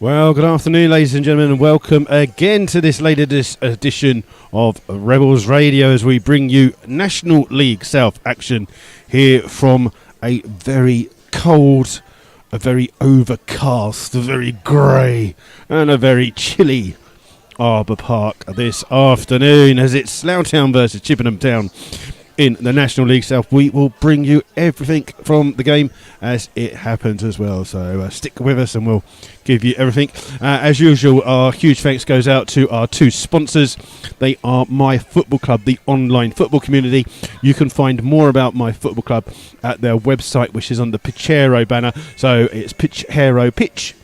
Well, good afternoon, ladies and gentlemen, and welcome again to this latest edition of Rebels Radio as we bring you National League South action here from a very cold, a very overcast, a very grey, and a very chilly Arbour Park this afternoon as it's Slough Town versus Chippenham Town. In the National League South, we will bring you everything from the game as it happens as well. So stick with us and we'll give you everything. As usual, our huge thanks goes out to our two sponsors. They are My Football Club, the online football community. You can find more about My Football Club at their website, which is on the Pitchero banner. So it's Pitchero, Pitch,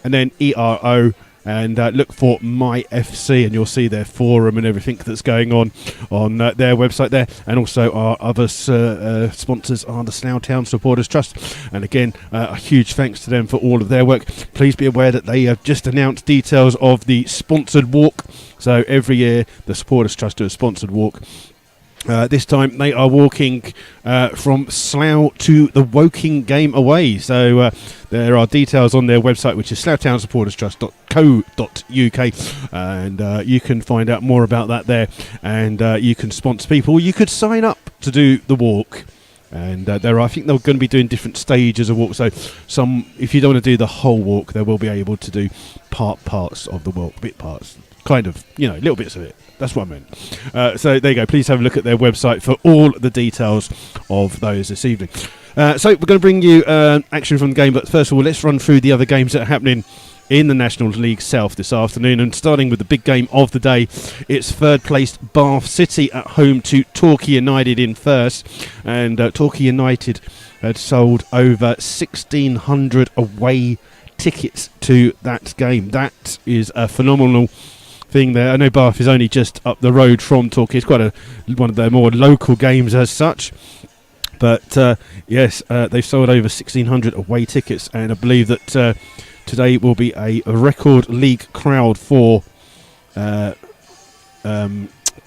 and then ERO. And look for My FC, and you'll see their forum and everything that's going on their website there. And also our other sponsors are the Slough Town Supporters Trust. And again, a huge thanks to them for all of their work. Please be aware that they have just announced details of the sponsored walk. So every year, the Supporters Trust do a sponsored walk. This time they are walking from Slough to the Woking game away. So there are details on their website, which is sloughtown-supporterstrust.co.uk, and you can find out more about that there. And you can sponsor people. You could sign up to do the walk. And I think they're going to be doing different stages of walk. So if you don't want to do the whole walk, they will be able to do parts of the walk, bit parts, kind of, little bits of it. That's what I meant. So there you go. Please have a look at their website for all the details of those this evening. So we're going to bring you action from the game. But first of all, let's run through the other games that are happening in the National League South this afternoon. And starting with the big game of the day, it's third-placed Bath City at home to Torquay United in first. And Torquay United had sold over 1,600 away tickets to that game. That is a phenomenal thing there. I know Bath is only just up the road from Torquay. It's quite one of their more local games as such. But yes, they've sold over 1,600 away tickets, and I believe that today will be a record league crowd for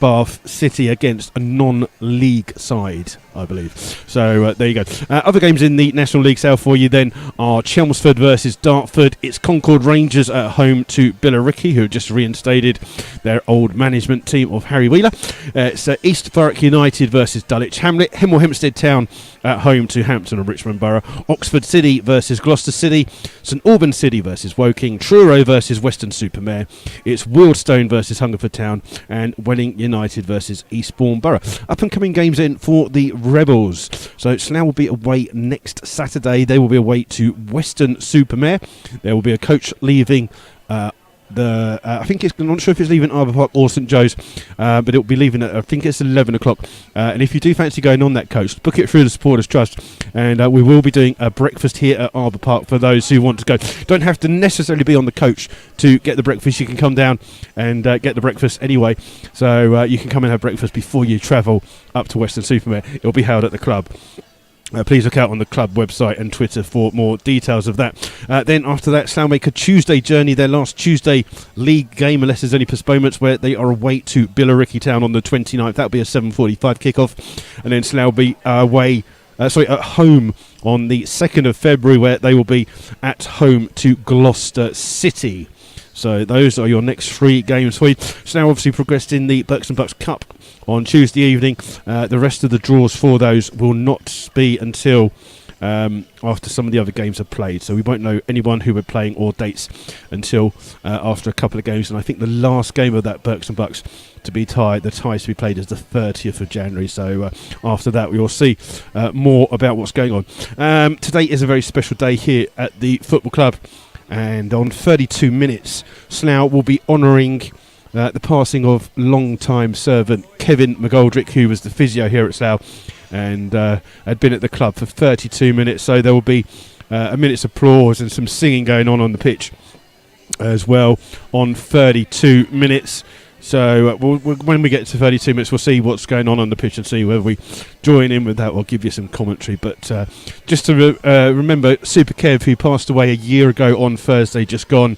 Bath City against a non-league side, I believe. So there you go. Other games in the National League South for you then are Chelmsford versus Dartford. It's Concord Rangers at home to Billericay, who have just reinstated their old management team of Harry Wheeler. It's East Thurrock United versus Dulwich Hamlet. Hemel Hempstead Town at home to Hampton and Richmond Borough. Oxford City versus Gloucester City. St Albans City versus Woking. Truro versus Weston-super-Mare. It's Wealdstone versus Hungerford Town. And Welling United versus Eastbourne Borough. Up and coming games in for the Rebels. So Slough will be away next Saturday. They will be away to Weston-super-Mare. There will be a coach leaving I think I'm not sure if it's leaving Arbour Park or St Joe's, but it will be leaving at, I think it's 11 o'clock. And if you do fancy going on that coach, book it through the Supporters Trust. And we will be doing a breakfast here at Arbour Park for those who want to go. Don't have to necessarily be on the coach to get the breakfast. You can come down and get the breakfast anyway. So you can come and have breakfast before you travel up to Weston-super-Mare. It will be held at the club. Please look out on the club website and Twitter for more details of that. Then after that, Slough make a Tuesday journey, their last Tuesday league game, unless there's any postponements, where they are away to Billericay Town on the 29th. That'll be a 7:45 kickoff. And then Slough will be at home on the 2nd of February, where they will be at home to Gloucester City. So those are your next three games for you. Slough obviously progressed in the Berks and Bucks Cup on Tuesday evening. The rest of the draws for those will not be until after some of the other games are played. So we won't know anyone who we're playing or dates until after a couple of games. And I think the last game of that Berks and Bucks the ties to be played is the 30th of January. So after that we will see more about what's going on. Today is a very special day here at the football club. And on 32 minutes, Slough will be honouring the passing of long-time servant Kevin McGoldrick, who was the physio here at Slough and had been at the club for 32 minutes. So there will be a minute's applause and some singing going on the pitch as well on 32 minutes. So when we get to 32 minutes, we'll see what's going on the pitch and see whether we join in with that or give you some commentary. But just to remember, Super Kev, who passed away a year ago on Thursday, just gone,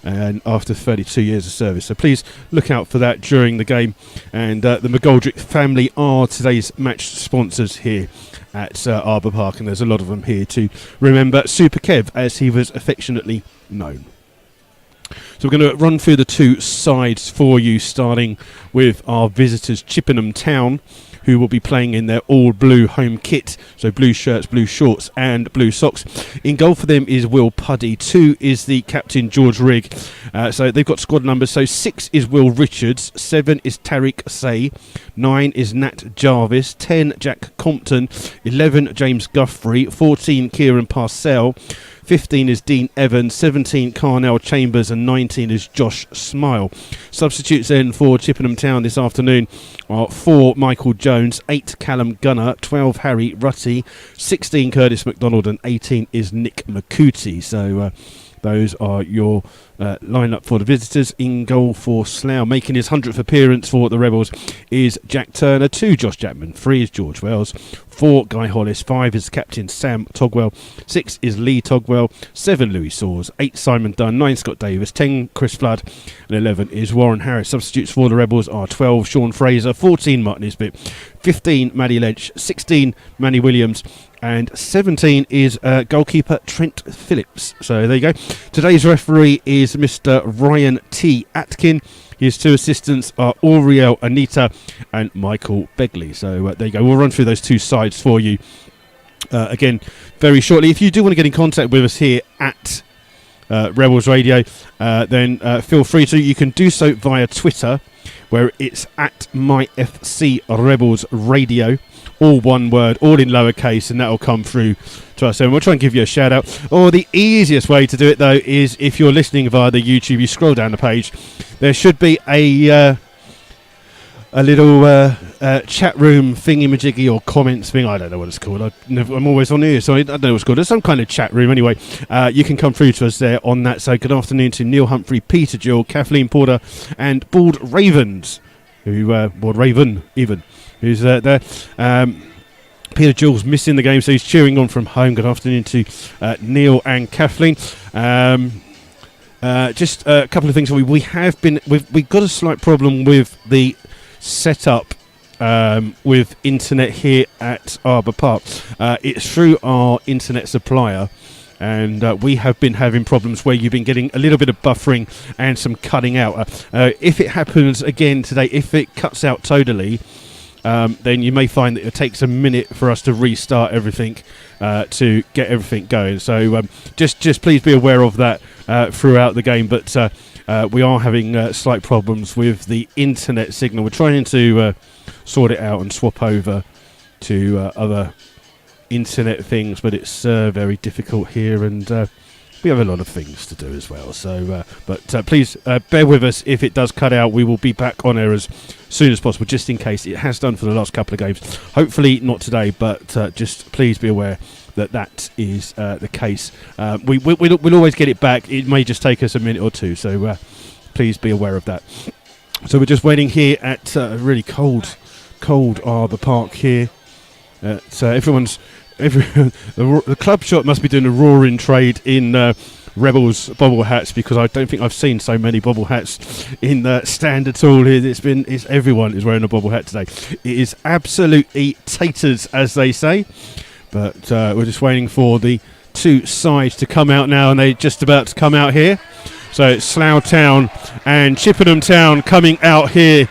and after 32 years of service. So please look out for that during the game. And the McGoldrick family are today's match sponsors here at Arbour Park, and there's a lot of them here to remember Super Kev, as he was affectionately known. So we're going to run through the two sides for you, starting with our visitors, Chippenham Town, who will be playing in their all-blue home kit, so blue shirts, blue shorts and blue socks. In goal for them is Will Puddy. 2 is the captain, George Rigg. So they've got squad numbers. So 6 is Will Richards, 7 is Tariq Say, 9 is Nat Jarvis, 10 Jack Compton, 11 James Guthrie, 14 Kieran Parcell, 15 is Dean Evans, 17 Carnell Chambers and 19 is Josh Smile. Substitutes then for Chippenham Town this afternoon are 4 Michael Jones, 8 Callum Gunner, 12 Harry Rutty, 16 Curtis McDonald and 18 is Nick McCooty. So those are your line-up for the visitors. In goal for Slough, making his 100th appearance for the Rebels, is Jack Turner. 2 Josh Jackman, 3 is George Wells, 4 Guy Hollis, 5 is captain Sam Togwell, 6 is Lee Togwell, 7 Louis Saws, 8 Simon Dunn, 9 Scott Davis, 10 Chris Flood and 11 is Warren Harris. Substitutes for the Rebels are 12 Sean Fraser, 14 Martin Isbett, 15 Maddie Ledge, 16 Manny Williams and 17 is goalkeeper Trent Phillips. So there you go. Today's referee is Mr. Ryan T. Atkin. His 2 assistants are Auriel Anita and Michael Begley. So there you go. We'll run through those 2 sides for you again very shortly. If you do want to get in contact with us here at Rebels Radio, then feel free to. You can do so via Twitter, where it's at MyFC Rebels Radio. All one word, all in lowercase, and that will come through to us. And we'll try and give you a shout out. Or the easiest way to do it, though, is if you're listening via the YouTube, you scroll down the page. There should be a little chat room thingy-majiggy or comments thing. I don't know what it's called. I'm always on here, so I don't know what it's called. There's some kind of chat room anyway. You can come through to us there on that. So good afternoon to Neil Humphrey, Peter Jewell, Kathleen Porter, and Bald Ravens, Bald Raven even. Who's there? Peter Jewell's missing the game, so he's cheering on from home. Good afternoon to Neil and Kathleen. Just a couple of things. We've got a slight problem with the setup with internet here at Arbour Park. It's through our internet supplier, and we have been having problems where you've been getting a little bit of buffering and some cutting out. If it happens again today, if it cuts out totally, then you may find that it takes a minute for us to restart everything to get everything going. So just please be aware of that throughout the game. But we are having slight problems with the internet signal. We're trying to sort it out and swap over to other internet things, but it's very difficult here, and we have a lot of things to do as well. So but please bear with us if it does cut out. We will be back on air as soon as possible, just in case. It has done for the last couple of games. Hopefully not today, but just please be aware that is the case. We'll always get it back. It may just take us a minute or two, so please be aware of that. So we're just waiting here at really cold Arbour Park here. So the club shop must be doing a roaring trade in Rebels bobble hats, because I don't think I've seen so many bobble hats in the stand at all here. It's everyone is wearing a bobble hat today. It is absolutely taters, as they say. But we're just waiting for the 2 sides to come out now, and they're just about to come out here. So it's Slough Town and Chippenham Town coming out here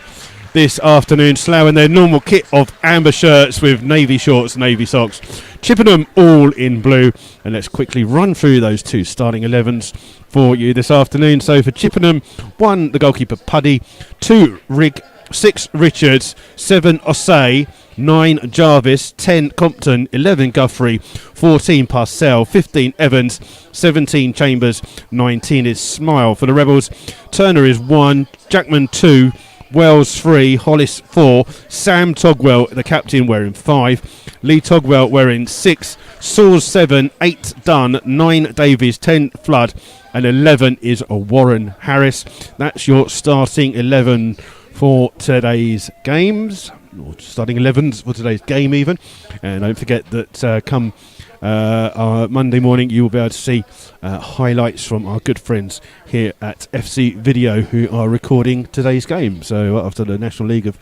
this afternoon. Slough in their normal kit of amber shirts with navy shorts, navy socks. Chippenham all in blue. And let's quickly run through those 2 starting 11s for you this afternoon. So for Chippenham, 1 the goalkeeper Puddy, 2 Rigg, 6 Richards, 7 Osei, 9 Jarvis, 10 Compton, 11 Guthrie, 14 Parcell, 15 Evans, 17 Chambers, 19 is Smile. For the Rebels, Turner is 1, Jackman 2, Wells 3, Hollis 4, Sam Togwell, the captain, wearing 5, Lee Togwell wearing 6, Saws 7, 8 Dunn, 9 Davies, 10 Flood, and 11 is Warren Harris. That's your starting 11 for today's games, or starting 11s for today's game even. And don't forget that come Monday morning you will be able to see highlights from our good friends here at FC Video, who are recording today's game. So after the National League have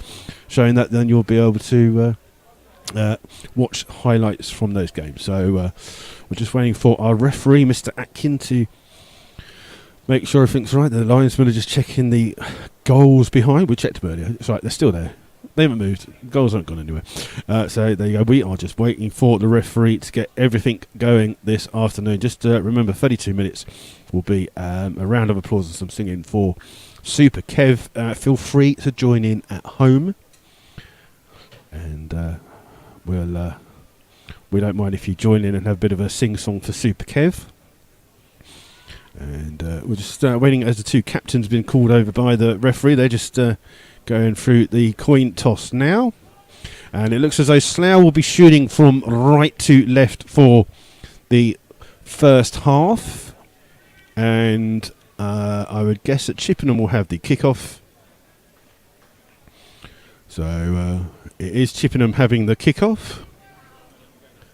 shown that, then you'll be able to watch highlights from those games. So we're just waiting for our referee, Mr. Atkin, to Make sure everything's right. The linesmen are just checking the goals behind. We checked them earlier. It's right, they're still there. They haven't moved. Goals haven't gone anywhere. So there you go. We are just waiting for the referee to get everything going this afternoon. Just remember, 32 minutes will be a round of applause and some singing for Super Kev. Feel free to join in at home. And we don't mind if you join in and have a bit of a sing-song for Super Kev. And we're just waiting as the two captains have been called over by the referee. They're just going through the coin toss now. And it looks as though Slough will be shooting from right to left for the first half. And I would guess that Chippenham will have the kickoff. So it is Chippenham having the kickoff.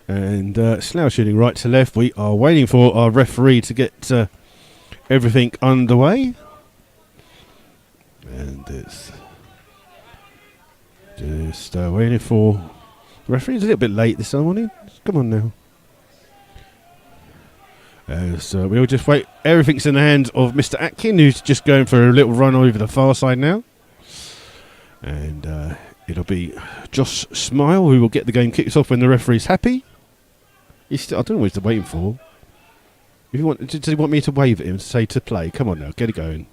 And Slough shooting right to left. We are waiting for our referee to get everything underway. And it's just waiting for the referee. It's a little bit late this morning. Come on now. So we'll just wait. Everything's in the hands of Mr. Atkin, who's just going for a little run over the far side now. And it'll be Josh Smile who will get the game kicked off when the referee's happy. I don't know what he's waiting for. If you want, does he want me to wave at him and say to play? Come on now, get it going.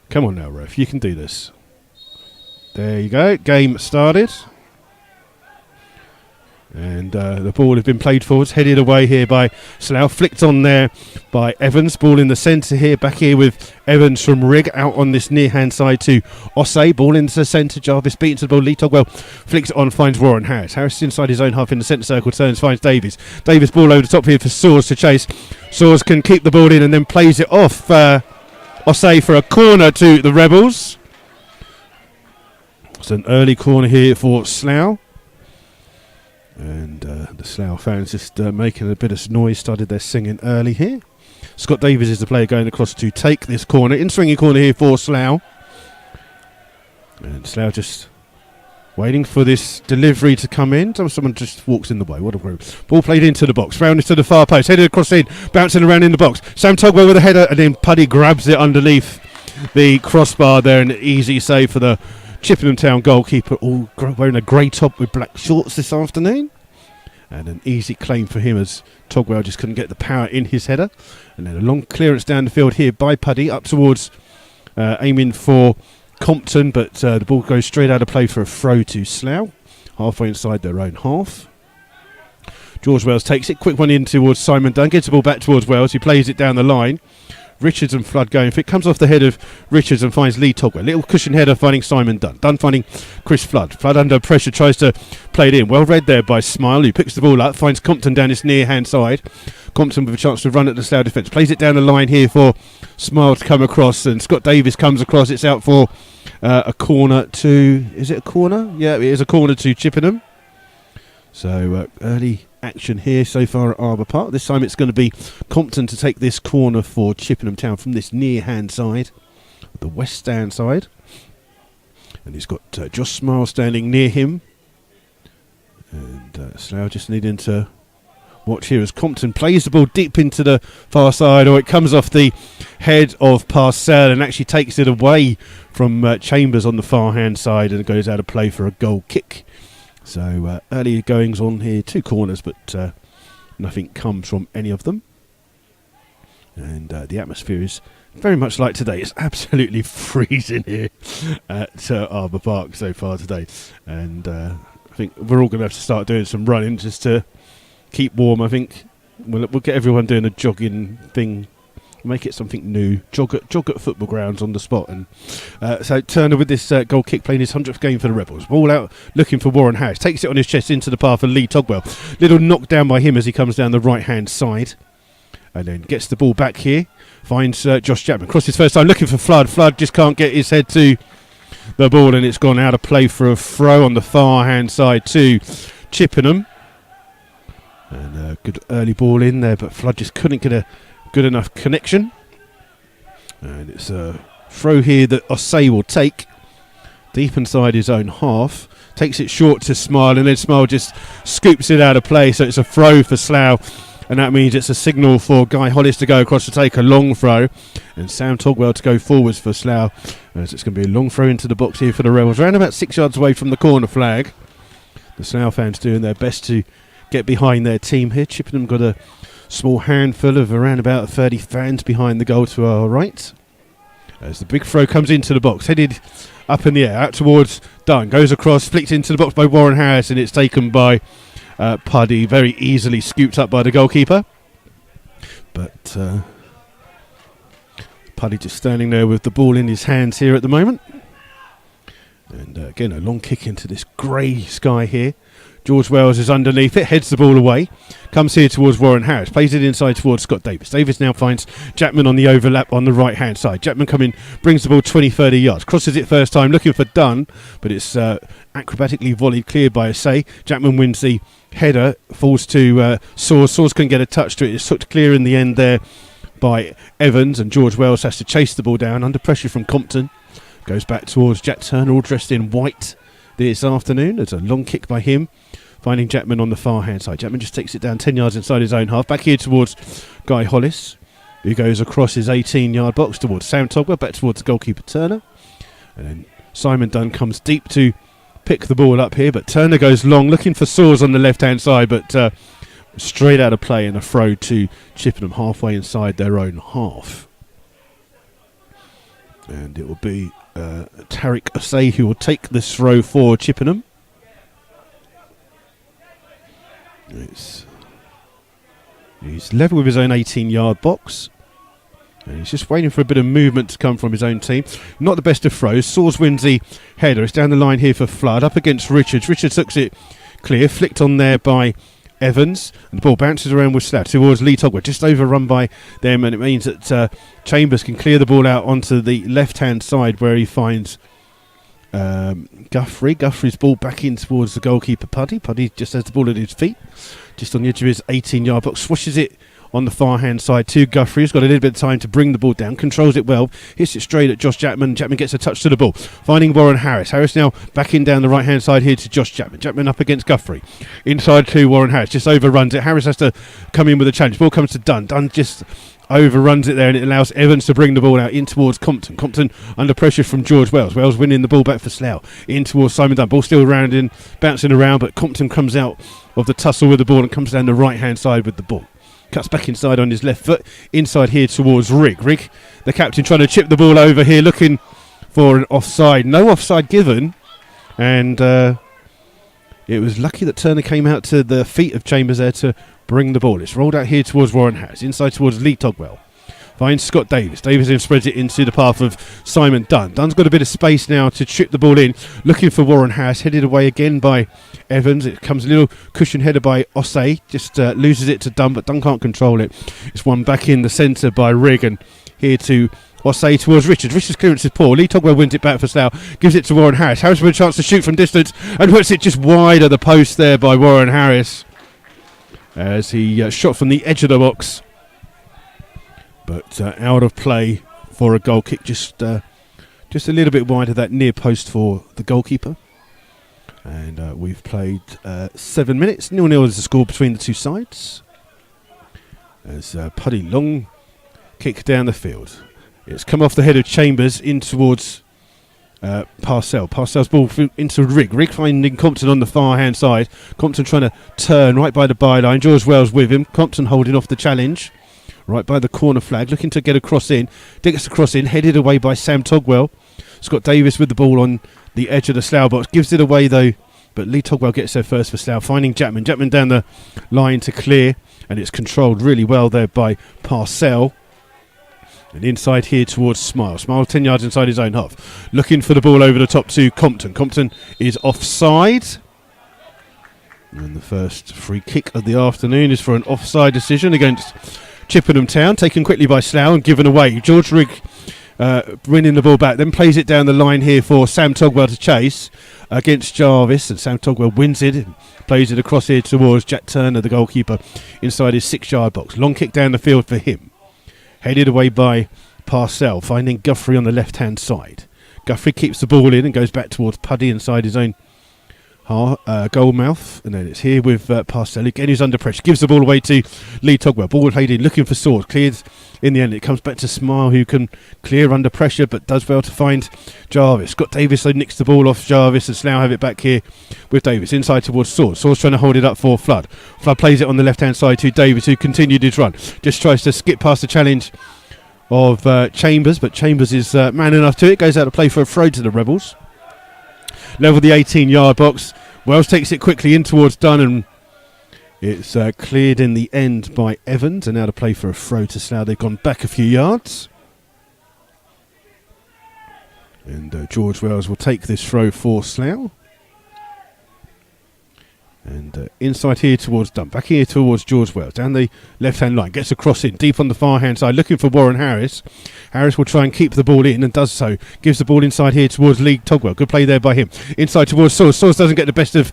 Come on now, ref, you can do this. There you go, game started. And the ball has been played forwards, headed away here by Slough, flicked on there by Evans. Ball in the centre here, back here with Evans from Rigg, out on this near hand side to Ossay. Ball into the centre, Jarvis beaten to the ball. Lee Togwell flicks it on, finds Warren Harris. Harris inside his own half in the centre circle, turns, finds Davies. Davies ball over the top here for Soares to chase. Soares can keep the ball in and then plays it off. Ossay for a corner to the Rebels. It's an early corner here for Slough. And the Slough fans just making a bit of noise, started their singing early here. Scott Davies is the player going across to take this corner. In swinging corner here for Slough. And Slough just waiting for this delivery to come in. Someone just walks in the way. What a group. Ball played into the box. Round into the far post. Headed across in. Bouncing around in the box. Sam Togwell with a header. And then Puddy grabs it underneath the crossbar there. An easy save for the Chippenham Town goalkeeper, all wearing a grey top with black shorts this afternoon. And an easy claim for him as Togwell just couldn't get the power in his header. And then a long clearance down the field here by Puddy, up towards aiming for Compton, but the ball goes straight out of play for a throw to Slough, halfway inside their own half. George Wells takes it, quick one in towards Simon Dunn, gets the ball back towards Wells, he plays it down the line. Richards and Flood going for it, comes off the head of Richards and finds Lee Togwell. Little cushion header finding Simon Dunn. Dunn finding Chris Flood. Flood under pressure tries to play it in. Well read there by Smile, who picks the ball up, finds Compton down his near hand side. Compton with a chance to run at the Slough defence. Plays it down the line here for Smile to come across, and Scott Davies comes across. It's out for a corner to... Is it a corner? Yeah, it is a corner to Chippenham. So early action here so far at Arbour Park. This time it's going to be Compton to take this corner for Chippenham Town from this near hand side, the west stand side. And he's got Josh Smile standing near him. And Slough just needing to watch here as Compton plays the ball deep into the far side, or it comes off the head of Parcell and actually takes it away from Chambers on the far hand side, and it goes out of play for a goal kick. So early goings on here, two corners, but nothing comes from any of them. And the atmosphere is very much like today. It's absolutely freezing here at Arbour Park so far today. And I think we're all going to have to start doing some running just to keep warm. I think we'll get everyone doing a jogging thing. Make it something new. Jog at football grounds on the spot. And so Turner with this goal kick, playing his 100th game for the Rebels. Ball out, looking for Warren Harris. Takes it on his chest into the path of Lee Togwell. Little knock down by him as he comes down the right hand side. And then gets the ball back here. Finds Josh Chapman. Crosses first time, looking for Flood. Flood just can't get his head to the ball, and it's gone out of play for a throw on the far hand side to Chippenham. And a good early ball in there, but Flood just couldn't get a good enough connection. And it's a throw here that Ossay will take deep inside his own half. Takes it short to Smile, and then Smile just scoops it out of play. So it's a throw for Slough and that means it's a signal for Guy Hollis to go across to take a long throw, and Sam Togwell to go forwards for Slough, as it's going to be a long throw into the box here for the Rebels, around about 6 yards away from the corner flag. The Slough fans doing their best to get behind their team here. Chippenham got a small handful of around about 30 fans behind the goal to our right, as the big throw comes into the box, headed up in the air, out towards Dunn, goes across, flicked into the box by Warren Harris, and it's taken by Puddy, very easily scooped up by the goalkeeper. But Puddy just standing there with the ball in his hands here at the moment. And again, a long kick into this grey sky here. George Wells is underneath it, heads the ball away, comes here towards Warren Harris, plays it inside towards Scott Davis. Davis now finds Jackman on the overlap on the right hand side. Jackman coming, brings the ball 20-30 yards, crosses it first time, looking for Dunn, but it's acrobatically volleyed clear by Assay. Jackman wins the header, falls to Soars. Soars couldn't get a touch to it. It's hooked clear in the end there by Evans, and George Wells has to chase the ball down under pressure from Compton. Goes back towards Jack Turner, all dressed in white this afternoon. There's a long kick by him, finding Jackman on the far hand side. Jackman just takes it down 10 yards inside his own half. Back here towards Guy Hollis, who goes across his 18-yard box towards Sam Togwell, back towards the goalkeeper Turner. And then Simon Dunn comes deep to pick the ball up here, but Turner goes long, looking for Soars on the left-hand side, but straight out of play and a throw to Chippenham halfway inside their own half. And it will be Tariq Assay who will take this throw for Chippenham. He's level with his own 18-yard box, and he's just waiting for a bit of movement to come from his own team. Not the best of throws. Soars wins the header. It's down the line here for Flood, up against Richards. Richards looks it clear, flicked on there by Evans, and the ball bounces around with Slough towards Lee Togwell, just overrun by them, and it means that Chambers can clear the ball out onto the left-hand side where he finds Guthrie. Guthrie's ball back in towards the goalkeeper Puddy. Puddy just has the ball at his feet, just on the edge of his 18-yard box, swashes it on the far hand side to Guthrie. He's got a little bit of time to bring the ball down, controls it well, hits it straight at Josh Jackman. Jackman gets a touch to the ball, finding Warren Harris. Harris now back in down the right hand side here to Josh Jackman. Jackman up against Guthrie, inside to Warren Harris, just overruns it. Harris has to come in with a challenge. Ball comes to Dunn. Dunn just overruns it there, and it allows Evans to bring the ball out in towards Compton. Compton under pressure from George Wells. Wells winning the ball back for Slough, in towards Simon Dunn. Ball still bouncing around, but Compton comes out of the tussle with the ball and comes down the right hand side with the ball. Cuts back inside on his left foot, inside here towards Rigg. Rigg, the captain, trying to chip the ball over here, looking for an offside. No offside given, and it was lucky that Turner came out to the feet of Chambers there to bring the ball. It's rolled out here towards Warren Harris, inside towards Lee Togwell. Finds Scott Davis. Davis then spreads it into the path of Simon Dunn. Dunn's got a bit of space now to chip the ball in, looking for Warren Harris, headed away again by Evans. It comes a little cushion header by Assay, just loses it to Dunn, but Dunn can't control it. It's one back in the centre by Rigg, and here to Assay towards Richards. Richards' clearance is poor. Lee Togwell wins it back for Slough, gives it to Warren Harris. Harris with a chance to shoot from distance, and puts it just wide of the post there by Warren Harris, as he shot from the edge of the box, but out of play for a goal kick, just a little bit wide of that near post for the goalkeeper. And we've played 7 minutes. 0-0 is the score between the two sides, as Puddy long kick down the field. It's come off the head of Chambers in towards Parcell. Parcell's ball into Rigg. Rigg finding Compton on the far hand side. Compton trying to turn right by the byline. George Wells with him. Compton holding off the challenge right by the corner flag, looking to get a cross in. Gets the cross in, headed away by Sam Togwell. Scott Davis with the ball on the edge of the Slough box, gives it away though, but Lee Togwell gets there first for Slough, finding Jackman. Jackman down the line to clear, and it's controlled really well there by Parcell. And inside here towards Smile. Smile 10 yards inside his own half, looking for the ball over the top to Compton. Compton is offside, and the first free kick of the afternoon is for an offside decision against Chippenham Town, taken quickly by Slough and given away. George Rigg winning the ball back, then plays it down the line here for Sam Togwell to chase against Jarvis, and Sam Togwell wins it and plays it across here towards Jack Turner, the goalkeeper, inside his 6-yard box. Long kick down the field for him, headed away by Parcell, finding Guthrie on the left hand side. Guthrie keeps the ball in and goes back towards Puddy inside his own Goldmouth, and then it's here with Parcell again, who's under pressure, gives the ball away to Lee Togwell. Ball played in, looking for Swords, cleared in the end. It comes back to Smile, who can clear under pressure but does well to find Jarvis. Scott Davis though nicks the ball off Jarvis, and Slough have it back here with Davis inside towards Swords. Swords trying to hold it up for Flood. Flood plays it on the left hand side to Davis, who continued his run, just tries to skip past the challenge of Chambers, but Chambers is man enough to it, goes out to play for a throw to the Rebels. Level the 18-yard box. Wells takes it quickly in towards Dunn, and it's cleared in the end by Evans, and now to play for a throw to Slough. They've gone back a few yards, and George Wells will take this throw for Slough. And inside here towards Dunn, back here towards George Wells, down the left-hand line, gets a cross in, deep on the far-hand side, looking for Warren Harris. Harris will try and keep the ball in, and does so. Gives the ball inside here towards Lee Togwell. Good play there by him. Inside towards Source. Source doesn't get the best of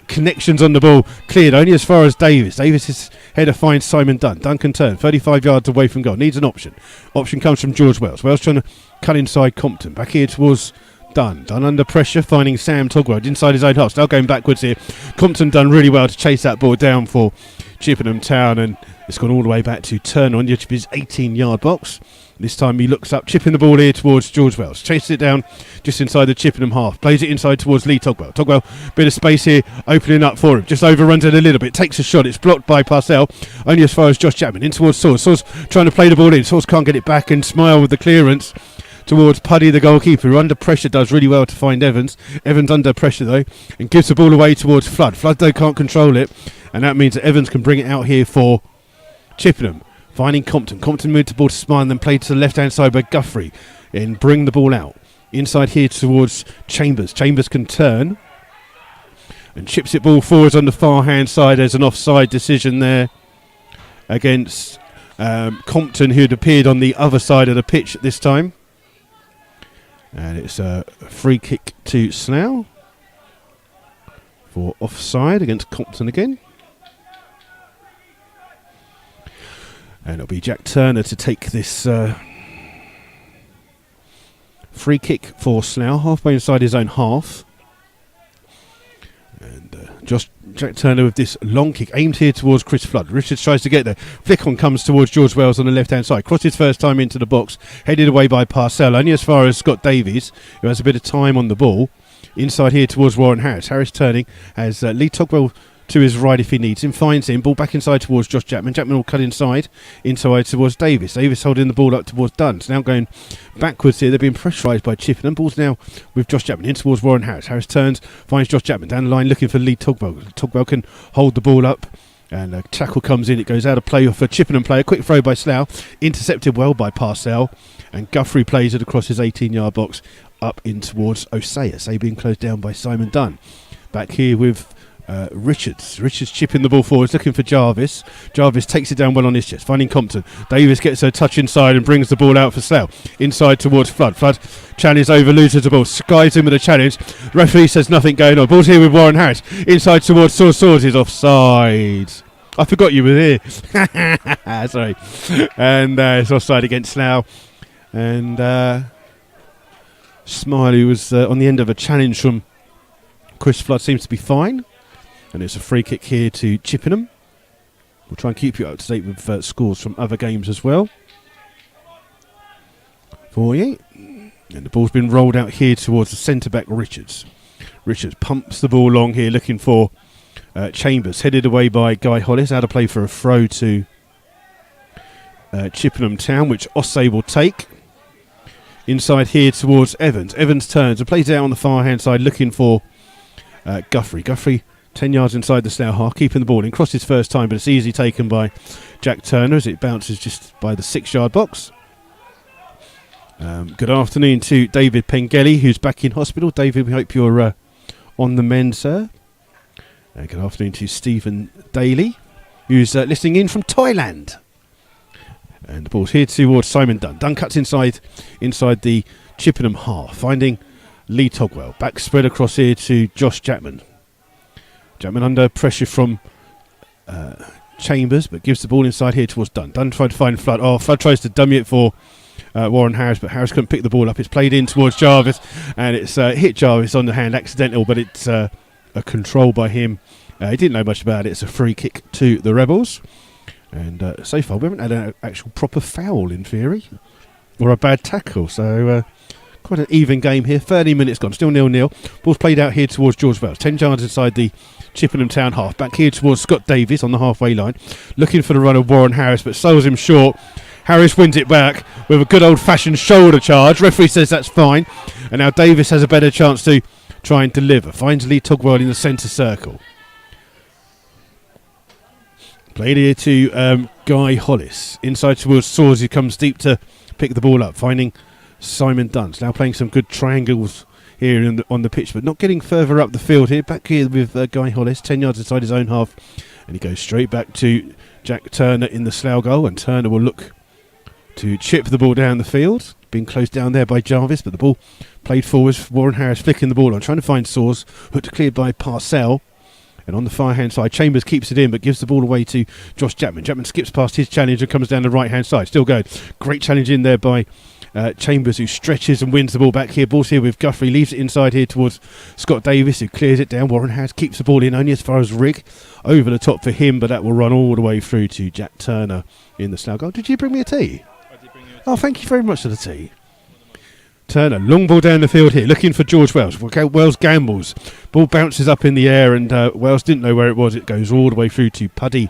connections on the ball. Cleared only as far as Davis. Davis' header finds Simon Dunn. Dunn can turn, 35 yards away from goal. Needs an option. Option comes from George Wells. Wells trying to cut inside Compton. Back here towards Dunn under pressure, finding Sam Togwell inside his own half. Now going backwards here. Compton done really well to chase that ball down for Chippenham Town, and it's gone all the way back to Turner on the edge of his 18-yard box. This time he looks up, chipping the ball here towards George Wells. Chases it down just inside the Chippenham half. Plays it inside towards Lee Togwell. Togwell, bit of space here, opening up for him. Just overruns it a little bit. Takes a shot. It's blocked by Parcell. Only as far as Josh Chapman. In towards Source. Source trying to play the ball in. Source can't get it back, and Smile with the clearance towards Puddy, the goalkeeper, who under pressure does really well to find Evans. Evans under pressure though, and gives the ball away towards Flood. Flood though can't control it, and that means that Evans can bring it out here for Chippenham. Finding Compton. Compton moved the ball to Smile and then played to the left hand side by Guthrie and bring the ball out. Inside here towards Chambers. Chambers can turn and chips it ball forwards on the far hand side. There's an offside decision there against Compton, who had appeared on the other side of the pitch at this time. And it's a free kick to Slough for offside against Compton again. And it'll be Jack Turner to take this free kick for Slough, halfway inside his own half. And Jack Turner with this long kick aimed here towards Chris Flood. Richards tries to get there. Flick on comes towards George Wells on the left hand side. Crosses first time into the box. Headed away by Parcell, only as far as Scott Davies, who has a bit of time on the ball. Inside here towards Warren Harris. Harris turning as Lee Togwell to his right if he needs him. Finds him. Ball back inside towards Josh Chapman. Chapman will cut inside towards Davis. Davis holding the ball up towards Dunn. So now going backwards here. They're being pressurised by Chippenham. Ball's now with Josh Chapman in towards Warren Harris. Harris turns, finds Josh Chapman down the line looking for Lee Togwell. Togwell can hold the ball up, and a tackle comes in. It goes out of play for Chippenham player. Quick throw by Slough. Intercepted well by Parcell, and Guthrie plays it across his 18-yard box up in towards Osei. Osei being closed down by Simon Dunn. Back here with Richards chipping the ball forwards, looking for Jarvis. Jarvis takes it down well on his chest, finding Compton. Davis gets a touch inside and brings the ball out for Slough. Inside towards Flood. Flood challenge over, loses the ball, skies him with a challenge. Referee says nothing going on. Ball's here with Warren Harris. Inside towards Swords is offside. I forgot you were here. Sorry. And it's offside against Slough. And Smiley was on the end of a challenge from Chris Flood, seems to be fine. And it's a free kick here to Chippenham. We'll try and keep you up to date with scores from other games as well for you. And the ball's been rolled out here towards the centre-back Richards. Richards pumps the ball long here looking for Chambers. Headed away by Guy Hollis. Out of play for a throw to Chippenham Town, which Osei will take. Inside here towards Evans. Evans turns and plays it out on the far-hand side looking for Guthrie. Guthrie 10 yards inside the Slough half, keeping the ball in. Crosses first time, but it's easily taken by Jack Turner as it bounces just by the 6-yard box. Good afternoon to David Pengelly, who's back in hospital. David, we hope you're on the mend, sir. Good afternoon to Stephen Daly, who's listening in from Thailand. And the ball's here towards Simon Dunn. Dunn cuts inside the Chippenham half, finding Lee Togwell. Back spread across here to Josh Chapman. Chapman under pressure from Chambers, but gives the ball inside here towards Dunn. Dunn tried to find Flood. Flood tries to dummy it for Warren Harris, but Harris couldn't pick the ball up. It's played in towards Jarvis, and it's hit Jarvis on the hand, accidental, but it's a a control by him. He didn't know much about it. It's a free kick to the Rebels. And so far, we haven't had an actual proper foul in theory, or a bad tackle. So quite an even game here. 30 minutes gone, still 0-0. Ball's played out here towards George Wells. 10 yards inside the Chippenham Town half. Back here towards Scott Davies on the halfway line. Looking for the run of Warren Harris, but soles him short. Harris wins it back with a good old-fashioned shoulder charge. Referee says that's fine. And now Davis has a better chance to try and deliver. Finds Lee Togwell in the centre circle. Played here to Guy Hollis. Inside towards Swords, who comes deep to pick the ball up. Finding Simon Dunst. Now playing some good triangles here on the pitch, but not getting further up the field here. Back here with Guy Hollis, 10 yards inside his own half. And he goes straight back to Jack Turner in the Slough goal. And Turner will look to chip the ball down the field. Being closed down there by Jarvis, but the ball played forwards. Warren Harris flicking the ball on, trying to find Swords. Hooked cleared by Parcell. And on the far hand side, Chambers keeps it in, but gives the ball away to Josh Chapman. Chapman skips past his challenge and comes down the right hand side. Still going. Great challenge in there by Chambers, who stretches and wins the ball back here. Ball's here with Guthrie. Leaves it inside here towards Scott Davis, who clears it down. Warren Harris keeps the ball in only as far as Rigg. Over the top for him, but that will run all the way through to Jack Turner in the Slough goal. Did you bring me a tea? I did bring you a tea. Oh, thank you very much for the tea. Turner, long ball down the field here, looking for George Wells. Wells gambles. Ball bounces up in the air, and Wells didn't know where it was. It goes all the way through to Puddy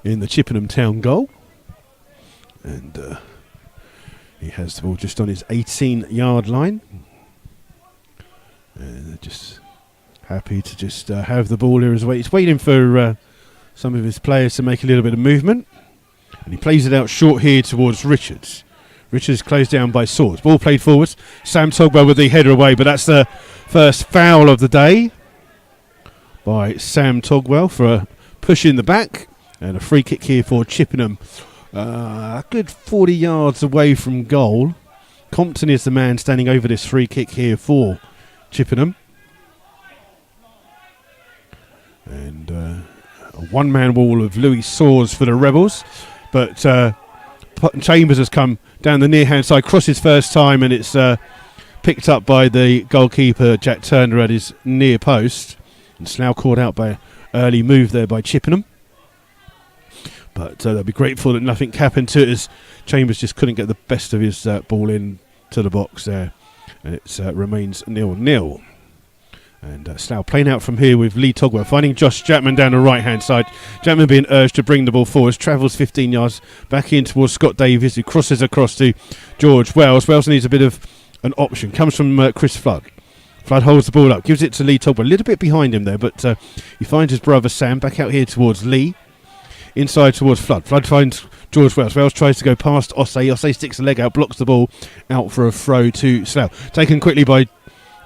in the Chippenham Town goal. And he has the ball just on his 18-yard line. And just happy to just have the ball here as well. He's waiting for some of his players to make a little bit of movement. And he plays it out short here towards Richards. Richards closed down by Swords. Ball played forwards. Sam Togwell with the header away, but that's the first foul of the day by Sam Togwell for a push in the back. And a free kick here for Chippenham. A good 40 yards away from goal. Compton is the man standing over this free kick here for Chippenham. And a one-man wall of Louis Swords for the Rebels. But Chambers has come down the near-hand side, crosses first time, and it's picked up by the goalkeeper, Jack Turner, at his near post. And Slough caught out by an early move there by Chippenham. But they'll be grateful that nothing happened to it, as Chambers just couldn't get the best of his ball in to the box there. And it remains 0-0. And Slough playing out from here with Lee Togwell, finding Josh Chapman down the right-hand side. Chapman being urged to bring the ball forward, travels 15 yards back in towards Scott Davies, who crosses across to George Wells. Wells needs a bit of an option. Comes from Chris Flood. Flood holds the ball up, gives it to Lee Togwell. A little bit behind him there, but he finds his brother Sam back out here towards Lee. Inside towards Flood. Flood finds George Wells. Wells tries to go past Ossay. Ossay sticks a leg out, blocks the ball out for a throw to Slough. Taken quickly by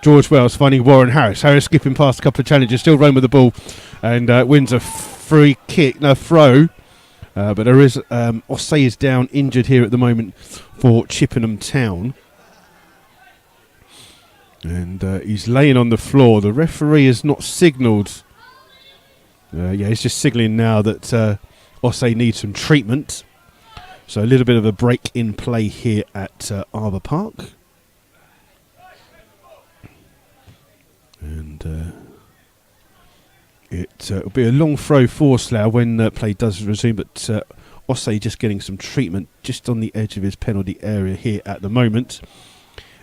George Wells, finding Warren Harris. Harris skipping past a couple of challenges, still running with the ball, and wins a throw. But there is Ossay is down injured here at the moment for Chippenham Town. And he's laying on the floor. The referee has not signalled. He's just signalling now that Ossay needs some treatment. So a little bit of a break in play here at Arbour Park. And it'll be a long throw for Slough when play does resume, but Ossay just getting some treatment just on the edge of his penalty area here at the moment.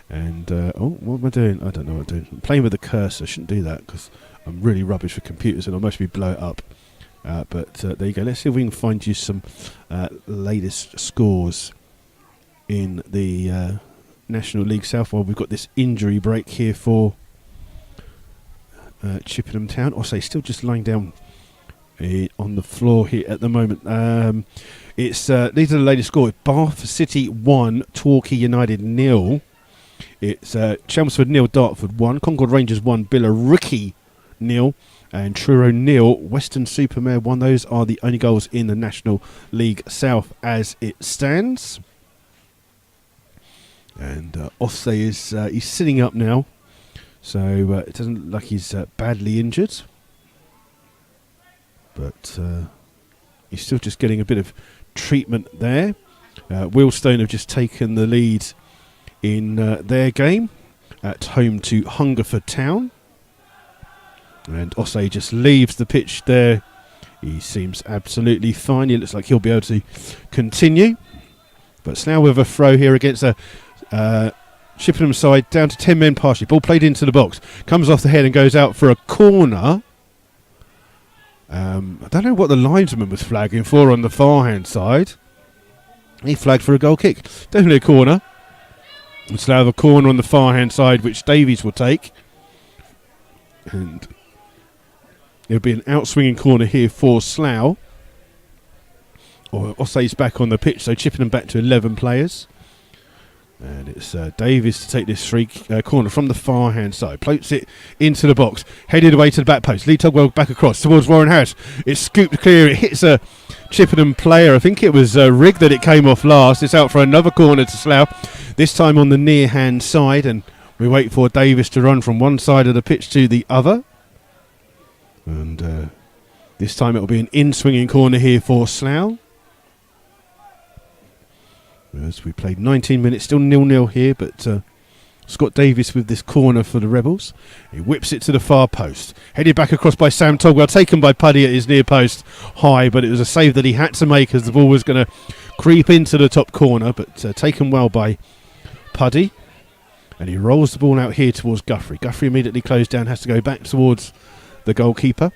And what am I doing? I don't know what I'm doing. I'm playing with the cursor. I shouldn't do that because I'm really rubbish for computers and I'll mostly blow it up. But there you go. Let's see if we can find you some latest scores in the National League South while we've got this injury break here for Chippenham Town. Ossay still just lying down on the floor here at the moment. These are the latest scores. Bath City 1, Torquay United 0. It's Chelmsford 0, Dartford 1, Concord Rangers 1, Billericay 0, and Truro 0, Western Supermare 1. Those are the only goals in the National League South as it stands. And Ossay is he's sitting up now. So it doesn't look like he's badly injured. But he's still just getting a bit of treatment there. Wealdstone have just taken the lead in their game at home to Hungerford Town. And Ossay just leaves the pitch there. He seems absolutely fine. He looks like he'll be able to continue. But Slough with a throw here against a Chippenham side, down to 10 men partially. Ball played into the box. Comes off the head and goes out for a corner. I don't know what the linesman was flagging for on the far hand side. He flagged for a goal kick. Definitely a corner. And Slough have a corner on the far hand side, which Davies will take. And it'll be an outswinging corner here for Slough. Or Ossay's back on the pitch, so Chippenham back to 11 players. And it's Davies to take this free corner from the far hand side. Floats it into the box. Headed away to the back post. Lee Tugwell back across towards Warren Harris. It's scooped clear. It hits a Chippenham player. I think it was Rigg that it came off last. It's out for another corner to Slough. This time on the near hand side. And we wait for Davies to run from one side of the pitch to the other. And this time it will be an in-swinging corner here for Slough. As we played 19 minutes, still 0-0 here, but Scott Davies with this corner for the Rebels. He whips it to the far post. Headed back across by Sam Togwell, taken by Puddy at his near post high, but it was a save that he had to make as the ball was going to creep into the top corner, but taken well by Puddy. And he rolls the ball out here towards Guthrie. Guthrie immediately closed down, has to go back towards the goalkeeper.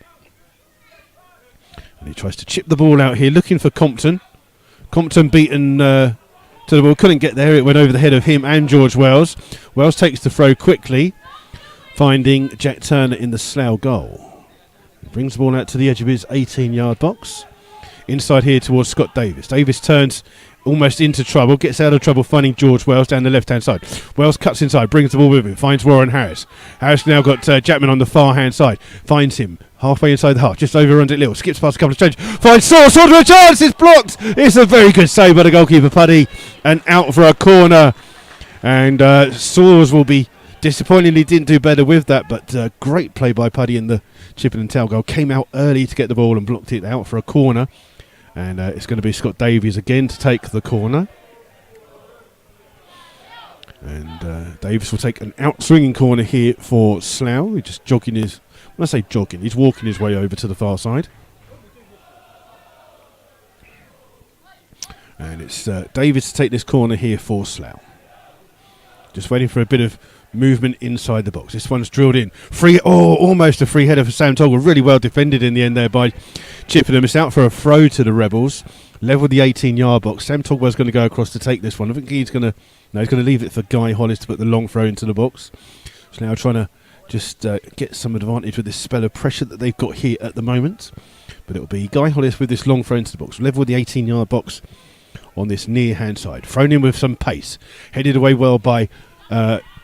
And he tries to chip the ball out here, looking for Compton. Compton beaten to the ball, couldn't get there. It went over the head of him and George Wells. Wells takes the throw quickly, finding Jack Turner in the Slough goal. He brings the ball out to the edge of his 18-yard box. Inside here towards Scott Davies. Davies turns almost into trouble, gets out of trouble, finding George Wells down the left-hand side. Wells cuts inside, brings the ball with him, finds Warren Harris. Harris now got Jackman on the far-hand side, finds him halfway inside the half, just overruns it little, skips past a couple of changes, finds Source, with a chance, it's blocked! It's a very good save by the goalkeeper, Puddy, and out for a corner. And Source will be disappointingly didn't do better with that, but great play by Puddy in the Chippenham tail goal. Came out early to get the ball and blocked it out for a corner. And it's going to be Scott Davies again to take the corner. And Davies will take an out-swinging corner here for Slough. He's just jogging his... When I say jogging, he's walking his way over to the far side. And it's Davies to take this corner here for Slough. Just waiting for a bit of movement inside the box. This one's drilled in. Almost a free header for Sam Togwell. Really well defended in the end there by Chippenham. It's out for a throw to the Rebels. Level the 18-yard box. Sam Togwell's going to go across to take this one. I think he's going to leave it for Guy Hollis to put the long throw into the box. So now trying to just get some advantage with this spell of pressure that they've got here at the moment. But it'll be Guy Hollis with this long throw into the box. Level with the 18-yard box on this near hand side. Thrown in with some pace. Headed away well by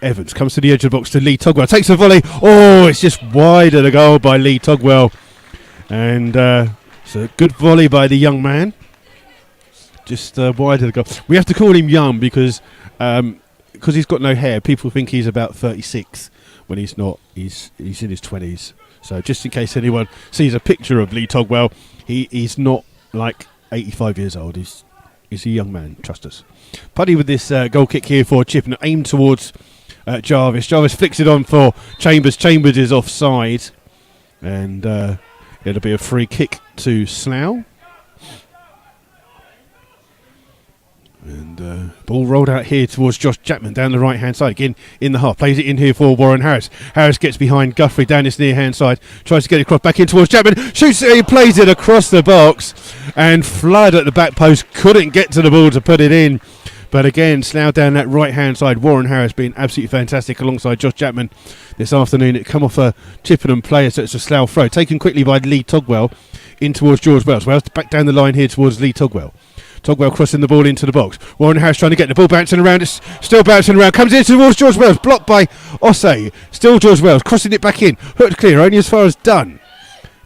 Evans. Comes to the edge of the box to Lee Togwell. Takes a volley. Oh, it's just wide of the goal by Lee Togwell. And it's a good volley by the young man. Just wide of the goal. We have to call him young because he's got no hair. People think he's about 36 when he's not. He's in his 20s. So just in case anyone sees a picture of Lee Togwell, he's not like 85 years old. He's a young man. Trust us. Puddy with this goal kick here for Chippenham, aimed towards Jarvis. Jarvis flicks it on for Chambers. Chambers is offside. And it'll be a free kick to Slough. And ball rolled out here towards Josh Jackman down the right hand side. Again in the half. Plays it in here for Warren Harris. Harris gets behind Guthrie down his near hand side. Tries to get it across back in towards Jackman. Shoots it. He plays it across the box. And Flood at the back post couldn't get to the ball to put it in. But again, Slough down that right hand side. Warren Harris being absolutely fantastic alongside Josh Jackman this afternoon. It come off a Chippenham player, so it's a Slough throw. Taken quickly by Lee Togwell in towards George Wells. Wells back down the line here towards Lee Togwell. Togwell crossing the ball into the box. Warren Harris trying to get the ball bouncing around. It's still bouncing around. Comes in towards George Wells. Blocked by Ossay. Still George Wells. Crossing it back in. Hooked clear. Only as far as Dunn.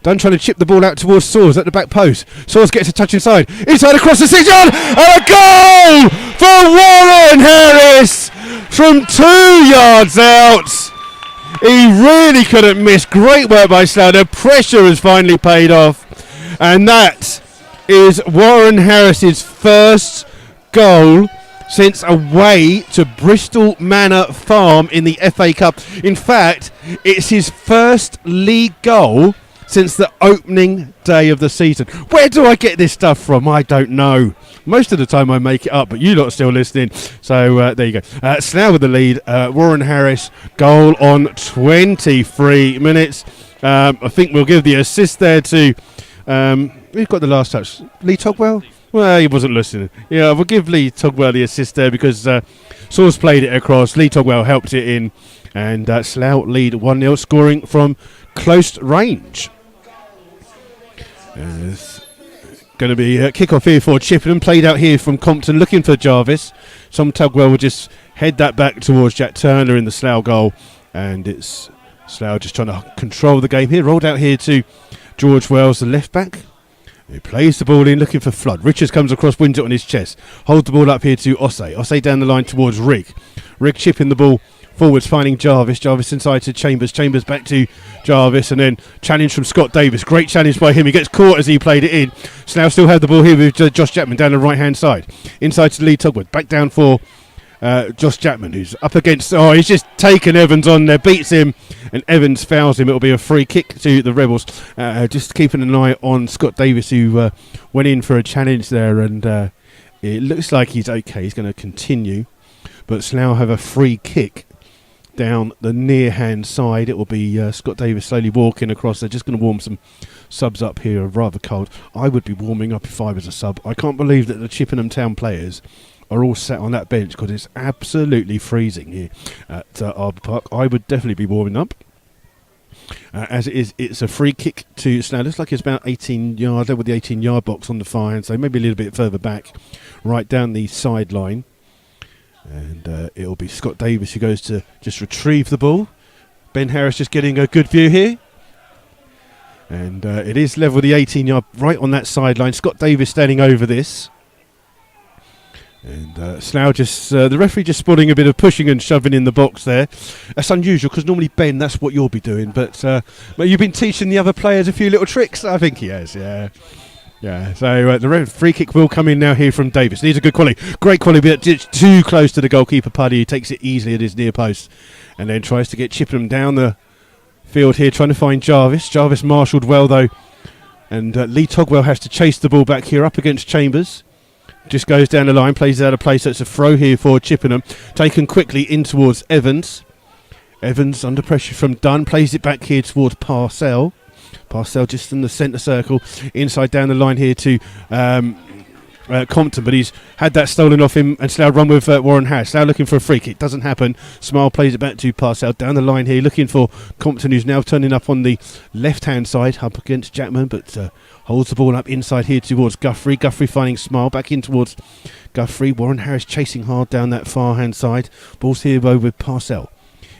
Dunn trying to chip the ball out towards Soares at the back post. Soares gets a touch inside. Inside across the 6-yard. And a goal for Warren Harris from 2 yards out. He really couldn't miss. Great work by Slough. The pressure has finally paid off. And that is Warren Harris's first goal since away to Bristol Manor Farm in the FA Cup. In fact, it's his first league goal since the opening day of the season. Where do I get this stuff from? I don't know. Most of the time I make it up, but you lot are still listening. So there you go. Slough with the lead. Warren Harris goal on 23 minutes. I think we'll give the assist there to... who's got the last touch? Lee Togwell? Well, he wasn't listening. Yeah, we'll give Lee Togwell the assist there because Source played it across. Lee Togwell helped it in. And Slough lead 1-0, scoring from close range. It's going to be a kick-off here for Chippenham. Played out here from Compton, looking for Jarvis. Tom Tugwell will just head that back towards Jack Turner in the Slough goal. And it's Slough just trying to control the game here. Rolled out here to George Wells, the left-back. He plays the ball in, looking for Flood. Richards comes across, wins it on his chest. Holds the ball up here to Ossé. Ossé down the line towards Rigg. Rigg chipping the ball forwards, finding Jarvis. Jarvis inside to Chambers. Chambers back to Jarvis, and then challenge from Scott Davis. Great challenge by him. He gets caught as he played it in. Slough still have the ball here with Josh Chapman down the right-hand side. Inside to Lee Tugwood. Back down for Josh Chapman, who's up against... Oh, he's just taken Evans on there. Beats him, and Evans fouls him. It'll be a free kick to the Rebels. Just keeping an eye on Scott Davis, who went in for a challenge there, and it looks like he's okay. He's going to continue. But Slough have a free kick down the near-hand side. It will be Scott Davis slowly walking across. They're just going to warm some subs up here. Rather cold. I would be warming up if I was a sub. I can't believe that the Chippenham Town players are all sat on that bench because it's absolutely freezing here at Arbour Park. I would definitely be warming up. As it is, it's a free kick to Slough. Looks like it's about 18 yards over the 18-yard box on the far hand, so maybe a little bit further back, right down the sideline. And it'll be Scott Davis who goes to just retrieve the ball. Ben Harris just getting a good view here. And it is level with the 18-yard, right on that sideline. Scott Davis standing over this. And Slough just, the referee just spotting a bit of pushing and shoving in the box there. That's unusual because normally, Ben, that's what you'll be doing. But you've been teaching the other players a few little tricks. I think he has, yeah. Yeah, so the free kick will come in now here from Davis. Needs a good quality. Great quality, but it's too close to the goalkeeper, Puddy. He takes it easily at his near post and then tries to get Chippenham down the field here, trying to find Jarvis. Jarvis marshalled well, though. And Lee Togwell has to chase the ball back here up against Chambers. Just goes down the line, plays it out of place. So it's a throw here for Chippenham. Taken quickly in towards Evans. Evans under pressure from Dunn. Plays it back here towards Parcell. Parcell just in the centre circle, inside down the line here to Compton, but he's had that stolen off him, and Slough run with Warren Harris. Slough looking for a free kick, doesn't happen. Smile plays it back to Parcell down the line here, looking for Compton, who's now turning up on the left-hand side, up against Jackman, but holds the ball up inside here towards Guthrie. Guthrie finding Smile, back in towards Guthrie. Warren Harris chasing hard down that far-hand side. Ball's here over with Parcell.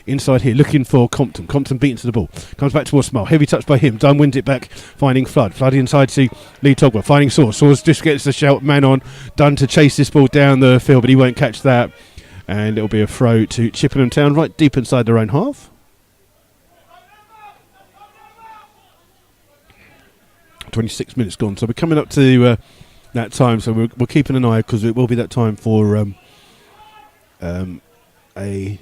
Inside here, looking for Compton. Compton beaten to the ball. Comes back towards Smile. Heavy touch by him. Dunn wins it back, finding Flood. Flood inside to Lee Togwell. Finding Source. Source just gets the shout man on. Dunn to chase this ball down the field, but he won't catch that. And it'll be a throw to Chippenham Town, right deep inside their own half. 26 minutes gone. So we're coming up to that time. So we're keeping an eye because it will be that time for a...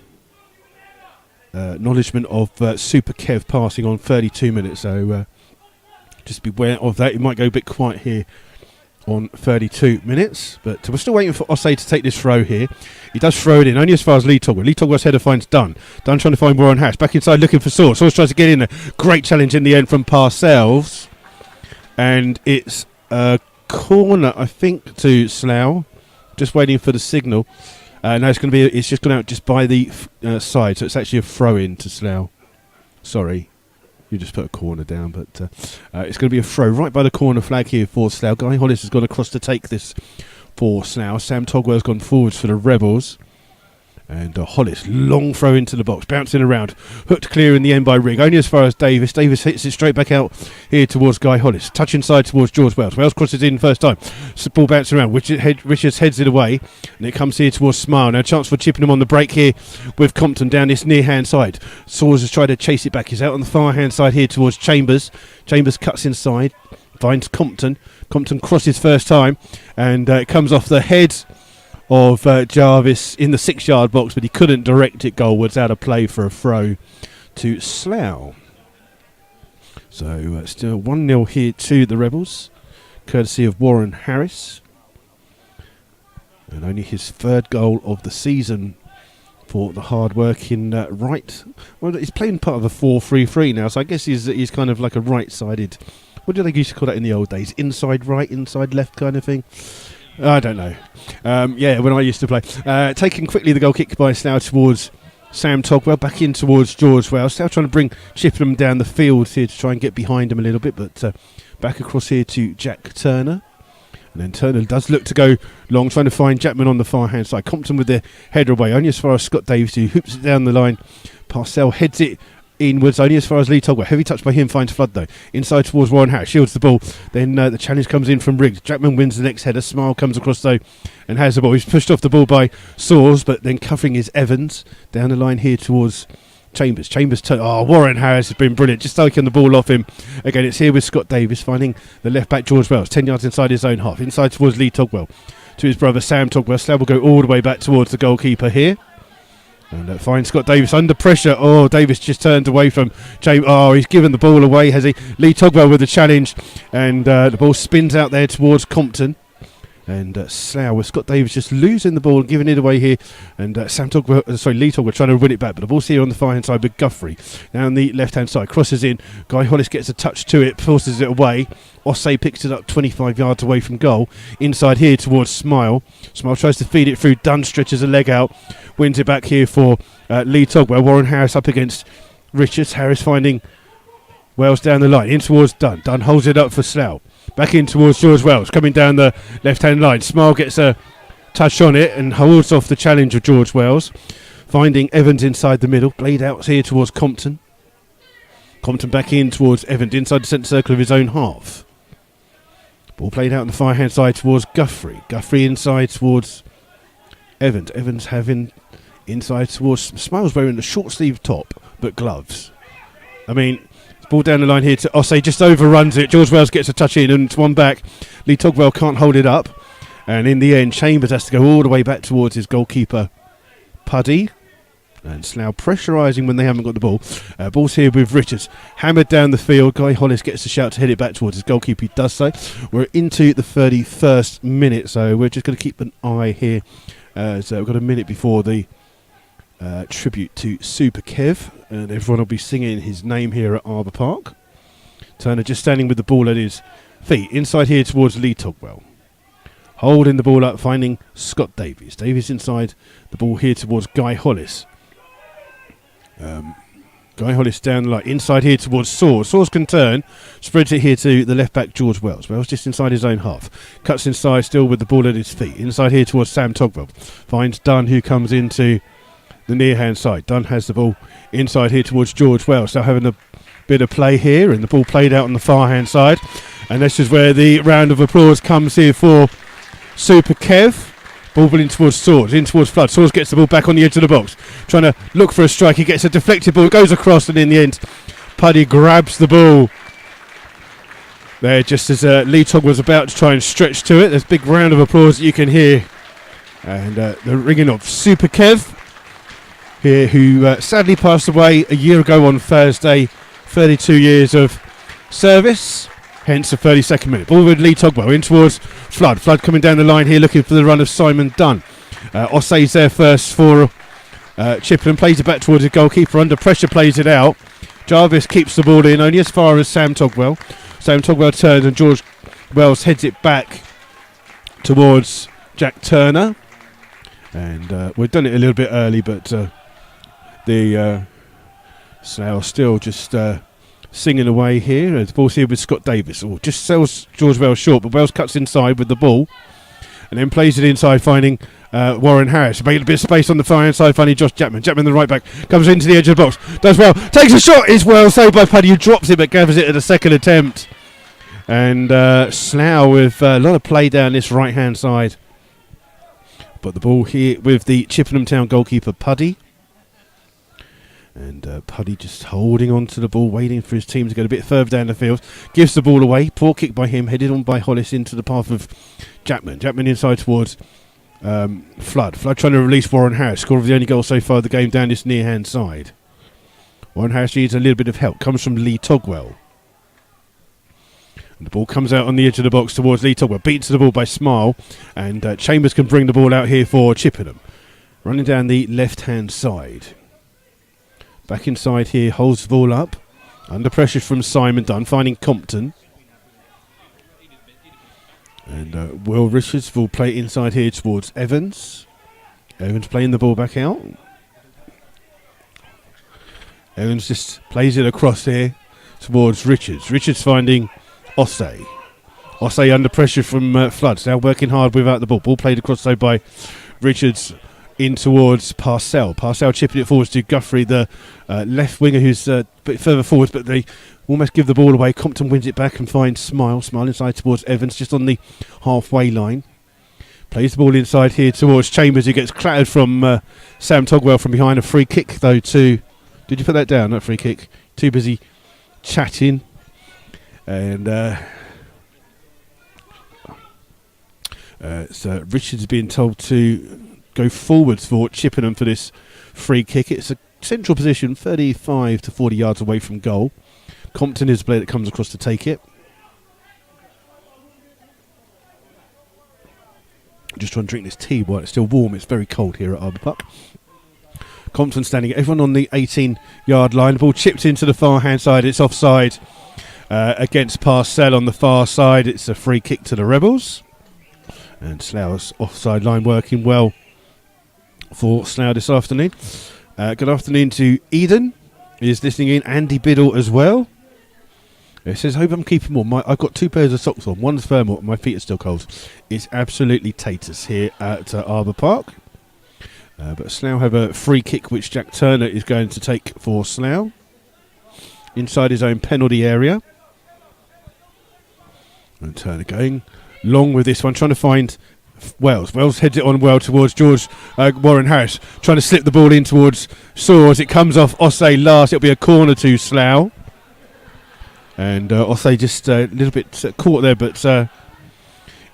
acknowledgement of Super Kev passing on 32 minutes, so just beware of that. It might go a bit quiet here on 32 minutes, but we're still waiting for Ossé to take this throw here. He does throw it in, only as far as Lee Togwell. Lee Togwell's header finds Dunn. Dunn trying to find Warren Harris. Back inside looking for Source. Source tries to get in there. Great challenge in the end from Parcells. And it's a corner, I think, to Slough. Just waiting for the signal. No, it's going to be. It's just gone out just by the side, so it's actually a throw-in to Slough. Sorry, you just put a corner down, but it's going to be a throw right by the corner flag here for Slough. Guy Hollis has gone across to take this for Slough. Sam Togwell's gone forwards for the Rebels. And Hollis, long throw into the box, bouncing around, hooked clear in the end by Rigg, only as far as Davis. Davis hits it straight back out here towards Guy Hollis, touch inside towards George Wells. Wells crosses in first time, ball bouncing around, Richards heads it away, and it comes here towards Smile. Now chance for Chippenham on the break here with Compton down this near hand side. Sawers has tried to chase it back, he's out on the far hand side here towards Chambers. Chambers cuts inside, finds Compton. Compton crosses first time, and it comes off the head of Jarvis in the 6-yard box, but he couldn't direct it goalwards. Out of play for a throw to Slough. So still 1-0 here to the Rebels, courtesy of Warren Harris. And only his 3rd goal of the season for the hard-working right. Well, he's playing part of a 4-3-3 now, so I guess he's kind of like a right-sided. What did they used to call that in the old days? Inside right, inside left kind of thing? I don't know. When I used to play. Taking quickly the goal kick by Slough towards Sam Togwell, back in towards George Wells. Slough trying to bring Chippenham down the field here to try and get behind him a little bit, but back across here to Jack Turner. And then Turner does look to go long, trying to find Jackman on the far hand side. Compton with the header away, only as far as Scott Davies, who hoops it down the line. Parcell heads it inwards, only as far as Lee Togwell. Heavy touch by him, finds Flood though. Inside towards Warren Harris, shields the ball. Then the challenge comes in from Riggs. Jackman wins the next header. Smile comes across though and has the ball. He's pushed off the ball by Saws, but then covering is Evans. Down the line here towards Chambers. Warren Harris has been brilliant, just taking the ball off him. Again, it's here with Scott Davis finding the left back George Wells, 10 yards inside his own half. Inside towards Lee Togwell to his brother Sam Togwell. Slough will go all the way back towards the goalkeeper here. And finds Scott Davis under pressure. Oh, Davis just turned away from James. Oh, he's given the ball away, has he? Lee Togwell with the challenge. And the ball spins out there towards Compton. And Slough with Scott Davis just losing the ball and giving it away here. And Lee Togwell trying to win it back. But the ball's here on the far hand side with Guthrie. Now on the left hand side, crosses in. Guy Hollis gets a touch to it, forces it away. Ossay picks it up 25 yards away from goal. Inside here towards Smile. Smile tries to feed it through. Dunn stretches a leg out. Wins it back here for Lee Togwell. Warren Harris up against Richards. Harris finding Wells down the line. In towards Dunn. Dunn holds it up for Slough. Back in towards George Wells, coming down the left-hand line. Smile gets a touch on it and holds off the challenge of George Wells. Finding Evans inside the middle. Played out here towards Compton. Compton back in towards Evans, inside the centre circle of his own half. Ball played out on the far-hand side towards Guthrie. Guthrie inside towards Evans. Evans having inside towards Smiles, wearing a short-sleeved top, but gloves. I mean, ball down the line here to Ossay, just overruns it. George Wells gets a touch in and it's one back. Lee Togwell can't hold it up. And in the end, Chambers has to go all the way back towards his goalkeeper, Puddy. And Slough pressurising when they haven't got the ball. Ball's here with Richards. Hammered down the field. Guy Hollis gets a shout to head it back towards his goalkeeper. He does so. We're into the 31st minute, so we're just going to keep an eye here. So we've got a minute before the tribute to Super Kev, and everyone will be singing his name here at Arbour Park. Turner just standing with the ball at his feet. Inside here towards Lee Togwell. Holding the ball up, finding Scott Davies. Davies inside the ball here towards Guy Hollis. Guy Hollis down the line. Inside here towards Saws. Saws can turn. Spreads it here to the left back George Wells. Wells just inside his own half. Cuts inside still with the ball at his feet. Inside here towards Sam Togwell. Finds Dunn, who comes into the near hand side. Dunn has the ball inside here towards George Wells. Now having a bit of play here, and the ball played out on the far hand side. And this is where the round of applause comes here for Super Kev. Ball in towards Swords, in towards Flood. Swords gets the ball back on the edge of the box, trying to look for a strike. He gets a deflected ball, goes across, and in the end, Puddy grabs the ball there just as Lee Tog was about to try and stretch to it. There's a big round of applause that you can hear. And the ringing of Super Kev here, who sadly passed away a year ago on Thursday. 32 years of service, hence the 32nd minute. Ball with Lee Togwell in towards Flood. Flood coming down the line here looking for the run of Simon Dunn. Ossay's there first for Chippenham, plays it back towards the goalkeeper, under pressure plays it out. Jarvis keeps the ball in only as far as Sam Togwell. Sam Togwell turns and George Wells heads it back towards Jack Turner. And we've done it a little bit early, but the Slough still just singing away here. The ball's here with Scott Davis. Just sells George Wells short, but Wells cuts inside with the ball and then plays it inside, finding Warren Harris. Making a bit of space on the far hand side, finding Josh Jackman. Jackman, the right back, comes into the edge of the box. Does well. Takes a shot. Is well saved by Paddy, who drops it but gathers it at a second attempt. And Slough with a lot of play down this right hand side. But the ball here with the Chippenham Town goalkeeper, Puddy. And Puddy just holding on to the ball, waiting for his team to get a bit further down the field. Gives the ball away. Poor kick by him, headed on by Hollis into the path of Jackman. Jackman inside towards Flood trying to release Warren Harris, scorer of the only goal so far of the game down this near hand side. Warren Harris needs a little bit of help, comes from Lee Togwell. And the ball comes out on the edge of the box towards Lee Togwell, beats the ball by Smile, and Chambers can bring the ball out here for Chippenham. Running down the left hand side. Back inside here, holds the ball up. Under pressure from Simon Dunn, finding Compton. And Will Richards will play inside here towards Evans. Evans playing the ball back out. Evans just plays it across here towards Richards. Richards finding Ossay. Ossay under pressure from Floods. Now working hard without the ball. Ball played across though by Richards in towards Parcell. Parcell chipping it forwards to Guthrie, the left winger, who's a bit further forwards, but they almost give the ball away. Compton wins it back and finds Smile. Smile inside towards Evans, just on the halfway line. Plays the ball inside here towards Chambers, who gets clattered from Sam Togwell from behind. A free kick though to... Did you put that down, that free kick? Too busy chatting. And so Richards being told to go forwards for Chippenham for this free kick. It's a central position, 35 to 40 yards away from goal. Compton is the player that comes across to take it. Just trying to drink this tea while it's still warm. It's very cold here at Arbour Park. Compton standing, everyone on the 18-yard line. The ball chipped into the far-hand side. It's offside against Parcell on the far side. It's a free kick to the Rebels. And Slough's offside line working well for Slough this afternoon. Good afternoon to Eden. Is listening in. Andy Biddle as well. It says, hope I'm keeping warm. I've got 2 pairs of socks on. One's thermal. My feet are still cold. It's absolutely taters here at Arbour Park. But Slough have a free kick which Jack Turner is going to take for Slough. Inside his own penalty area. And Turner going long with this one, trying to find Wells. Wells heads it on well towards Warren Harris, trying to slip the ball in towards Saws. It comes off Ossay last. It'll be a corner to Slough. And Ossay just a little bit caught there, but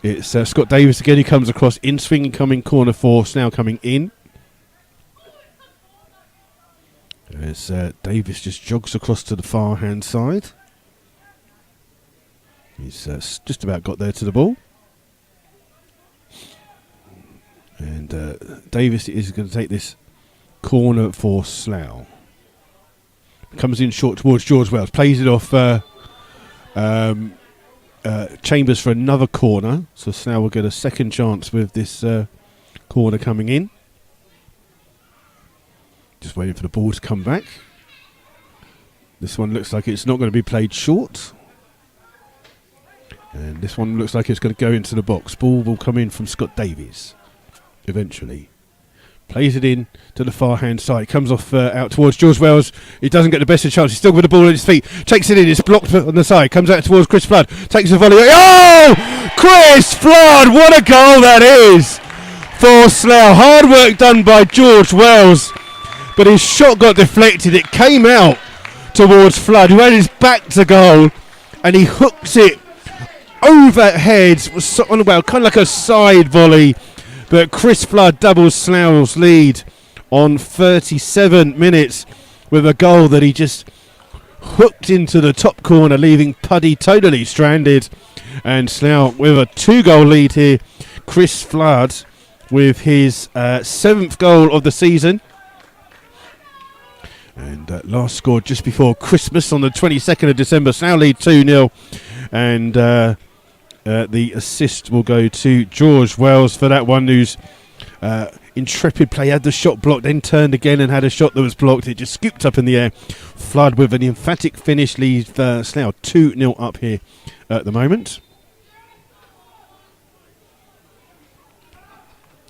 it's Scott Davis again who comes across in swinging coming corner for Slough coming in. As Davis just jogs across to the far hand side. He's just about got there to the ball. And Davis is going to take this corner for Slough. Comes in short towards George Wells. Plays it off Chambers for another corner. So Slough will get a second chance with this corner coming in. Just waiting for the ball to come back. This one looks like it's not going to be played short. And this one looks like it's going to go into the box. Ball will come in from Scott Davies eventually. Plays it in to the far hand side. Comes off out towards George Wells. He doesn't get the best of chance. He's still with the ball at his feet. Takes it in. It's blocked on the side. Comes out towards Chris Flood. Takes a volley. Oh! Chris Flood! What a goal that is for Slough. Hard work done by George Wells. But his shot got deflected. It came out towards Flood, who had his back to goal. And he hooks it overhead. Well, kind of like a side volley. But Chris Flood doubles Slough's lead on 37 minutes with a goal that he just hooked into the top corner, leaving Puddy totally stranded. And Slough with a 2-goal lead here. Chris Flood with his 7th goal of the season. And last scored just before Christmas on the 22nd of December. Slough lead 2-0. And the assist will go to George Wells for that one, whose intrepid play had the shot blocked, then turned again and had a shot that was blocked. It just scooped up in the air. Flood with an emphatic finish leads Slough 2-0 up here at the moment.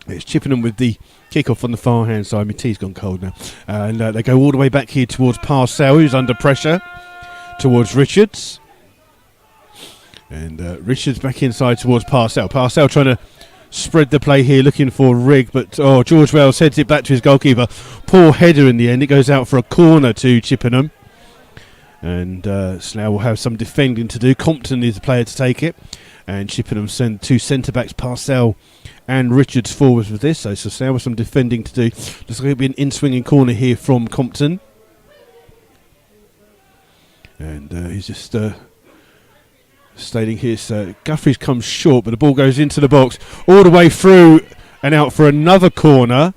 It's Chippenham with the kick-off on the far hand side. My tea's gone cold now. And they go all the way back here towards Parcell, who's under pressure, towards Richards. And Richards back inside towards Parcell. Parcell trying to spread the play here, looking for Rigg. But George Wells heads it back to his goalkeeper. Poor header in the end. It goes out for a corner to Chippenham. And Slough will have some defending to do. Compton is the player to take it. And Chippenham send 2 centre-backs, Parcell and Richards forwards with this. So Slough with some defending to do. Looks like it'll be an in-swinging corner here from Compton. And he's just stating here. So Guthries comes short, but the ball goes into the box all the way through and out for another corner.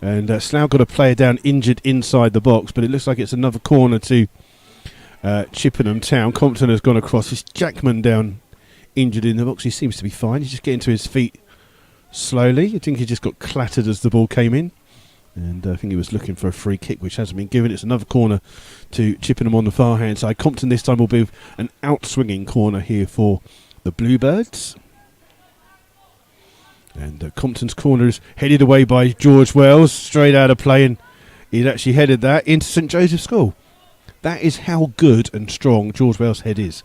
And Slough got a player down injured inside the box, but it looks like it's another corner to Chippenham Town. Compton has gone across. It's Jackman down injured in the box. He seems to be fine. He's just getting to his feet slowly. I think he just got clattered as the ball came in. And I think he was looking for a free kick, which hasn't been given. It's another corner to Chippenham on the far hand side. Compton this time will be an out-swinging corner here for the Bluebirds. And Compton's corner is headed away by George Wells, straight out of play, and he'd actually headed that into St Joseph's School. That is how good and strong George Wells' head is.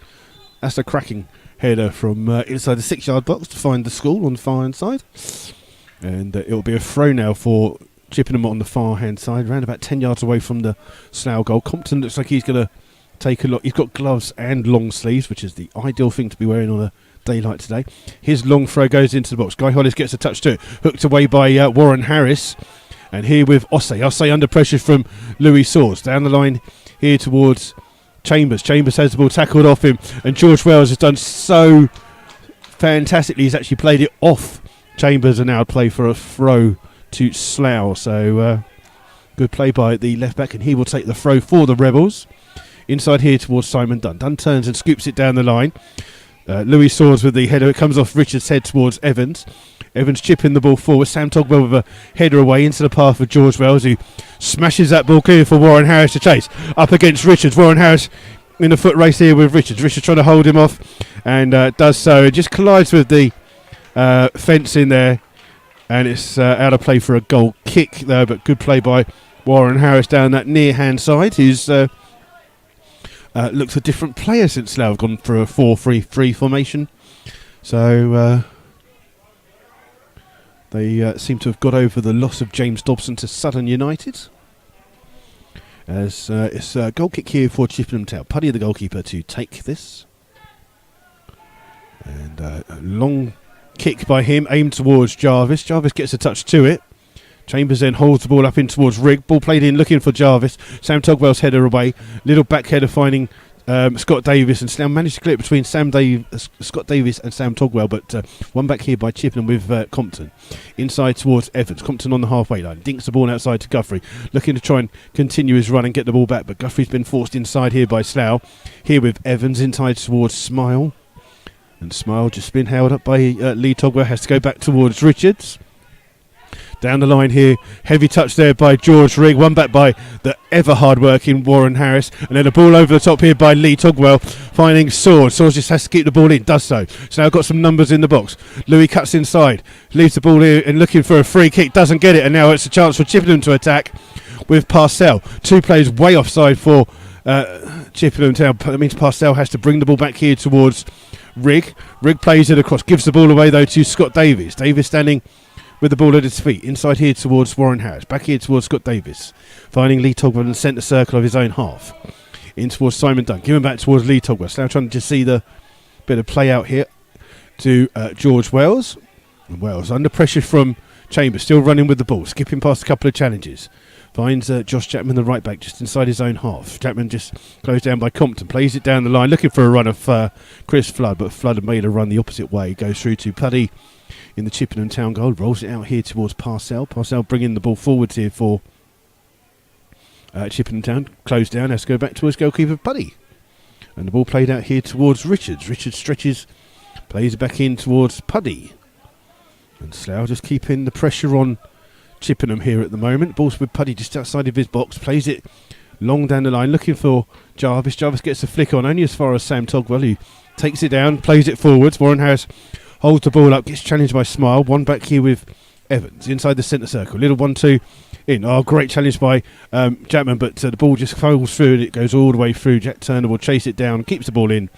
That's a cracking header from inside the 6-yard box to find the school on the far hand side. And it'll be a throw now for Chippenham on the far hand side, around about 10 yards away from the Slough goal. Compton looks like he's going to take a look. He's got gloves and long sleeves, which is the ideal thing to be wearing on a daylight today. His long throw goes into the box. Guy Hollis gets a touch to it, hooked away by Warren Harris. And here with Ossé under pressure from Louis Swords. Down the line here towards Chambers. Chambers has the ball tackled off him, and George Wells has done so fantastically. He's actually played it off Chambers and now play for a throw to Slough. So good play by the left back, and he will take the throw for the Rebels. Inside here towards Simon Dunn. Dunn turns and scoops it down the line. Louis Swords with the header. It comes off Richard's head towards Evans. Evans chipping the ball forward. Sam Togwell with a header away into the path of George Wells, who smashes that ball clear for Warren Harris to chase. Up against Richards. Warren Harris in a foot race here with Richards. Richards trying to hold him off, and does so. It just collides with the fence in there, and it's out of play for a goal kick there, but good play by Warren Harris down that near hand side, who's looks a different player since Slough have gone for a 4-3-3 formation. So they seem to have got over the loss of James Dobson to Southern United. As it's a goal kick here for Chippenham Town. Puddy, the goalkeeper, to take this. And a long kick by him, aimed towards Jarvis. Jarvis gets a touch to it. Chambers then holds the ball up in towards Rigg. Ball played in, looking for Jarvis. Sam Togwell's header away. Little back header finding Scott Davis, and Slough managed to clear it between Scott Davis and Sam Togwell, but one back here by Chippenham with Compton. Inside towards Evans. Compton on the halfway line. Dinks the ball outside to Guthrie, looking to try and continue his run and get the ball back, but Guthrie's been forced inside here by Slough. Here with Evans inside towards Smile. And Smile just been held up by Lee Togwell. Has to go back towards Richards. Down the line here, heavy touch there by George Rigg, one back by the ever hard-working Warren Harris, and then a ball over the top here by Lee Togwell, finding Swords. Swords just has to keep the ball in, does so. So now got some numbers in the box. Louis cuts inside, leaves the ball here and looking for a free kick, doesn't get it, and now it's a chance for Chippenham to attack with Parcell. Two players way offside for Chippenham Town. That means Parcell has to bring the ball back here towards Rigg. Rigg plays it across, gives the ball away though to Scott Davis. Davis standing with the ball at his feet, inside here towards Warren Harris, back here towards Scott Davis, finding Lee Togwell in the centre circle of his own half, in towards Simon Dunn, giving back towards Lee Togwell. Now trying to just see the bit of play out here to George Wells. And Wells under pressure from Chambers, still running with the ball, skipping past a couple of challenges. Finds Josh Chapman, the right back, just inside his own half. Chapman just closed down by Compton, plays it down the line, looking for a run of Chris Flood, but Flood had made a run the opposite way. Goes through to Puddy in the Chippenham Town goal, rolls it out here towards Parcell. Parcell bringing the ball forwards here for Chippenham Town. Closed down, has to go back towards goalkeeper Puddy. And the ball played out here towards Richards. Richards stretches, plays it back in towards Puddy. And Slough just keeping the pressure on Chippenham here at the moment. Ball's with Puddy just outside of his box, plays it long down the line, looking for Jarvis. Jarvis gets a flick on, only as far as Sam Togwell, who takes it down, plays it forwards. Warren Harris holds the ball up, gets challenged by Smile. One back here with Evans inside the centre circle. Little 1-2 in. Oh, great challenge by Jackman, but the ball just falls through and it goes all the way through. Jack Turner will chase it down, keeps the ball in,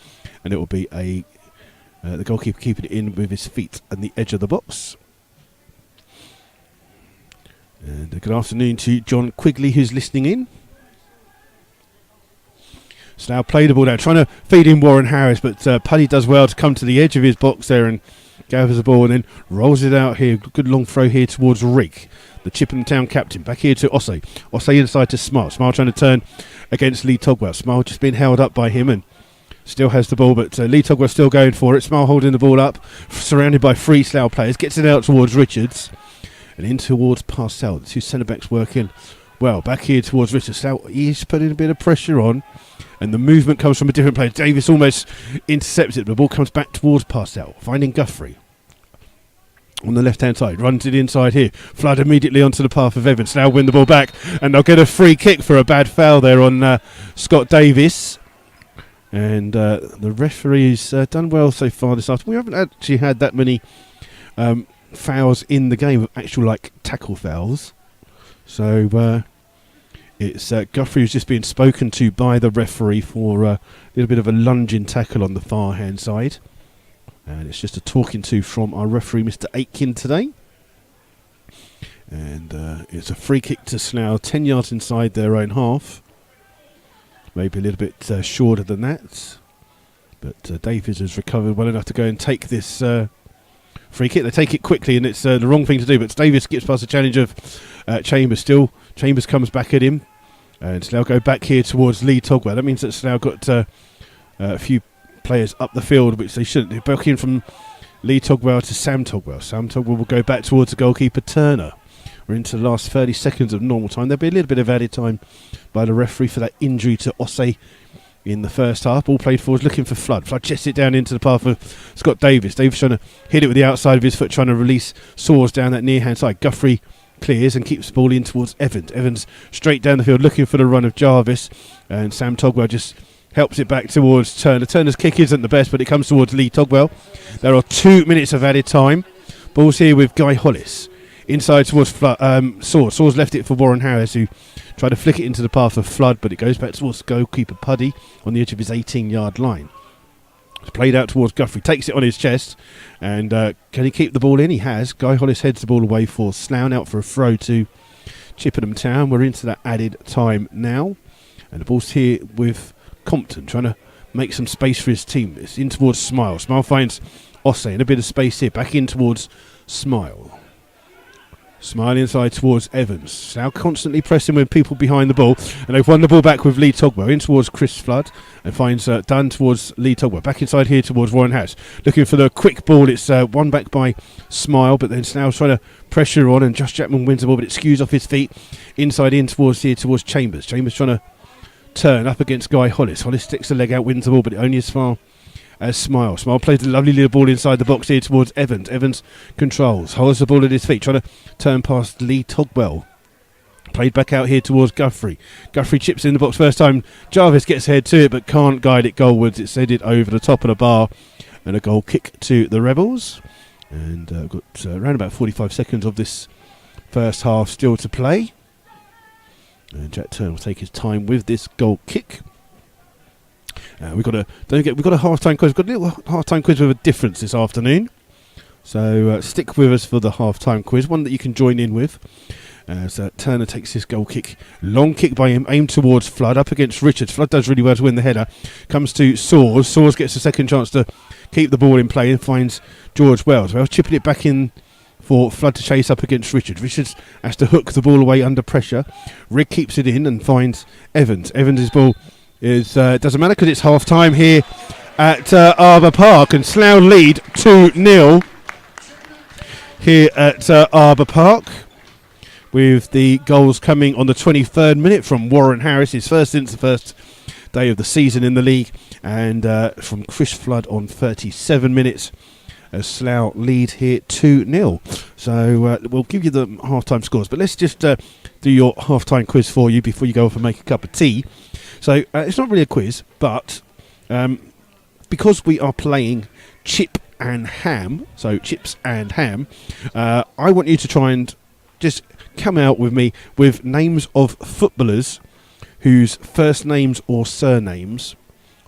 and it will be the goalkeeper keeping it in with his feet on the edge of the box. And good afternoon to John Quigley, who's listening in. So now play the ball down, trying to feed in Warren Harris, but Puddy does well to come to the edge of his box there and gathers the ball and then rolls it out here. Good long throw here towards Rick, the Chippenham Town captain. Back here to Osse. Osse inside to Smile. Smile trying to turn against Lee Togwell. Smile just being held up by him and still has the ball, but Lee Togwell still going for it. Smile holding the ball up, surrounded by 3 Slough players. Gets it out towards Richards and in towards Parcell. The 2 centre-backs working well. Back here towards Richards. Slough, he's putting a bit of pressure on, and the movement comes from a different player. Davis almost intercepts it. The ball comes back towards Parcell, finding Guthrie on the left-hand side. Runs it inside here. Flood immediately onto the path of Evans. Now win the ball back, and they'll get a free kick for a bad foul there on Scott Davis. And the referee's done well so far this afternoon. We haven't actually had that many fouls in the game, of actual like tackle fouls. So it's Guthrie who's just been spoken to by the referee for a little bit of a lunging tackle on the far hand side. And it's just a talking to from our referee, Mr. Aitken, today. And it's a free kick to Slough, 10 yards inside their own half. Maybe a little bit shorter than that. But Davies has recovered well enough to go and take this free kick. They take it quickly, and it's the wrong thing to do. But Davies gets past the challenge of Chambers still. Chambers comes back at him. And Slough go back here towards Lee Togwell. That means that Slough got a few players up the field, which they shouldn't. They're back in from Lee Togwell to Sam Togwell. Sam Togwell will go back towards the goalkeeper Turner. We're into the last 30 seconds of normal time. There'll be a little bit of added time by the referee for that injury to Osse in the first half. Ball played forwards, looking for Flood. Flood chests it down into the path of Scott Davis. Davis trying to hit it with the outside of his foot, trying to release Soares down that near hand side. Guthrie clears and keeps the ball in towards Evans. Evans straight down the field, looking for the run of Jarvis. And Sam Togwell just helps it back towards Turner. Turner's kick isn't the best, but it comes towards Lee Togwell. There are 2 minutes of added time. Ball's here with Guy Hollis. Inside towards Soares. Soares left it for Warren Harris, who tried to flick it into the path of Flood, but it goes back towards goalkeeper Puddy on the edge of his 18-yard line. It's played out towards Guthrie, takes it on his chest, and can he keep the ball in? He has. Guy Hollis heads the ball away for Slough, out for a throw to Chippenham Town. We're into that added time now, and the ball's here with Compton, trying to make some space for his team. It's in towards Smile. Smile finds Osse in a bit of space here, back in towards Smile. Smile inside towards Evans. Now constantly pressing with people behind the ball. And they've won the ball back with Lee Togwell. In towards Chris Flood. And finds Dunn towards Lee Togwell. Back inside here towards Warren Harris. Looking for the quick ball. It's won back by Smile. But then Snow's trying to pressure on. And Josh Jackman wins the ball. But it skews off his feet. Inside in towards here towards Chambers. Chambers trying to turn up against Guy Hollis. Hollis sticks the leg out. Wins the ball. But only as far as Smile. Smile plays a lovely little ball inside the box here towards Evans. Evans controls, holds the ball at his feet, trying to turn past Lee Togwell. Played back out here towards Guthrie. Guthrie chips in the box first time. Jarvis gets ahead to it, but can't guide it goalwards. It's headed over the top of the bar, and a goal kick to the Rebels. And got around about 45 seconds of this first half still to play. And Jack Turner will take his time with this goal kick. We've got a half-time quiz. We've got a little half-time quiz with a difference this afternoon. So stick with us for the half-time quiz, one that you can join in with. So Turner takes his goal kick. Long kick by him, aimed towards Flood, up against Richards. Flood does really well to win the header. Comes to Soares. Soares gets a second chance to keep the ball in play and finds George Wells. Wells chipping it back in for Flood to chase up against Richards. Richards has to hook the ball away under pressure. Rigg keeps it in and finds Evans. Evans' ball doesn't matter because it's half time here at Arbour Park, and Slough lead 2-0 here at Arbour Park, with the goals coming on the 23rd minute from Warren Harris, his first since the first day of the season in the league, and from Chris Flood on 37 minutes as Slough lead here 2-0. So we'll give you the half-time scores, but let's just do your half-time quiz for you before you go off and make a cup of tea. So it's not really a quiz, but because we are playing Chip and Ham, so Chips and Ham, I want you to try and just come out with me with names of footballers whose first names or surnames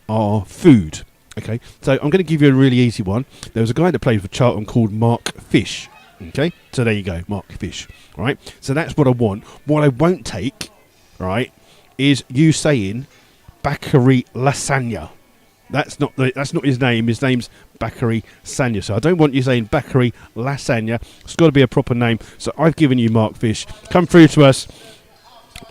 are food. Okay, so I'm going to give you a really easy one. There was a guy that played for Charlton called Mark Fish. Okay, so there you go, Mark Fish. All right, so that's what I want. What I won't take, right, is you saying Bakary Lasagna. That's not his name. His name's Bakary Sanya. So I don't want you saying Bakary Lasagna. It's got to be a proper name. So I've given you Mark Fish. Come through to us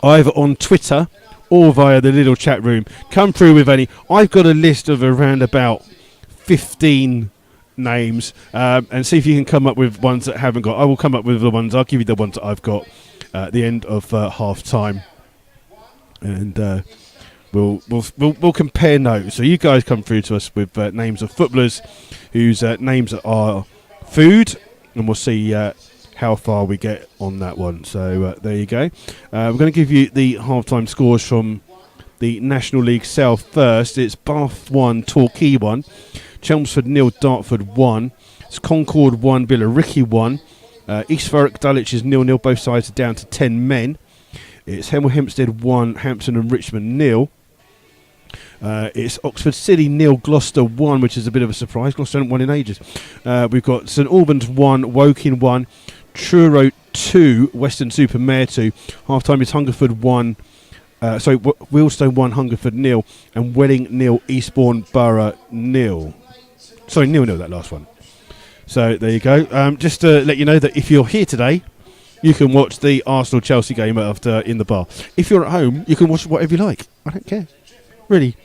either on Twitter or via the little chat room. Come through with any. I've got a list of around about 15 names, and see if you can come up with ones that haven't got. I will come up with the ones. I'll give you the ones that I've got at the end of half time, and we'll compare notes. So you guys come through to us with names of footballers whose names are food, and we'll see how far we get on that one. So there you go. We're going to give you the half-time scores from the National League South first. It's Bath 1, Torquay 1, Chelmsford 0, Dartford 1, it's Concord 1, Billericay 1, East Thurrock, Dulwich is 0-0, both sides are down to 10 men. It's Hemel Hempstead 1, Hampton and Richmond 0. It's Oxford City 0, Gloucester 1, which is a bit of a surprise. Gloucester haven't won in ages. We've got St Albans 1, Woking 1, Truro 2, Weston-super-Mare 2. Half-time is Hungerford 1, Wealdstone 1, Hungerford 0, and Welling 0, Eastbourne Borough 0. Sorry, 0-0 that last one. So there you go. Just to let you know that if you're here today, you can watch the Arsenal-Chelsea game after in the bar. If you're at home, you can watch whatever you like. I don't care. Really.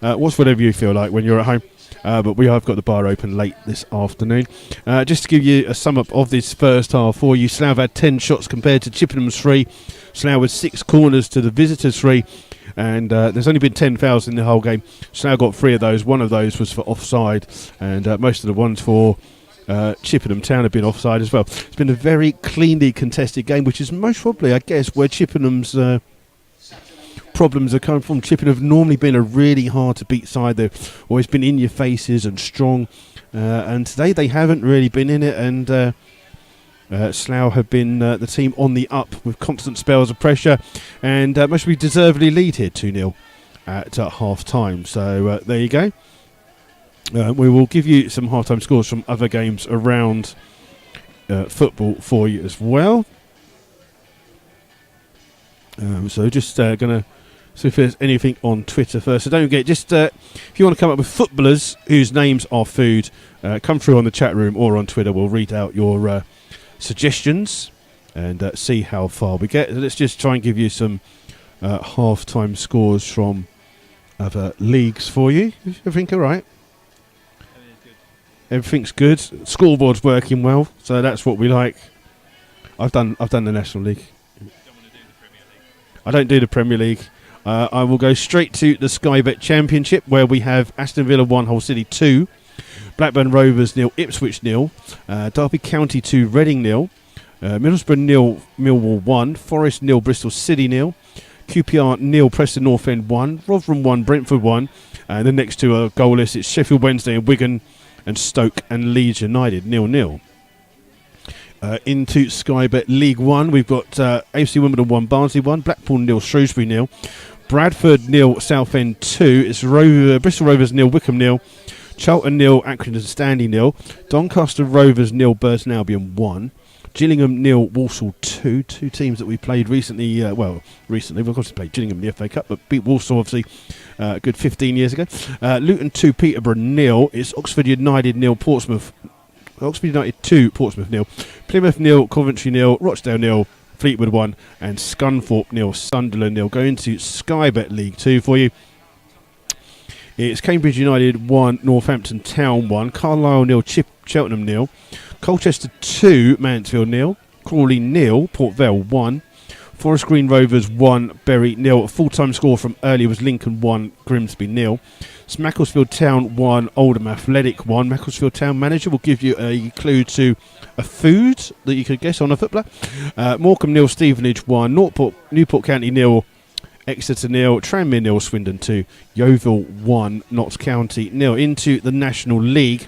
Watch whatever you feel like when you're at home. But we have got the bar open late this afternoon. Just to give you a sum up of this first half for you, Slough had 10 shots compared to Chippenham's 3. Slough with 6 corners to the visitors' 3. And there's only been 10 fouls in the whole game. Slough got 3 of those. One of those was for offside. And most of the ones for Chippenham Town have been offside as well. It's been a very cleanly contested game, which is most probably, I guess, where Chippenham's problems are coming from. Chippenham have normally been a really hard to beat side. They've always been in your faces and strong, and today they haven't really been in it, and Slough have been the team on the up with constant spells of pressure, and must be deservedly lead here 2-0 at half time. So there you go. We will give you some half time scores from other games around football for you as well. So just going to see if there's anything on Twitter first. So don't forget, just if you want to come up with footballers whose names are food, come through on the chat room or on Twitter. We'll read out your suggestions and see how far we get. Let's just try and give you some half-time scores from other leagues for you. Everything all right? Everything's good. Scoreboard's working well, so that's what we like. I've done the National League. I don't do the Premier League. I will go straight to the Sky Bet Championship, where we have Aston Villa 1, Hull City 2, Blackburn Rovers 0, Ipswich 0, Derby County 2, Reading 0, Middlesbrough 0, Millwall 1, Forest 0, Bristol City 0, QPR 0, Preston North End 1, Rotherham 1, Brentford 1, and the next two are goalless. It's Sheffield Wednesday and Wigan, and Stoke and Leeds United 0-0. Into Sky Bet League 1, we've got AFC Wimbledon 1, Barnsley 1, Blackpool 0, Shrewsbury 0, Bradford 0, Southend 2, it's Bristol Rovers 0, Wickham 0, Charlton 0, Accrington Stanley 0, Doncaster Rovers 0, Burton Albion 1, Gillingham 0, Walsall 2, two teams that we played recently. Recently, we've obviously played Gillingham in the FA Cup, but beat Walsall obviously a good 15 years ago. Luton 2, Peterborough 0, it's Oxford United 0, Oxford United 2, Portsmouth 0, Plymouth 0, Coventry 0, Rochdale 0, Fleetwood 1, and Scunthorpe 0, Sunderland 0. Going to Sky Bet League 2 for you. It's Cambridge United 1, Northampton Town 1, Carlisle 0, Cheltenham 0, Colchester 2, Mansfield 0, Crawley 0, Port Vale 1, Forest Green Rovers 1, Bury 0. A full-time score from earlier was Lincoln 1, Grimsby 0. Macclesfield Town 1, Oldham Athletic 1. Macclesfield Town manager will give you a clue to a food that you could guess on a footballer. Morecambe 0, Stevenage 1, Newport County 0, Exeter 0, Tranmere 0, Swindon 2, Yeovil 1, Notts County 0. Into the National League.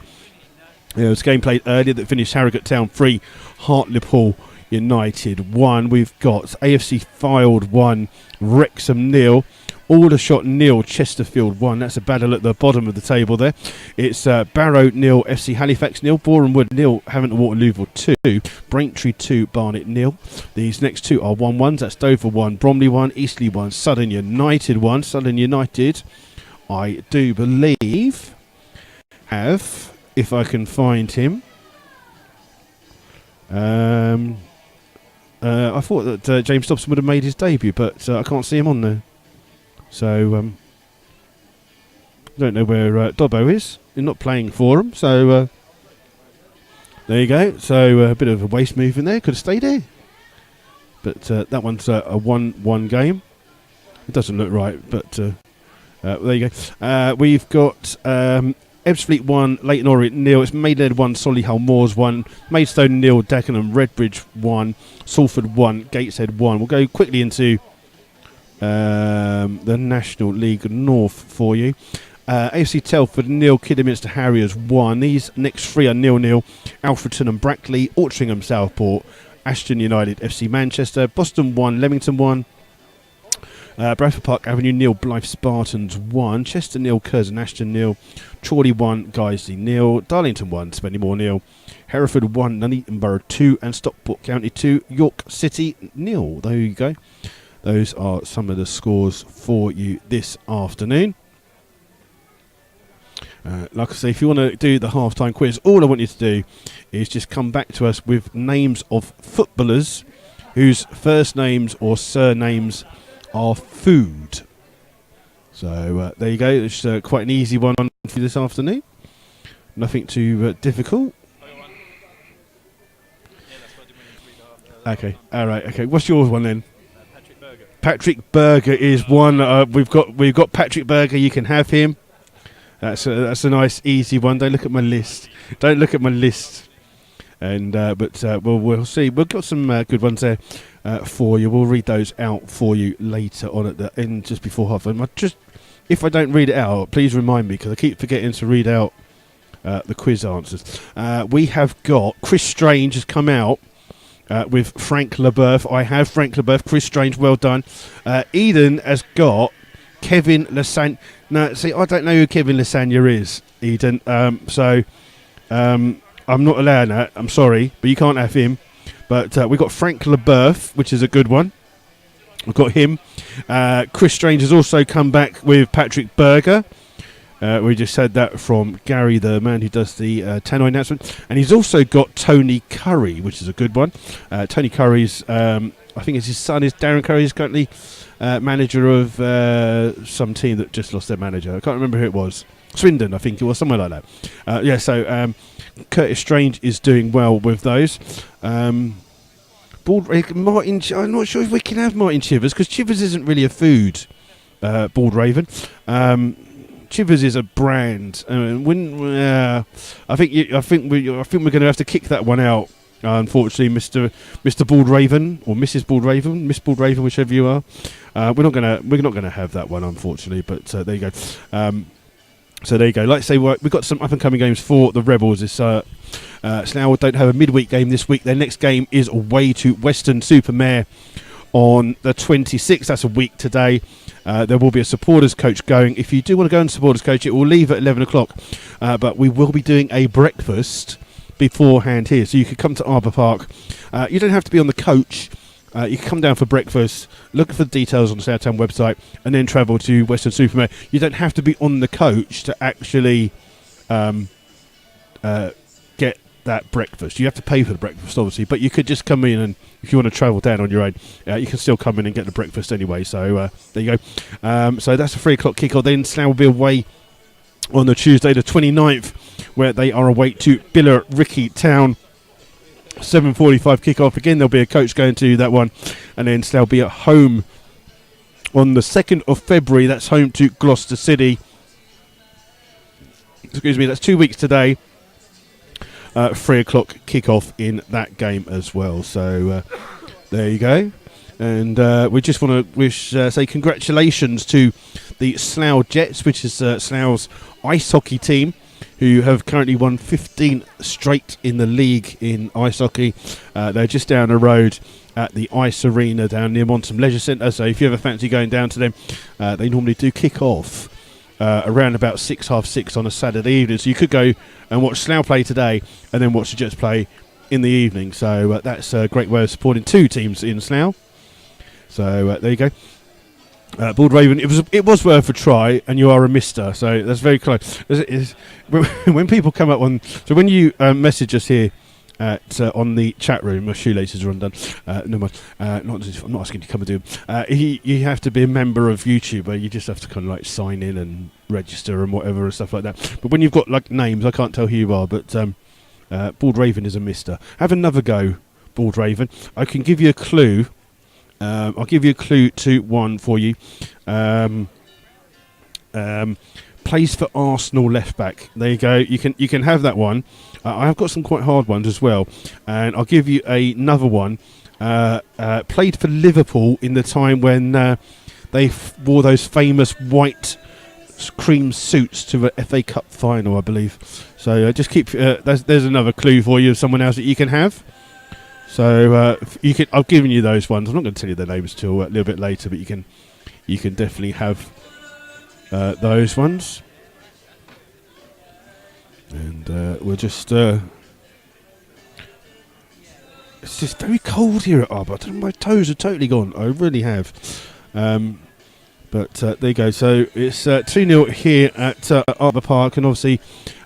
There was a game played earlier that finished Harrogate Town 3, Hartlepool United 1. We've got AFC Fylde 1, Wrexham 0, Aldershot 0, Chesterfield 1. That's a battle at the bottom of the table there. It's Barrow 0, FC Halifax 0, Boreham Wood 0, Havant Waterlooville 2, Braintree 2, Barnet 0. These next two are 1-1s. That's Dover 1, Bromley 1, Eastleigh 1, Southern United 1. Southern United I do believe, have, if I can find him. I thought that James Dobson would have made his debut, but I can't see him on there. So, I don't know where Dobbo is. He's not playing for him, so there you go. So, a bit of a waste move in there. Could have stayed there. But that one's a 1-1 game. It doesn't look right, but there you go. We've got Ebbsfleet 1, Leighton Orient 0. It's Maidenhead 1, Solihull Moors 1, Maidstone 0, Dagenham Redbridge 1, Salford 1, Gateshead 1. We'll go quickly into the National League North for you. AFC Telford 0, Kidderminster Harriers 1. These next three are 0-0. Alfreton and Brackley, Altrincham Southport, Ashton United, FC Manchester, Boston 1, Leamington 1. Bradford Park Avenue 0, Blythe Spartans 1, Chester 0, Curzon Ashton 0, Chorley 1, Guiseley 0, Darlington 1, Spennymoor 0, Hereford 1, Nuneaton Borough 2, and Stockport County 2, York City 0. There you go. Those are some of the scores for you this afternoon. Like I say, if you want to do the halftime quiz, all I want you to do is just come back to us with names of footballers whose first names or surnames are food. So there you go. It's quite an easy one for this afternoon. Nothing too difficult. Okay. All right. Okay. What's yours one then? Patrick Berger. Patrick Berger is one. We've got Patrick Berger. You can have him. That's a nice easy one. Don't look at my list. And but we'll see. We've got some good ones there for you. We'll read those out for you later on at the end, just before half time. If I don't read it out, please remind me, because I keep forgetting to read out the quiz answers. We have got Chris Strange has come out with Frank Leboeuf. I have Frank Leboeuf. Chris Strange, well done. Eden has got Kevin Lasagna. No, see, I don't know who Kevin Lasagna is, Eden. I'm not allowing that. I'm sorry, but you can't have him. But we've got Frank Leboeuf, which is a good one. We've got him. Chris Strange has also come back with Patrick Berger. We just had that from Gary, the man who does the Tannoy announcement. And he's also got Tony Curry, which is a good one. Tony Curry's, I think it's his son, is Darren Curry, is currently manager of some team that just lost their manager. I can't remember who it was. Swindon, I think it was, somewhere like that. So Curtis Strange is doing well with those. Martin, I'm not sure if we can have Martin Chivers, because Chivers isn't really a food. Bald Raven. Chivers is a brand. I think we're going to have to kick that one out. Unfortunately, Mr. Bald Raven or Mrs. Bald Raven, Miss Bald Raven, whichever you are. We're not gonna have that one, unfortunately. But there you go. So there you go. Like I say, we've got some up and coming games for the Rebels. This Slough don't have a midweek game this week. Their next game is away to Weston-super-Mare on the 26th. That's a week today. There will be a supporters coach going. If you do want to go on supporters coach, it will leave at 11 o'clock. But we will be doing a breakfast beforehand here, so you could come to Arbour Park. You don't have to be on the coach. You can come down for breakfast, look for the details on the Southtown website, and then travel to Weston-super-Mare. You don't have to be on the coach to actually get that breakfast. You have to pay for the breakfast, obviously, but you could just come in, and if you want to travel down on your own, you can still come in and get the breakfast anyway. So there you go. So that's a 3 o'clock kick-off. Then Slough will be away on the Tuesday the 29th, where they are away to Billericay Town. 7:45 kick-off. Again, there'll be a coach going to that one. And then Slough will be at home on the 2nd of February. That's home to Gloucester City. Excuse me, that's 2 weeks today. 3 o'clock kick-off in that game as well. So there you go. And we just want to say congratulations to the Slough Jets, which is Slough's ice hockey team, who have currently won 15 straight in the league in ice hockey. They're just down the road at the Ice Arena down near Montham Leisure Centre. So if you ever fancy going down to them, they normally do kick off around about 6, half 6 on a Saturday evening. So you could go and watch Slough play today and then watch the Jets play in the evening. So that's a great way of supporting two teams in Slough. So there you go. Bald Raven, it was worth a try, and you are a mister, so that's very close. When people come up on, so when you message us here on the chat room, my shoelaces are undone. No mind, I'm not asking you to come and do them. You have to be a member of YouTube, where you just have to kind of like sign in and register and whatever and stuff like that. But when you've got like names, I can't tell who you are, but Bald Raven is a mister. Have another go, Bald Raven. I can give you a clue. I'll give you a clue to one for you. Plays for Arsenal left back. There you go. You can have that one. I have got some quite hard ones as well, and I'll give you another one. Played for Liverpool in the time when they wore those famous white cream suits to the FA Cup final, I believe. So just keep. There's another clue for you of someone else that you can have. So I've given you those ones. I'm not going to tell you their names till a little bit later, but you can definitely have those ones. And we'll just. It's just very cold here at Arbour. My toes are totally gone. I really have. But there you go. So it's 2-0 here at Arbour Park, and obviously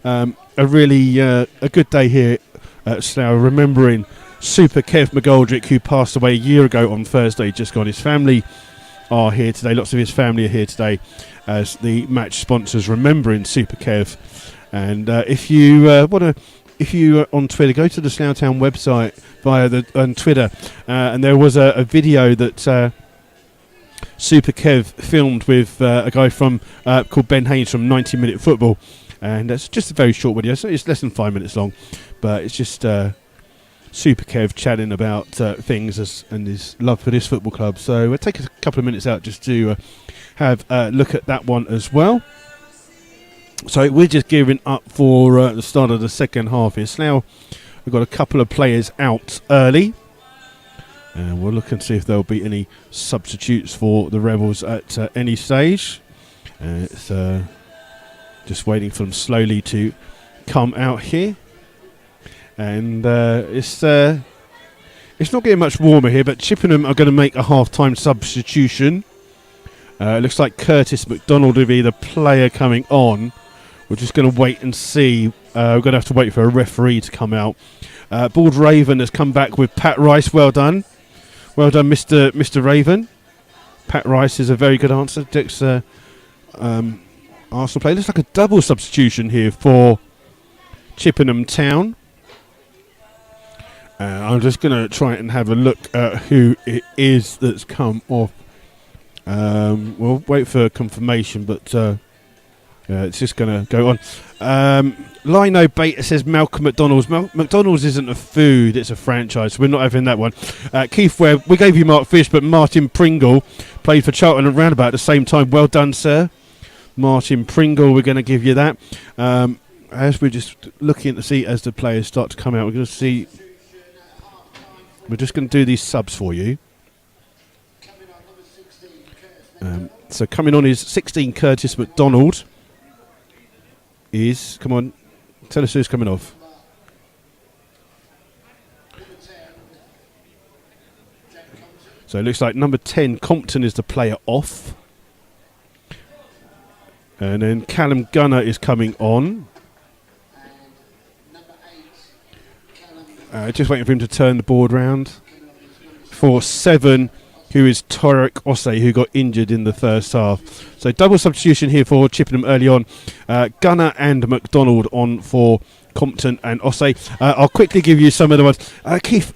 a really a good day here at Slough, remembering Super Kev McGoldrick, who passed away a year ago on Thursday, just gone. His family are here today. Lots of his family are here today as the match sponsors, remembering Super Kev. And if you want to, if you are on Twitter, go to the Slough Town website via on Twitter, and there was a video that Super Kev filmed with a guy from called Ben Haynes from 90 Minute Football, and it's just a very short video. So it's less than 5 minutes long, but it's just. Super Kev chatting about things and his love for this football club. So we'll take a couple of minutes out just to have a look at that one as well. So we're just gearing up for the start of the second half here. Slough, we've got a couple of players out early. And we'll look and see if there'll be any substitutes for the Rebels at any stage. It's just waiting for them slowly to come out here. And it's not getting much warmer here, but Chippenham are going to make a half-time substitution. It looks like Curtis McDonald will be the player coming on. We're just going to wait and see. We're going to have to wait for a referee to come out. Bald Raven has come back with Pat Rice. Well done. Well done, Mr. Raven. Pat Rice is a very good answer. Dick's Arsenal player. Looks like a double substitution here for Chippenham Town. I'm just going to try and have a look at who it is that's come off. We'll wait for confirmation, but it's just going to go on. Lino Beta says Malcolm McDonald's. McDonald's isn't a food, it's a franchise. So we're not having that one. Keith Webb, we gave you Mark Fish, but Martin Pringle played for Charlton around about the same time. Well done, sir. Martin Pringle, we're going to give you that. As we're just looking to see as the players start to come out, we're going to see... We're just going to do these subs for you. So coming on is 16, Curtis McDonald. Come on, tell us who's coming off. So it looks like number 10, Compton, is the player off. And then Callum Gunner is coming on. Just waiting for him to turn the board round. For 7, who is Torek Osei, who got injured in the first half. So double substitution here for Chippenham early on. Gunner and McDonald on for Compton and Osei. I'll quickly give you some of the ones. Keith,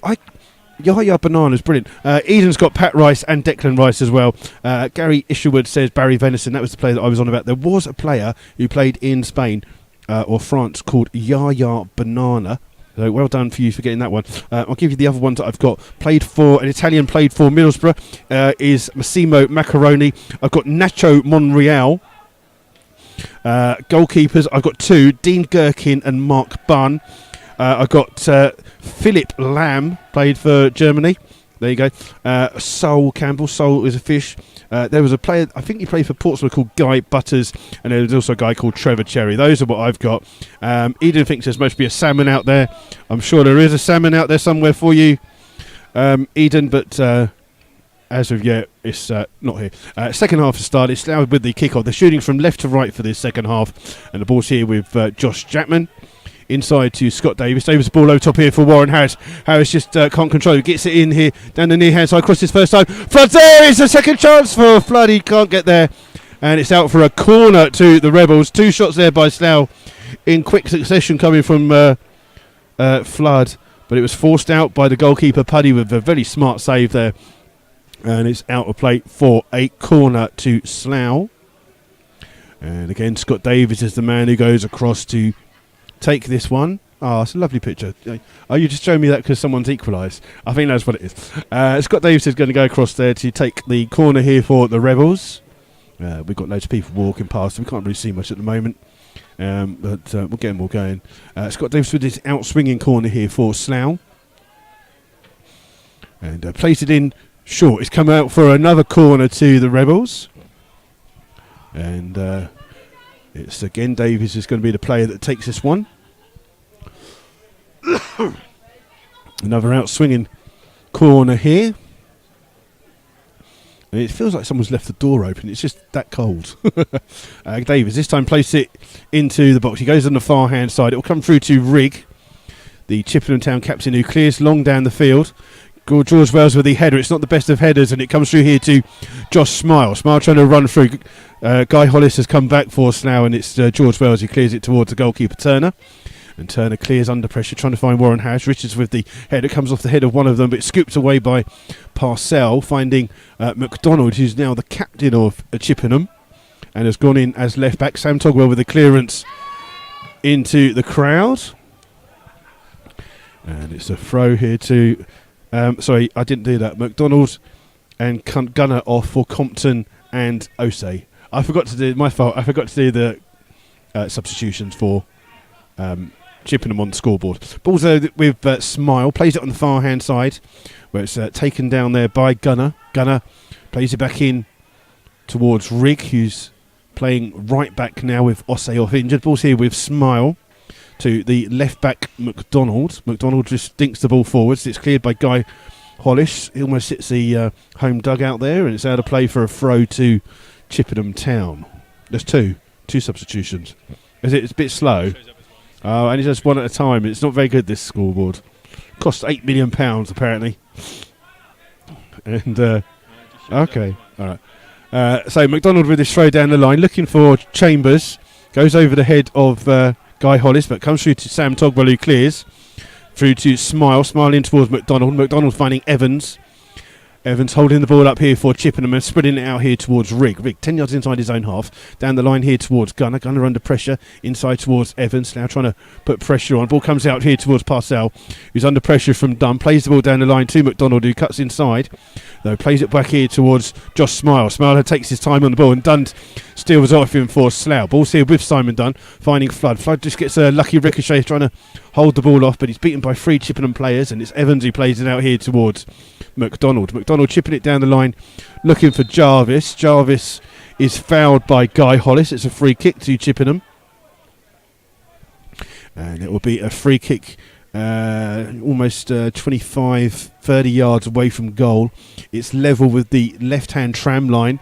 Yahya Banana's brilliant. Eden's got Pat Rice and Declan Rice as well. Gary Isherwood says Barry Venison. That was the player that I was on about. There was a player who played in Spain or France called Yahya Banana. So well done for you for getting that one. I'll give you the other ones that I've got. An Italian played for Middlesbrough is Massimo Macaroni. I've got Nacho Monreal. Goalkeepers, I've got 2, Dean Gherkin and Mark Bunn. I've got Philip Lamb, played for Germany. There you go. Sol Campbell. Sol is a fish. There was a player, I think he played for Portsmouth, called Guy Butters, and there was also a guy called Trevor Cherry. Those are what I've got. Eden thinks there's supposed to be a salmon out there. I'm sure there is a salmon out there somewhere for you, Eden, but as of yet, it's not here. Second half has started. Slough with the kick-off. They're shooting from left to right for this second half. And the ball's here with Josh Jackman. Inside to Scott Davis. Davis ball over top here for Warren Harris. Harris just can't control it. Gets it in here down the near hand side. Crosses first time. Flood's there. It's a second chance for Flood. He can't get there. And it's out for a corner to the Rebels. 2 shots there by Slough in quick succession coming from Flood. But it was forced out by the goalkeeper Puddy with a very smart save there. And it's out of play for a corner to Slough. And again, Scott Davis is the man who goes across to take this one. Oh, it's a lovely picture. Oh, you just showing me that because someone's equalised. I think that's what it is. Scott Davis is going to go across there to take the corner here for the Rebels. We've got loads of people walking past. We can't really see much at the moment. But we'll get them all going. Scott Davis with his out-swinging corner here for Slough. And plays it in short. It's come out for another corner to the Rebels. And it's again Davis is going to be the player that takes this one. Another out-swinging corner here. And it feels like someone's left the door open. It's just that cold. Davis this time places it into the box. He goes on the far hand side. It will come through to Rigg, the Chippenham Town captain, who clears long down the field. George Wells with the header. It's not the best of headers, and it comes through here to Josh Smile. Smile trying to run through. Guy Hollis has come back for us now, and it's George Wells who clears it towards the goalkeeper Turner. And Turner clears under pressure, trying to find Warren Harris. Richards with the header. Comes off the head of one of them, but it's scooped away by Parcell, finding McDonald, who's now the captain of Chippenham, and has gone in as left back. Sam Togwell with the clearance into the crowd. And it's a throw here to... sorry, I didn't do that. McDonald and Gunner off for Compton and Osei. I forgot to do... My fault. I forgot to do the substitutions for... Chippenham on the scoreboard. Ball's with Smile. Plays it on the far hand side where it's taken down there by Gunner. Gunner plays it back in towards Rigg, who's playing right back now with Osei off injured. Ball's here with Smile to the left back McDonald. McDonald just dinks the ball forwards. It's cleared by Guy Hollis. He almost hits the home dugout there, and it's out of play for a throw to Chippenham Town. There's two substitutions. It's a bit slow. And it's just one at a time. It's not very good, this scoreboard. Cost £8 million apparently. And okay, all right. So McDonald with his throw down the line, looking for Chambers. Goes over the head of Guy Hollis, but comes through to Sam Togwell, who clears through to Smile. Smile in towards McDonald. McDonald finding Evans. Evans holding the ball up here for Chippenham and spreading it out here towards Rigg. Rigg 10 yards inside his own half. Down the line here towards Gunner. Gunner under pressure. Inside towards Evans. Now trying to put pressure on. Ball comes out here towards Parcell, who's under pressure from Dunn. Plays the ball down the line to McDonald, who cuts inside. Though plays it back here towards Josh Smile. Smile takes his time on the ball, and Dunn steals off him for Slough. Ball's here with Simon Dunn, finding Flood. Flood just gets a lucky ricochet trying to hold the ball off, but he's beaten by 3 Chippenham players, and it's Evans who plays it out here towards McDonald. McDonald chipping it down the line, looking for Jarvis. Jarvis is fouled by Guy Hollis. It's a free kick to Chippenham, and it will be a free kick almost 25-30 yards away from goal. It's level with the left-hand tram line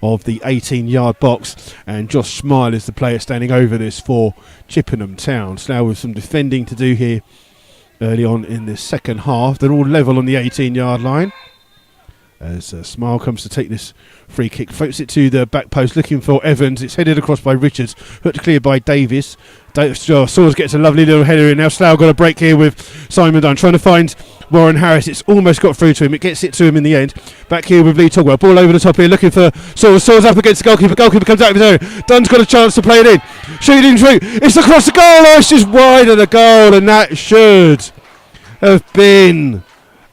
of the 18-yard box, and Josh Smile is the player standing over this for Chippenham Town. So now with some defending to do here early on in the second half. They're all level on the 18-yard line as Smile comes to take this free kick, floats it to the back post, looking for Evans. It's headed across by Richards, hooked clear by Davis. Sawers gets a lovely little header in. Now Slough got a break here with Simon Dunn, trying to find Warren Harris. It's almost got through to him. It gets it to him in the end. Back here with Lee Togwell. Ball over the top here, looking for Sawers. Sawers up against the goalkeeper. Goalkeeper comes out of his area. Dunn's got a chance to play it in. Shooting through. It's across the goal. Oh, it's just wide of the goal, and that should have been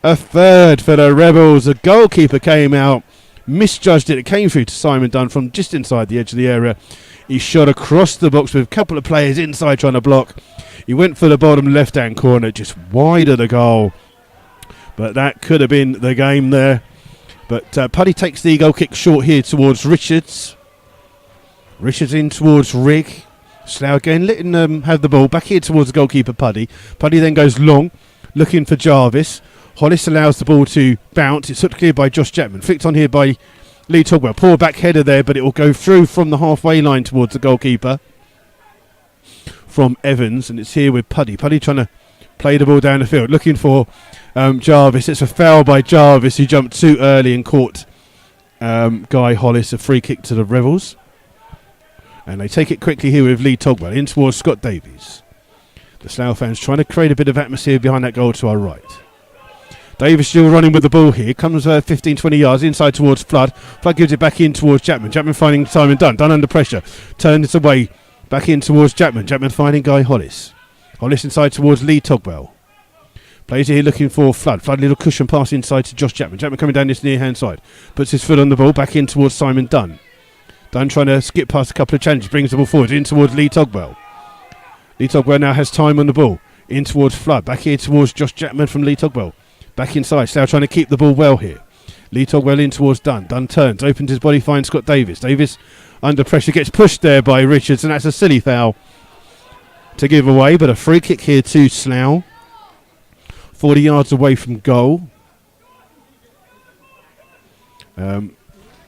a third for the Rebels. The goalkeeper came out, misjudged it. It came through to Simon Dunn from just inside the edge of the area. He shot across the box with a couple of players inside trying to block. He went for the bottom left-hand corner, just wide of the goal. But that could have been the game there. But Puddy takes the goal kick short here towards Richards. Richards in towards Rigg. Slough again, letting them have the ball. Back here towards the goalkeeper, Puddy. Puddy then goes long, looking for Jarvis. Hollis allows the ball to bounce. It's hooked clear by Josh Chapman. Flicked on here by Lee Togwell. Poor back header there, but it will go through from the halfway line towards the goalkeeper from Evans, and it's here with Puddy. Puddy trying to play the ball down the field, looking for Jarvis. It's a foul by Jarvis, who jumped too early and caught Guy Hollis. A free kick to the Rebels. And they take it quickly here with Lee Togwell in towards Scott Davies. The Slough fans trying to create a bit of atmosphere behind that goal to our right. Davies still running with the ball here. Comes 15-20 yards inside towards Flood. Flood gives it back in towards Chapman. Chapman finding Simon Dunn. Dunn under pressure. Turns it away. Back in towards Chapman. Chapman finding Guy Hollis. Hollis inside towards Lee Togwell. Plays it here looking for Flood. Flood little cushion pass inside to Josh Chapman. Chapman coming down this near hand side. Puts his foot on the ball. Back in towards Simon Dunn. Dunn trying to skip past a couple of challenges. Brings the ball forward in towards Lee Togwell. Lee Togwell now has time on the ball. In towards Flood. Back here towards Josh Chapman from Lee Togwell. Back inside. Slough trying to keep the ball well here. Lee Togwell in towards Dunn. Dunn turns. Opens his body. Finds Scott Davis. Davis under pressure. Gets pushed there by Richards. And that's a silly foul to give away. But a free kick here to Slough. 40 yards away from goal.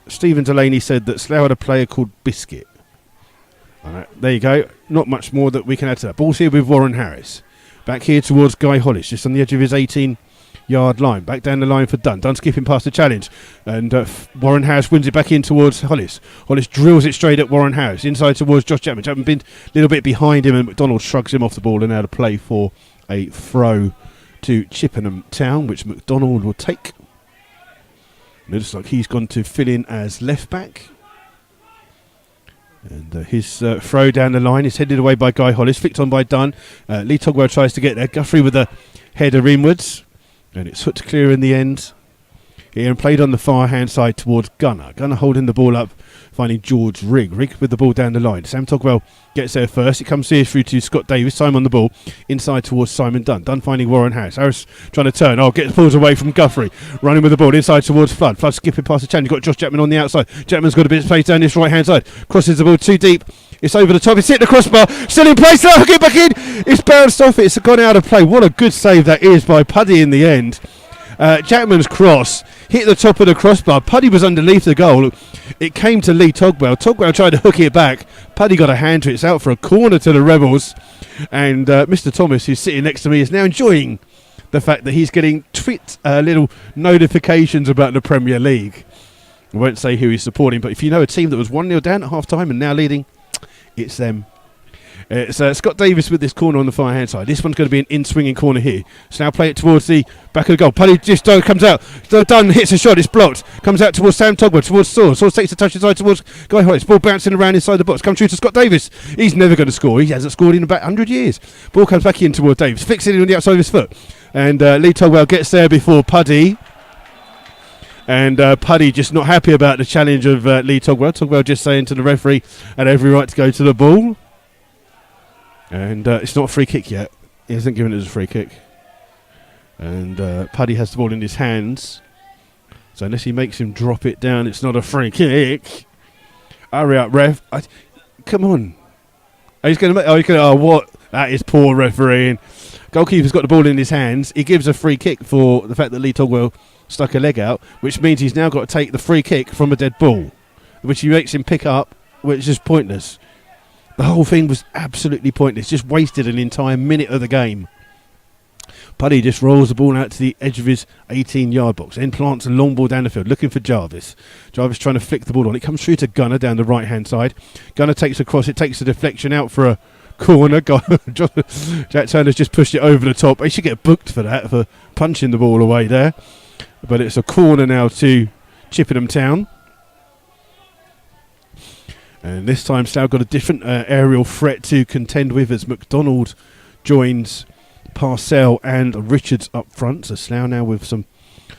Stephen Delaney said that Slough had a player called Biscuit. All right, there you go. Not much more that we can add to that. Ball's here with Warren Harris. Back here towards Guy Hollis, just on the edge of his 18-yard line. Back down the line for Dunn. Dunn skipping past the challenge. And Warren Harris wins it back in towards Hollis. Hollis drills it straight at Warren Harris. Inside towards Josh Chapman. Chapman been a little bit behind him, and McDonald shrugs him off the ball and out of play for a throw to Chippenham Town, which McDonald will take. It looks like he's gone to fill in as left back. And his throw down the line is headed away by Guy Hollis, flicked on by Dunn. Lee Togwell tries to get there. Guthrie with a header inwards. And it's hooked clear in the end. Here and played on the far hand side towards Gunner. Gunner holding the ball up, finding George Rigg. Rigg with the ball down the line. Sam Togwell gets there first. It comes here through to Scott Davis. Time on the ball. Inside towards Simon Dunn. Dunn finding Warren Harris. Harris trying to turn. Gets pulled away from Guthrie. Running with the ball inside towards Flood. Flood skipping past the challenge. You've got Josh Chapman on the outside. Chapman's got a bit of space down this right hand side. Crosses the ball too deep. It's over the top. It's hit the crossbar. Still in place. Now get back in. It's bounced off it. It's gone out of play. What a good save that is by Puddy in the end. Chapman's cross hit the top of the crossbar. Puddy was underneath the goal. It came to Lee Togwell. Togwell tried to hook it back. Puddy got a hand to it. It's out for a corner to the Rebels. And Mr. Thomas, who's sitting next to me, is now enjoying the fact that he's getting little notifications about the Premier League. I won't say who he's supporting, but if you know a team that was 1-0 down at half-time and now leading, it's them. It's Scott Davis with this corner on the far hand side. This one's going to be an in-swinging corner here. So now play it towards the back of the goal. Puddy just comes out. Dunn hits a shot. It's blocked. Comes out towards Sam Togwell, towards Saws. Saws takes the touch inside towards Guy Hollis. Ball bouncing around inside the box. Comes through to Scott Davis. He's never going to score. He hasn't scored in about 100 years. Ball comes back in towards Davis. Fixing it on the outside of his foot. And Lee Togwell gets there before Puddy. And Puddy just not happy about the challenge of Lee Togwell. Togwell just saying to the referee, had every right to go to the ball. And it's not a free kick yet. He hasn't given it as a free kick. And Puddy has the ball in his hands. So unless he makes him drop it down, it's not a free kick. Hurry up, ref. Come on. He's going to make... what? That is poor refereeing. Goalkeeper's got the ball in his hands. He gives a free kick for the fact that Lee Togwell stuck a leg out, which means he's now got to take the free kick from a dead ball, which he makes him pick up, which is pointless. The whole thing was absolutely pointless. Just wasted an entire minute of the game. Puddy just rolls the ball out to the edge of his 18-yard box. Then plants a long ball down the field, looking for Jarvis. Jarvis trying to flick the ball on. It comes through to Gunner down the right-hand side. Gunner takes across. It takes the deflection out for a corner. Jack Turner's just pushed it over the top. He should get booked for that, for punching the ball away there. But it's a corner now to Chippenham Town. And this time Slough got a different aerial threat to contend with as McDonald joins Parcell and Richards up front. So Slough now with some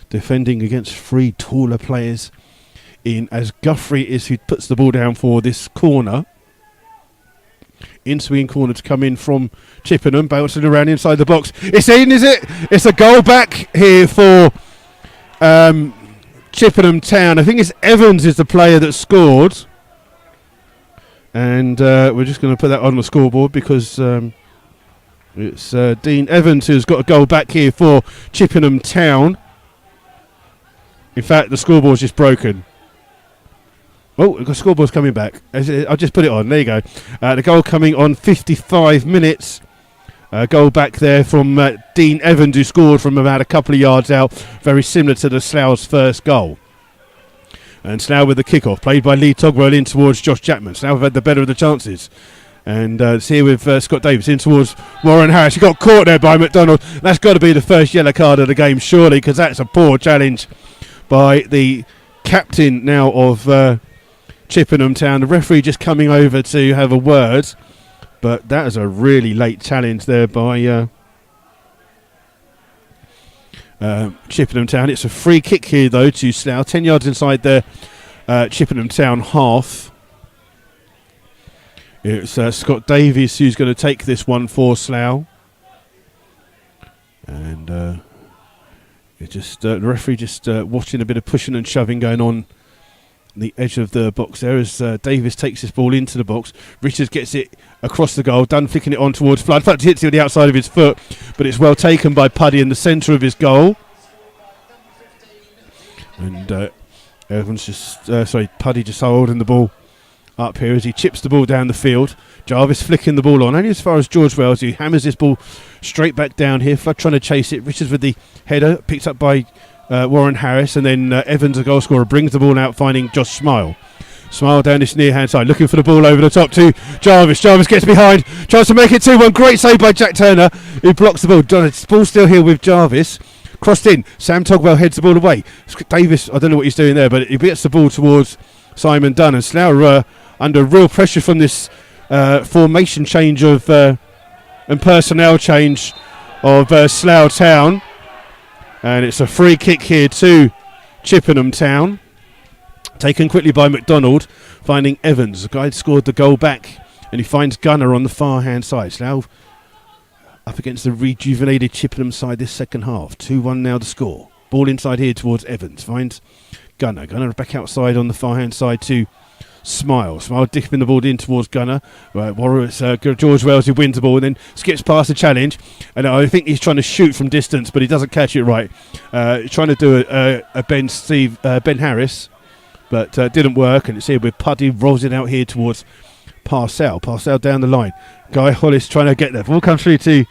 defending against three taller players in, as Guthrie is who puts the ball down for this corner. In-swinging corner to come in from Chippenham, bouncing around inside the box. It's in, is it? It's a goal back here for Chippenham Town. I think it's Evans is the player that scored. And we're just going to put that on the scoreboard because It's Dean Evans who's got a goal back here for Chippenham Town. In fact, the scoreboard's just broken. Oh, the scoreboard's coming back. I'll just put it on. There you go. The goal coming on 55 minutes. Goal back there from Dean Evans, who scored from about a couple of yards out. Very similar to the Slough's first goal. And Slough with the kick-off, played by Lee Togwell in towards Josh Chapman. Slough have had the better of the chances. And it's here with Scott Davis in towards Warren Harris. He got caught there by McDonald. That's got to be the first yellow card of the game, surely, because that's a poor challenge by the captain now of Chippenham Town. The referee just coming over to have a word. But that is a really late challenge there by Chippenham Town. It's a free kick here, though, to Slough. 10 yards inside their Chippenham Town half. It's Scott Davies who's going to take this one for Slough. And the referee just watching a bit of pushing and shoving going on the edge of the box there as Davis takes this ball into the box. Richards gets it across the goal. Dunn flicking it on towards Flood. Flood hits it with the outside of his foot, but it's well taken by Puddy in the centre of his goal. And Puddy just holding the ball up here as he chips the ball down the field. Jarvis flicking the ball on only as far as George Wells, who hammers this ball straight back down here. Flood trying to chase it. Richards with the header, picked up by Warren Harris, and then Evans, the goal scorer, brings the ball out, finding Josh Smile. Smile down this near hand side, looking for the ball over the top to Jarvis. Jarvis gets behind, tries to make it 2-1. Great save by Jack Turner, who blocks the ball. Ball still here with Jarvis. Crossed in. Sam Togwell heads the ball away. Davis, I don't know what he's doing there, but he gets the ball towards Simon Dunn. And Slough under real pressure from this formation change of and personnel change of Slough Town. And it's a free kick here to Chippenham Town. Taken quickly by McDonald, finding Evans. The guy scored the goal back, and he finds Gunner on the far hand side. Slough up against the rejuvenated Chippenham side this second half. 2-1 now the score. Ball inside here towards Evans. Finds Gunner. Gunner back outside on the far hand side to Smile. Smile dipping the ball in towards Gunner. Right, George Wells who wins the ball and then skips past the challenge. And I think he's trying to shoot from distance, but he doesn't catch it right. Trying to do a Ben Harris, but didn't work. And it's here with Puddy, rolls it out here towards Parcell. Parcell down the line. Guy Hollis trying to get there. Ball comes through to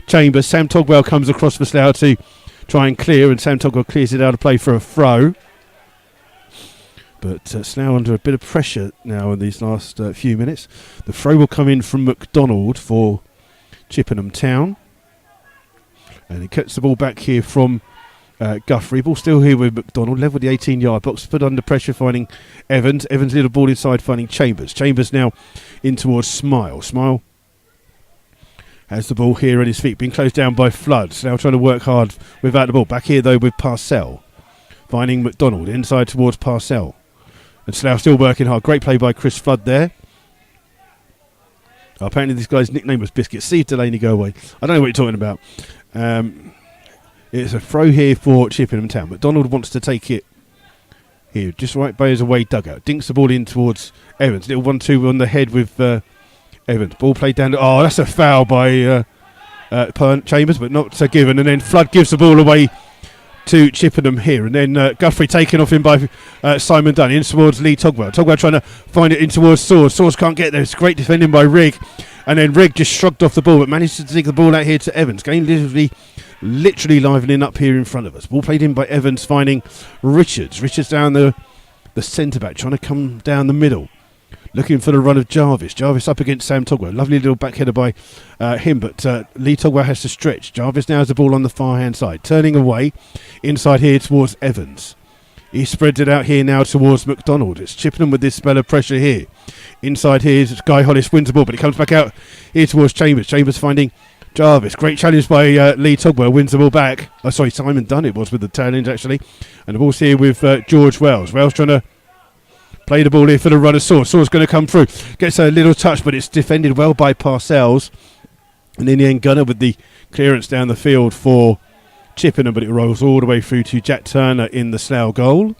Chambers. Sam Togwell comes across for Slough to try and clear, and Sam Togwell clears it out of play for a throw. But Slough under a bit of pressure now in these last few minutes. The throw will come in from McDonald for Chippenham Town. And he cuts the ball back here from Guthrie. Ball still here with McDonald. Level the 18-yard box. Put under pressure, finding Evans. Evans little ball inside, finding Chambers. Chambers now in towards Smile. Smile has the ball here at his feet. Being closed down by Flood. Now trying to work hard without the ball. Back here, though, with Parcell. Finding McDonald inside towards Parcell. And Slough still working hard. Great play by Chris Flood there. Apparently this guy's nickname was Biscuit. Steve Delaney, go away. I don't know what you're talking about. It's a throw here for Chippenham Town. McDonald wants to take it here, just right by his away dugout. Dinks the ball in towards Evans. Little 1-2 on the head with Evans. Ball played down. Oh, that's a foul by Chambers, but not so given. And then Flood gives the ball away to Chippenham here, and then Guthrie taken off him by Simon Dunn in towards Lee Togwell. Togwell trying to find it in towards Swords. Swords can't get there. It's great defending by Rigg, and then Rigg just shrugged off the ball but managed to dig the ball out here to Evans. Game literally livening up here in front of us. Ball played in by Evans, finding Richards. Richards down the centre back, trying to come down the middle. Looking for the run of Jarvis. Jarvis up against Sam Togwell. Lovely little back header by him, but Lee Togwell has to stretch. Jarvis now has the ball on the far hand side. Turning away inside here towards Evans. He spreads it out here now towards McDonald. It's Chippenham with this spell of pressure here. Inside here is Guy Hollis, wins the ball, but it comes back out here towards Chambers. Chambers finding Jarvis. Great challenge by Lee Togwell, wins the ball back. Simon Dunn it was with the challenge actually. And the ball's here with George Wells. Wells trying to play the ball here for the run of Swords. Swords going to come through. Gets a little touch, but it's defended well by Parcells. And in the end, Gunner with the clearance down the field for Chippenham, but it rolls all the way through to Jack Turner in the Slough goal.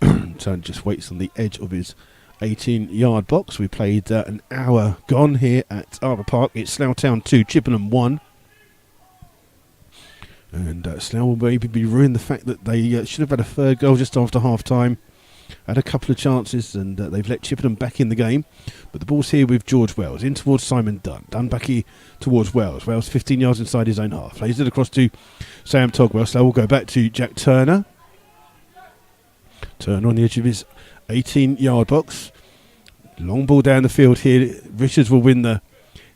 Turner just waits on the edge of his 18-yard box. We played an hour gone here at Arbour Park. It's Slough Town 2, Chippenham 1. And Slough will maybe be ruined the fact that they should have had a third goal just after half-time. Had a couple of chances and they've let Chippenham back in the game. But the ball's here with George Wells, in towards Simon Dunn. Dunn back here towards Wells. Wells 15 yards inside his own half. Plays it across to Sam Togwell. Slough will go back to Jack Turner. Turner on the edge of his 18-yard box. Long ball down the field here. Richards will win the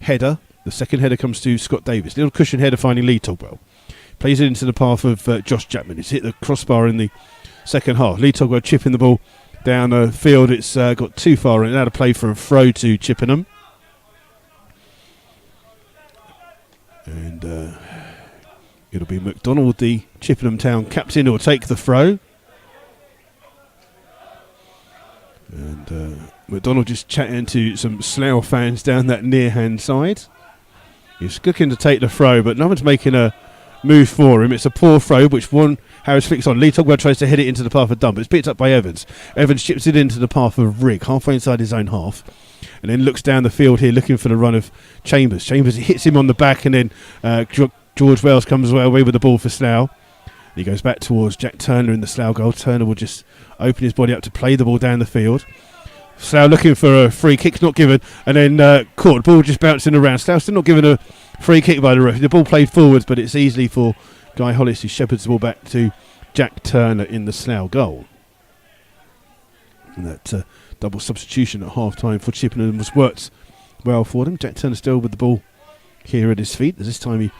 header. The second header comes to Scott Davis. Little cushion header finding Lee Togwell. Plays it into the path of Josh Chapman. It's hit the crossbar in the second half. Lee Togwell chipping the ball down the field. It's got too far and out of play for a throw to Chippenham. And it'll be McDonald, the Chippenham Town captain, who will take the throw. And McDonald just chatting to some Slough fans down that near-hand side. He's looking to take the throw, but no one's making a move for him. It's a poor throw, which one Harris flicks on. Lee Togwell tries to head it into the path of Dunn, but it's picked up by Evans. Evans chips it into the path of Rigg, halfway inside his own half, and then looks down the field here looking for the run of Chambers. Chambers hits him on the back, and then George Wells comes away with the ball for Slough. He goes back towards Jack Turner in the Slough goal. Turner will just open his body up to play the ball down the field. Slough looking for a free kick, not given, and then caught. Ball just bouncing around. Slough still not given a free kick by the referee. The ball played forwards, but it's easily for Guy Hollis, who shepherds the ball back to Jack Turner in the Slough goal. And that double substitution at half-time for Chippenham was worked well for them. Jack Turner still with the ball here at his feet. This time he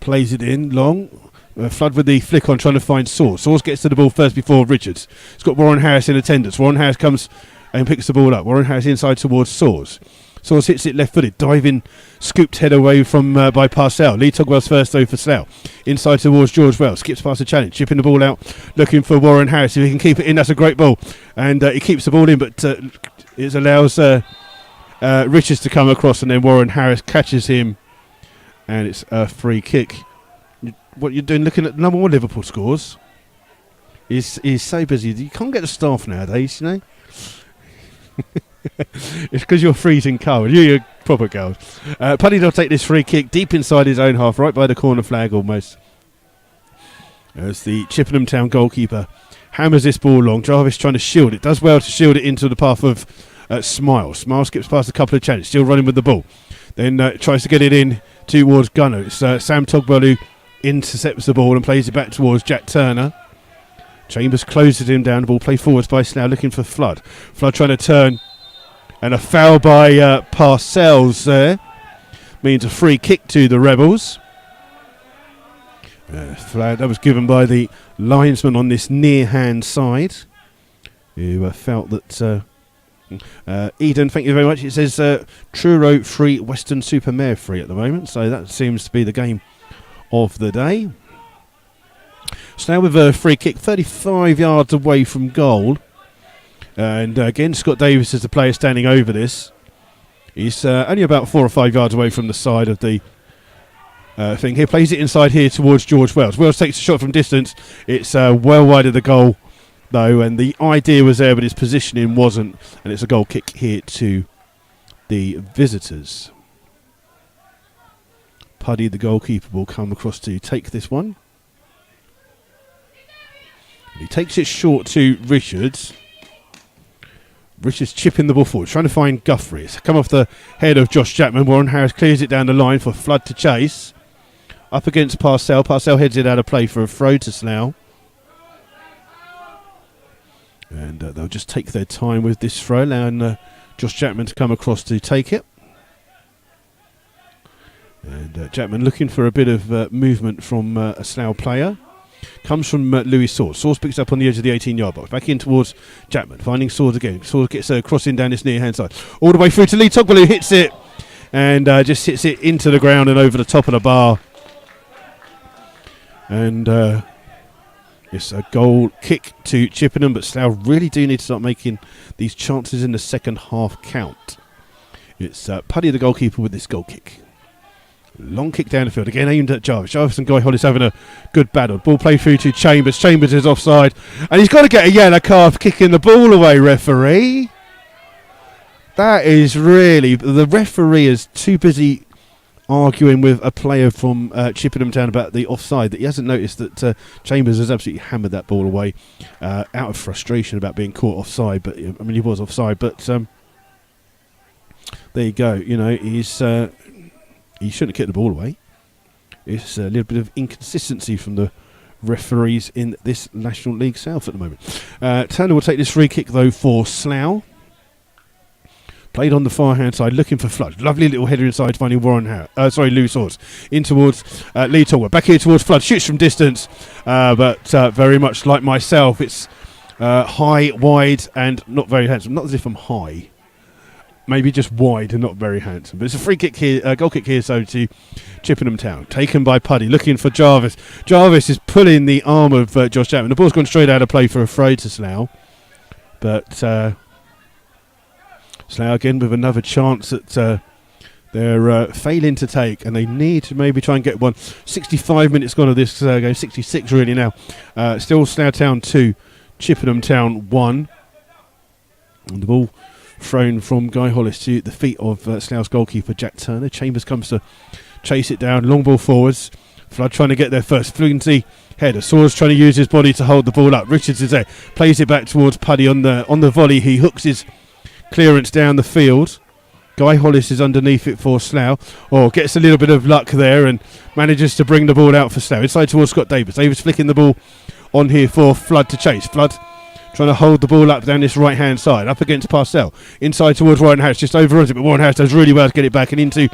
plays it in long. Flood with the flick on, trying to find Source. Source gets to the ball first before Richards. It's got Warren Harris in attendance. Warren Harris comes and picks the ball up. Warren Harris inside towards Source. Source hits it left-footed. Diving, scooped head away from by Parcell. Lee Togwell's first though for Slough. Inside towards George Wells. Skips past the challenge. Chipping the ball out. Looking for Warren Harris. If he can keep it in, that's a great ball. And he keeps the ball in, but it allows Richards to come across, and then Warren Harris catches him. And it's a free kick. What you're doing, looking at number one Liverpool scores, is so busy. You can't get the staff nowadays, you know. It's because you're freezing cold. You're proper cold. Puddy will take this free kick deep inside his own half, right by the corner flag almost. As the Chippenham Town goalkeeper hammers this ball long. Jarvis trying to shield it. Does well to shield it into the path of Smile. Smile skips past a couple of challenges, still running with the ball. Then tries to get it in towards Gunner. It's Sam Togwell who intercepts the ball and plays it back towards Jack Turner. Chambers closes him down. The ball played forwards by Slough, looking for Flood. Flood trying to turn, and a foul by Parcells there means a free kick to the Rebels. Flag that was given by the linesman on this near-hand side, who felt that Eden, thank you very much. It says Truro free, Western Supermare free at the moment, so that seems to be the game of the day. So now with a free kick 35 yards away from goal, and again Scott Davis is the player standing over this. He's only about 4 or 5 yards away from the side of the thing. He plays it inside here towards George Wells. Wells takes a shot from distance. It's well wide of the goal though, and the idea was there but his positioning wasn't, and it's a goal kick here to the visitors. Puddy, the goalkeeper, will come across to take this one. He takes it short to Richards. Richards chipping the ball forward, trying to find Guthrie. It's come off the head of Josh Chapman. Warren Harris clears it down the line for Flood to chase. Up against Parcell. Parcell heads it out of play for a throw to Slough. And they'll just take their time with this throw, allowing Josh Chapman to come across to take it. And Chapman looking for a bit of movement from a Slough player. Comes from Louis Swords. Swords picks up on the edge of the 18-yard box. Back in towards Chapman. Finding Swords again. Swords gets crossing down this near-hand side. All the way through to Lee Togwell, who hits it. And just hits it into the ground and over the top of the bar. And it's a goal kick to Chippenham. But Slough really do need to start making these chances in the second half count. It's Puddy, the goalkeeper, with this goal kick. Long kick down the field, again aimed at Jarvis. Jarvis and Guy Hollis having a good battle. Ball played through to Chambers. Chambers is offside. And he's got to get a yellow card for kicking the ball away, referee. That is really... The referee is too busy arguing with a player from Chippenham Town about the offside that he hasn't noticed that Chambers has absolutely hammered that ball away out of frustration about being caught offside. But I mean, he was offside, but there you go. You know, he shouldn't have kicked the ball away. It's a little bit of inconsistency from the referees in this National League South at the moment. Turner will take this free kick though for Slough. Played on the far hand side, looking for Flood. Lovely little header inside, finding Lou Swords in towards Lee Tolwer. Back here towards Flood, shoots from distance, but very much like myself, it's high, wide, and not very handsome. Not as if I'm high, maybe just wide and not very handsome. But it's a free kick here, goal kick here, so to Chippenham Town. Taken by Puddy, looking for Jarvis. Jarvis is pulling the arm of Josh Chapman. The ball's gone straight out of play for a throw to Slough, but. Slough again with another chance that they're failing to take, and they need to maybe try and get one. 65 minutes gone of this game, 66 really now. Still Slough Town 2, Chippenham Town 1. And the ball thrown from Guy Hollis to the feet of Slough's goalkeeper Jack Turner. Chambers comes to chase it down, long ball forwards. Flood trying to get there first. Fluency header. Swords trying to use his body to hold the ball up. Richards is there, plays it back towards Puddy on the volley. He hooks his clearance down the field. Guy Hollis is underneath it for Slough. Gets a little bit of luck there and manages to bring the ball out for Slough. Inside towards Scott Davis. Davis flicking the ball on here for Flood to chase. Flood trying to hold the ball up down this right hand side. Up against Parcell. Inside towards Warren Harris. Just overruns it, but Warren Harris does really well to get it back and into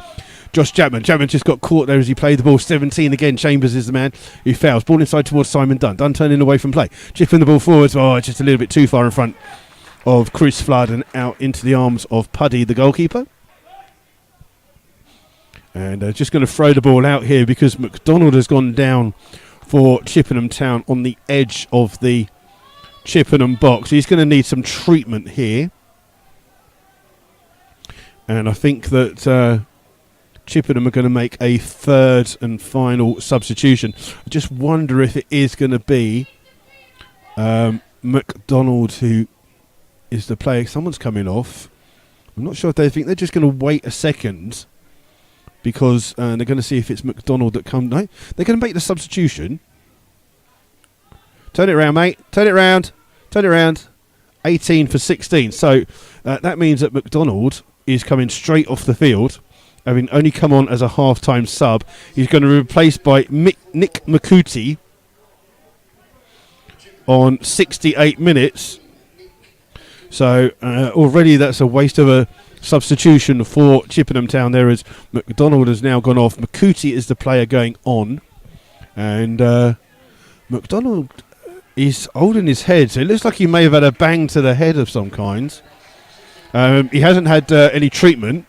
Josh Chapman. Chapman just got caught there as he played the ball. 17 again. Chambers is the man who fouls. Ball inside towards Simon Dunn. Dunn turning away from play. Chipping the ball forwards. Just a little bit too far in front of Chris Flood and out into the arms of Puddy, the goalkeeper. And just going to throw the ball out here because McDonald has gone down for Chippenham Town on the edge of the Chippenham box. He's going to need some treatment here. And I think that Chippenham are going to make a third and final substitution. I just wonder if it is going to be McDonald who is the player. Someone's coming off. I'm not sure if they think they're just going to wait a second because they're going to see if it's McDonald that comes. No, they're going to make the substitution. Turn it around, mate. Turn it around. Turn it around. 18 for 16. So that means that McDonald is coming straight off the field, having only come on as a half-time sub. He's going to be replaced by Nick Makuti on 68 minutes. So already that's a waste of a substitution for Chippenham Town there as McDonald has now gone off. Makuti is the player going on. And McDonald is holding his head. So it looks like he may have had a bang to the head of some kind. He hasn't had any treatment.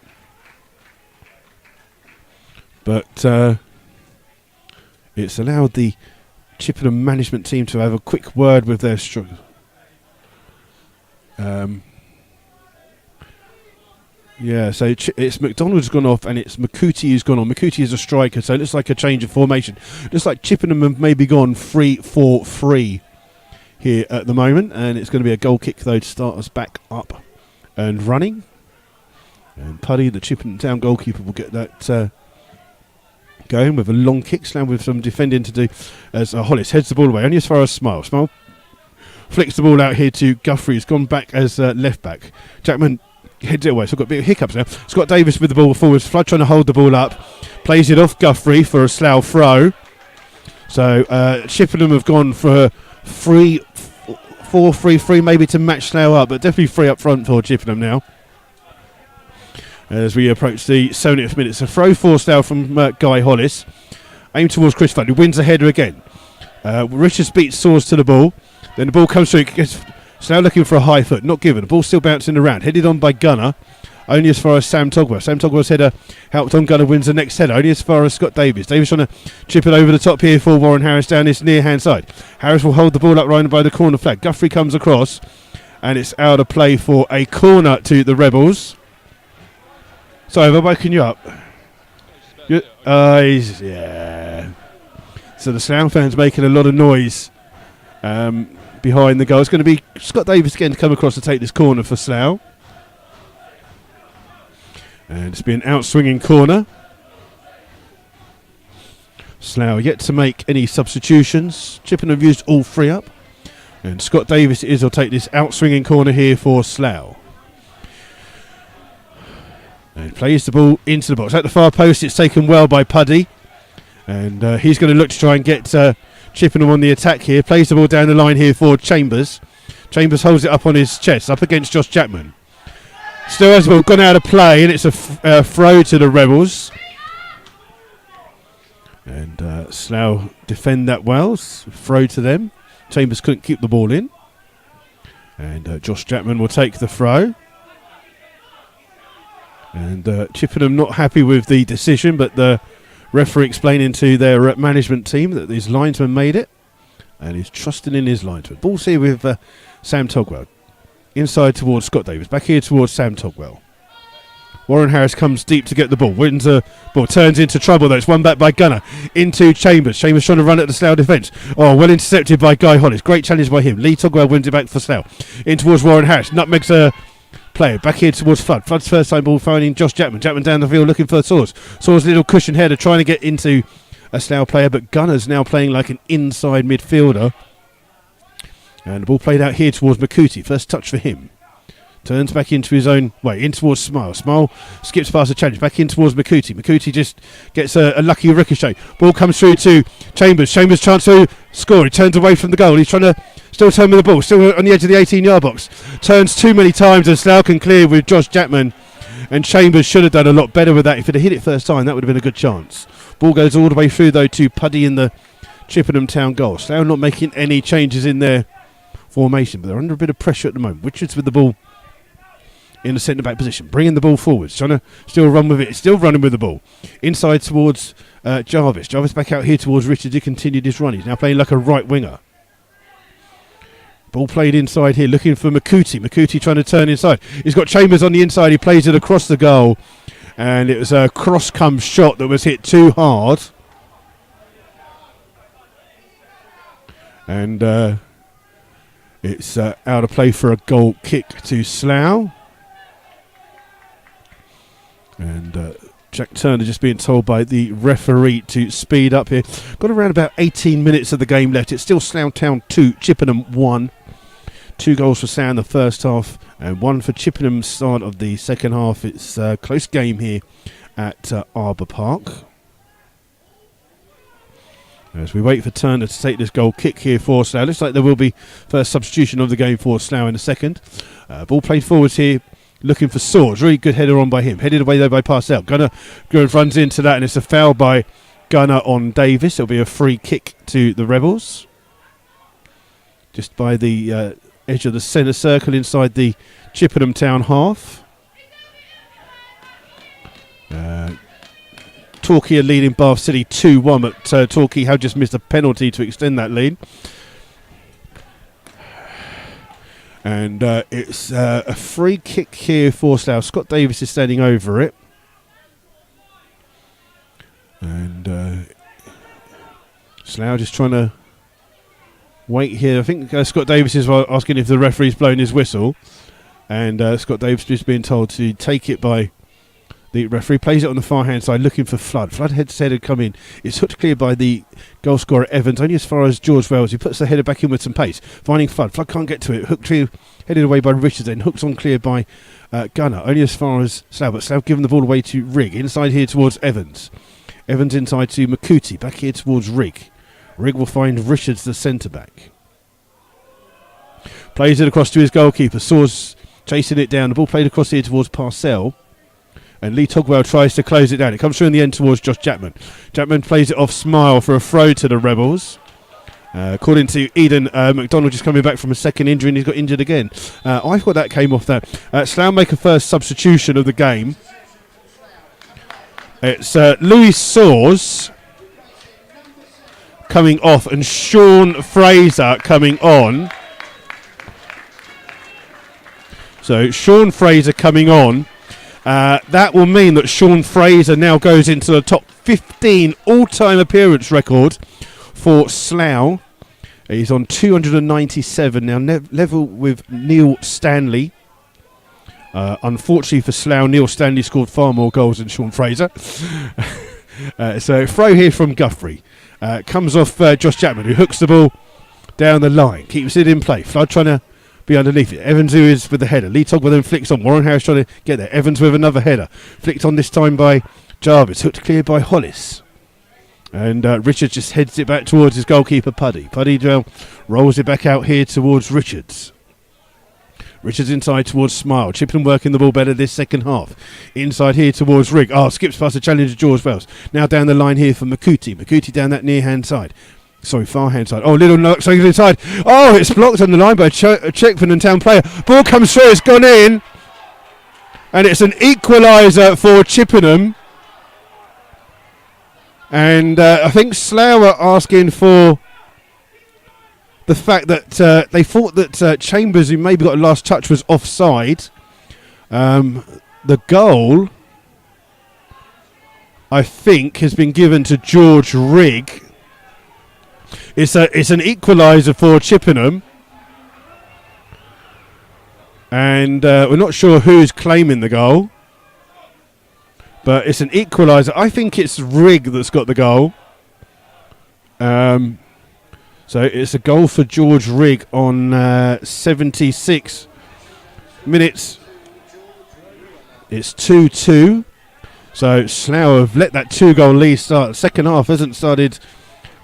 But it's allowed the Chippenham management team to have a quick word with their struggle. So it's McDonald's gone off and it's Makuti who's gone on. Makuti is a striker, so it looks like a change of formation. Looks like Chippenham have maybe gone 3-4-3 here at the moment, and it's going to be a goal kick though to start us back up and running. And Puddy, the Chippenham Town goalkeeper, will get that going with a long kick slam with some defending to do as Hollis heads the ball away only as far as Smile flicks the ball out here to Guthrie. He's gone back as left back. Jackman heads it away, so I've got a bit of hiccups now. Scott Davis with the ball forwards. Flood trying to hold the ball up. Plays it off Guthrie for a Slough throw. So Chippenham have gone for 4-3-3 maybe to match Slough up, but definitely 3 up front for Chippenham now. As we approach the 70th minute. So throw for Slough from Guy Hollis. Aim towards Chris Flood, who wins the header again. Richards beats Swords to the ball. Then the ball comes through. Slough looking for a high foot. Not given. The ball still bouncing around. Headed on by Gunner. Only as far as Sam Togwell. Sam Togwell's header helped on. Gunner wins the next header. Only as far as Scott Davis. Davis trying to chip it over the top here for Warren Harris down this near hand side. Harris will hold the ball up right by the corner flag. Guthrie comes across. And it's out of play for a corner to the Rebels. Sorry, have I woken you up? Yeah. So the Slough fans making a lot of noise behind the goal. It's going to be Scott Davis again to come across to take this corner for Slough. And it's been an out-swinging corner. Slough yet to make any substitutions. Chippenham have used all three up. And Scott Davis will take this out-swinging corner here for Slough. And plays the ball into the box. At the far post, it's taken well by Puddy. And he's going to look to try and get Chippenham on the attack here. Plays the ball down the line here for Chambers. Chambers holds it up on his chest, up against Josh Chapman. Still has the ball gone out of play, and it's a throw to the Rebels. And Slough defend that well. Throw to them. Chambers couldn't keep the ball in. And Josh Chapman will take the throw. And Chippenham not happy with the decision, but the referee explaining to their management team that his linesman made it. And he's trusting in his linesman. Ball's here with Sam Togwell. Inside towards Scott Davis. Back here towards Sam Togwell. Warren Harris comes deep to get the ball. Wins a ball. Turns into trouble though. It's won back by Gunner. Into Chambers. Chambers trying to run at the Slough defence. Oh, well intercepted by Guy Hollis. Great challenge by him. Lee Togwell wins it back for Slough. In towards Warren Harris. Nutmegs a player. Back here towards Flood. Flood's first time ball finding Josh Chapman. Chapman down the field looking for Saws. Saws little cushion header trying to get into a Slough player. But Gunner's now playing like an inside midfielder. And the ball played out here towards Makuti. First touch for him. Turns back into his own way, in towards Smile. Smile skips past the challenge, back in towards Makuti. Makuti just gets a lucky ricochet. Ball comes through to Chambers. Chambers chance to score. He turns away from the goal. He's trying to still turn with the ball, still on the edge of the 18-yard box. Turns too many times and Slough can clear with Josh Chapman. And Chambers should have done a lot better with that. If he'd have hit it first time, that would have been a good chance. Ball goes all the way through, though, to Puddy in the Chippenham Town goal. Slough not making any changes in their formation, but they're under a bit of pressure at the moment. Richards with the ball in the centre-back position, bringing the ball forwards, trying to still run with it, still running with the ball. Inside towards Jarvis. Jarvis back out here towards Richards. He continued his run. He's now playing like a right winger. Ball played inside here, looking for Makuti. Makuti trying to turn inside. He's got Chambers on the inside. He plays it across the goal. And it was a cross-come shot that was hit too hard. And it's out of play for a goal kick to Slough. And Jack Turner just being told by the referee to speed up here. Got around about 18 minutes of the game left. It's still Slough Town 2, Chippenham 1. 2 goals for Slough in the first half and 1 for Chippenham start of the second half. It's a close game here at Arbour Park. As we wait for Turner to take this goal kick here for Slough. Looks like there will be first substitution of the game for Slough in a second. Ball played forwards here. Looking for Swords. Really good header on by him. Headed away though by Parcell. Gunner runs into that and it's a foul by Gunner on Davis. It'll be a free kick to the Rebels. Just by the edge of the centre circle inside the Chippenham Town half. Torquay are leading Bath City 2-1, but Torquay have just missed a penalty to extend that lead. And it's a free kick here for Slough. Scott Davis is standing over it. And Slough just trying to wait here. I think Scott Davis is asking if the referee's blown his whistle. And Scott Davis is being told to take it by the referee. Plays it on the far hand side looking for Flood. Flood head to head had come in. It's hooked clear by the goal scorer Evans, only as far as George Wells. He puts the header back in with some pace. Finding Flood. Flood can't get to it. Hooked clear, headed away by Richards, then hooks on clear by Gunner. Only as far as Slough, but Slough giving the ball away to Rigg. Inside here towards Evans. Evans inside to Makuti. Back here towards Rigg. Rigg will find Richards, the centre-back. Plays it across to his goalkeeper. Saws chasing it down. The ball played across here towards Parcell. And Lee Togwell tries to close it down. It comes through in the end towards Josh Chapman. Chapman plays it off Smile for a throw to the Rebels. According to Eden, McDonald just coming back from a second injury and he's got injured again. I thought that came off that. Slough make a first substitution of the game. It's Louis Saws coming off and Sean Fraser coming on. So Sean Fraser coming on. That will mean that Sean Fraser now goes into the top 15 all-time appearance record for Slough. He's on 297 now, level with Neil Stanley Unfortunately for Slough, Neil Stanley scored far more goals than Sean Fraser. So throw here from Guthrie. Comes off Josh Chapman, who hooks the ball down the line. Keeps it in play. Flood trying to be underneath it. Evans, who is with the header. Lee Togwell then flicks on. Warren Harris trying to get there. Evans with another header. Flicked on this time by Jarvis. Hooked clear by Hollis. And Richards just heads it back towards his goalkeeper, Puddy. Puddy rolls it back out here towards Richards. Richards inside towards Smile. Chippenham working the ball better this second half. Inside here towards Rigg. Skips past the challenger George Wells. Now down the line here for Makuti. Makuti down that near hand side. Sorry, far hand side. Little knock, so inside. It's blocked on the line by a Chippenham Town player. Ball comes through, it's gone in. And it's an equaliser for Chippenham. And I think Slough are asking for the fact that they thought that Chambers, who maybe got a last touch, was offside. The goal, I think, has been given to George Rigg. It's an equaliser for Chippenham. And we're not sure who's claiming the goal. But it's an equaliser. I think it's Rigg that's got the goal. So it's a goal for George Rigg on 76 minutes. It's 2-2. So Slough have let that 2-goal lead start. Second half hasn't started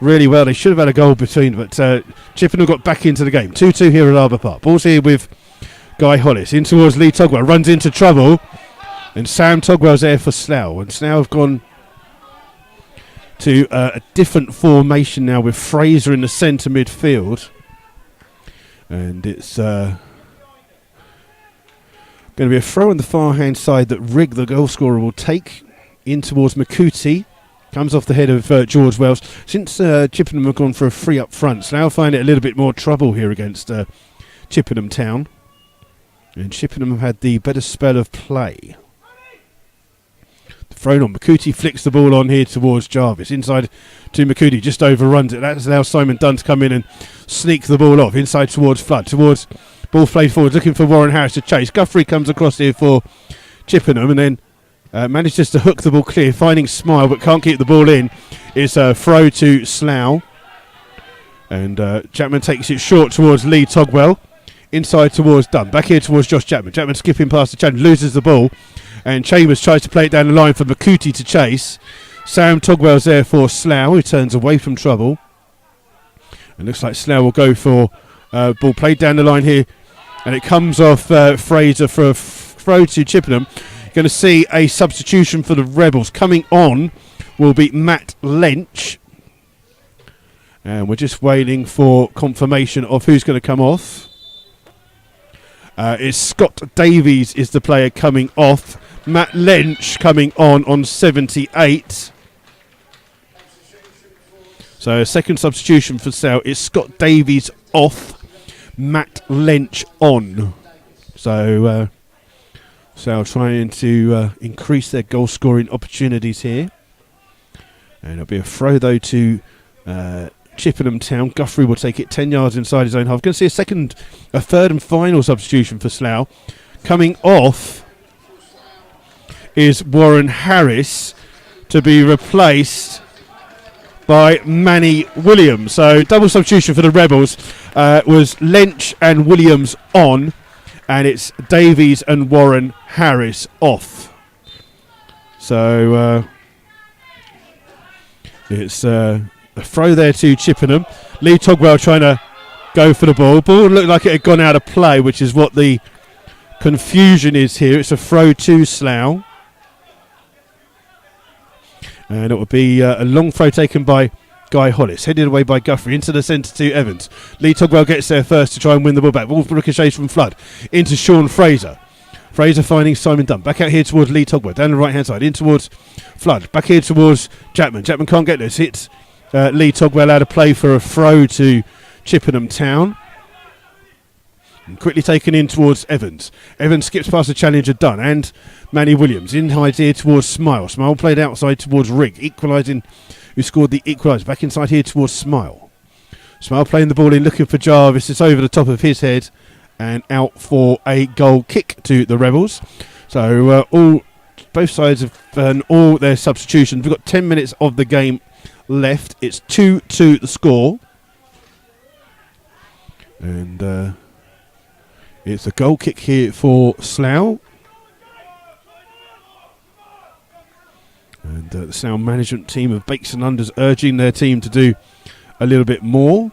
really well. They should have had a goal between, but Chippenham got back into the game. 2-2 here at Arbour Park. Ball's here with Guy Hollis. In towards Lee Togwell. Runs into trouble. And Sam Togwell's there for Slough. And Slough have gone to a different formation now with Fraser in the centre midfield. And it's going to be a throw on the far hand side that Rigg, the goal scorer, will take in towards Makuti. Comes off the head of George Wells. Since Chippenham have gone for a free up front, Slough find it a little bit more trouble here against Chippenham Town. And Chippenham have had the better spell of play. Thrown on. Makuti flicks the ball on here towards Jarvis. Inside to Makuti. Just overruns it. That allows Simon Dunn to come in and sneak the ball off. Inside towards Flood. Towards ball played forward. Looking for Warren Harris to chase. Guthrie comes across here for Chippenham and then manages to hook the ball clear. Finding Smile but can't keep the ball in. It's a throw to Slough. And Chapman takes it short towards Lee Togwell. Inside towards Dunn. Back here towards Josh Chapman. Chapman skipping past the challenge. Loses the ball. And Chambers tries to play it down the line for Makuti to chase. Sam Togwell's there for Slough, who turns away from trouble. And looks like Slough will go for ball played down the line here. And it comes off Fraser for a throw to Chippenham. You're going to see a substitution for the Rebels. Coming on will be Matt Lench. And we're just waiting for confirmation of who's going to come off. It's Scott Davies is the player coming off. Matt Lench coming on 78. So second substitution for Slough is Scott Davies off, Matt Lench on. So Slough trying to increase their goal scoring opportunities here. And it'll be a throw though to Chippenham Town. Guthrie will take it 10 yards inside his own half. Going to see a third and final substitution for Slough. Coming off is Warren Harris to be replaced by Manny Williams. So double substitution for the Rebels was Lench and Williams on, and it's Davies and Warren Harris off. So it's a throw there to Chippenham. Lee Togwell trying to go for the ball. Ball looked like it had gone out of play, which is what the confusion is here. It's a throw to Slough. And it will be a long throw taken by Guy Hollis. Headed away by Guthrie into the centre to Evans. Lee Togwell gets there first to try and win the ball back. Ball ricochets from Flood into Sean Fraser. Fraser finding Simon Dunn. Back out here towards Lee Togwell. Down the right hand side. In towards Flood. Back here towards Chapman. Chapman can't get this. Hits Lee Togwell out of play for a throw to Chippenham Town. And quickly taken in towards Evans. Evans skips past the challenger Dunn and Manny Williams. In high here towards Smile. Smile played outside towards Rigg. Equalising, who scored the equaliser. Back inside here towards Smile. Smile playing the ball in, looking for Jarvis. It's over the top of his head and out for a goal kick to the Rebels. So both sides have done all their substitutions. We've got 10 minutes of the game left. It's 2-2 the score. And it's a goal kick here for Slough. And the Slough management team of Bakes and Unders urging their team to do a little bit more.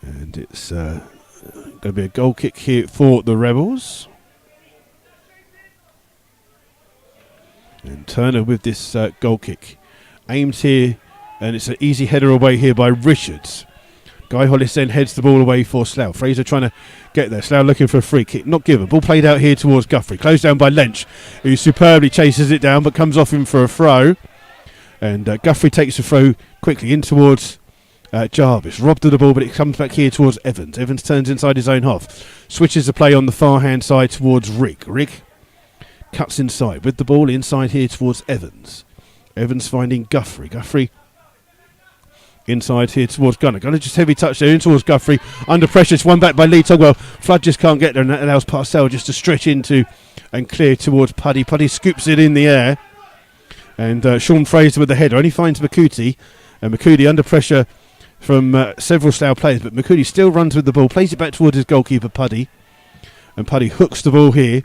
And it's going to be a goal kick here for the Rebels. And Turner with this goal kick. Aimed here, and it's an easy header away here by Richards. Guy Hollis then heads the ball away for Slough. Fraser trying to get there. Slough looking for a free kick. Not given. Ball played out here towards Guthrie. Closed down by Lench, who superbly chases it down but comes off him for a throw. And Guthrie takes the throw quickly in towards Jarvis. Robbed of the ball, but it comes back here towards Evans. Evans turns inside his own half. Switches the play on the far hand side towards Rigg. Rigg cuts inside with the ball inside here towards Evans. Evans finding Guthrie. Guthrie inside here towards Gunner. Gunner just heavy touch there in towards Guthrie. Under pressure. It's one back by Lee Togwell. Flood just can't get there, and that allows Parcell just to stretch into and clear towards Puddy. Puddy scoops it in the air. And Sean Fraser with the header. Only finds McCooty. And McCooty under pressure from several Slough players. But McCooty still runs with the ball. Plays it back towards his goalkeeper, Puddy. And Puddy hooks the ball here.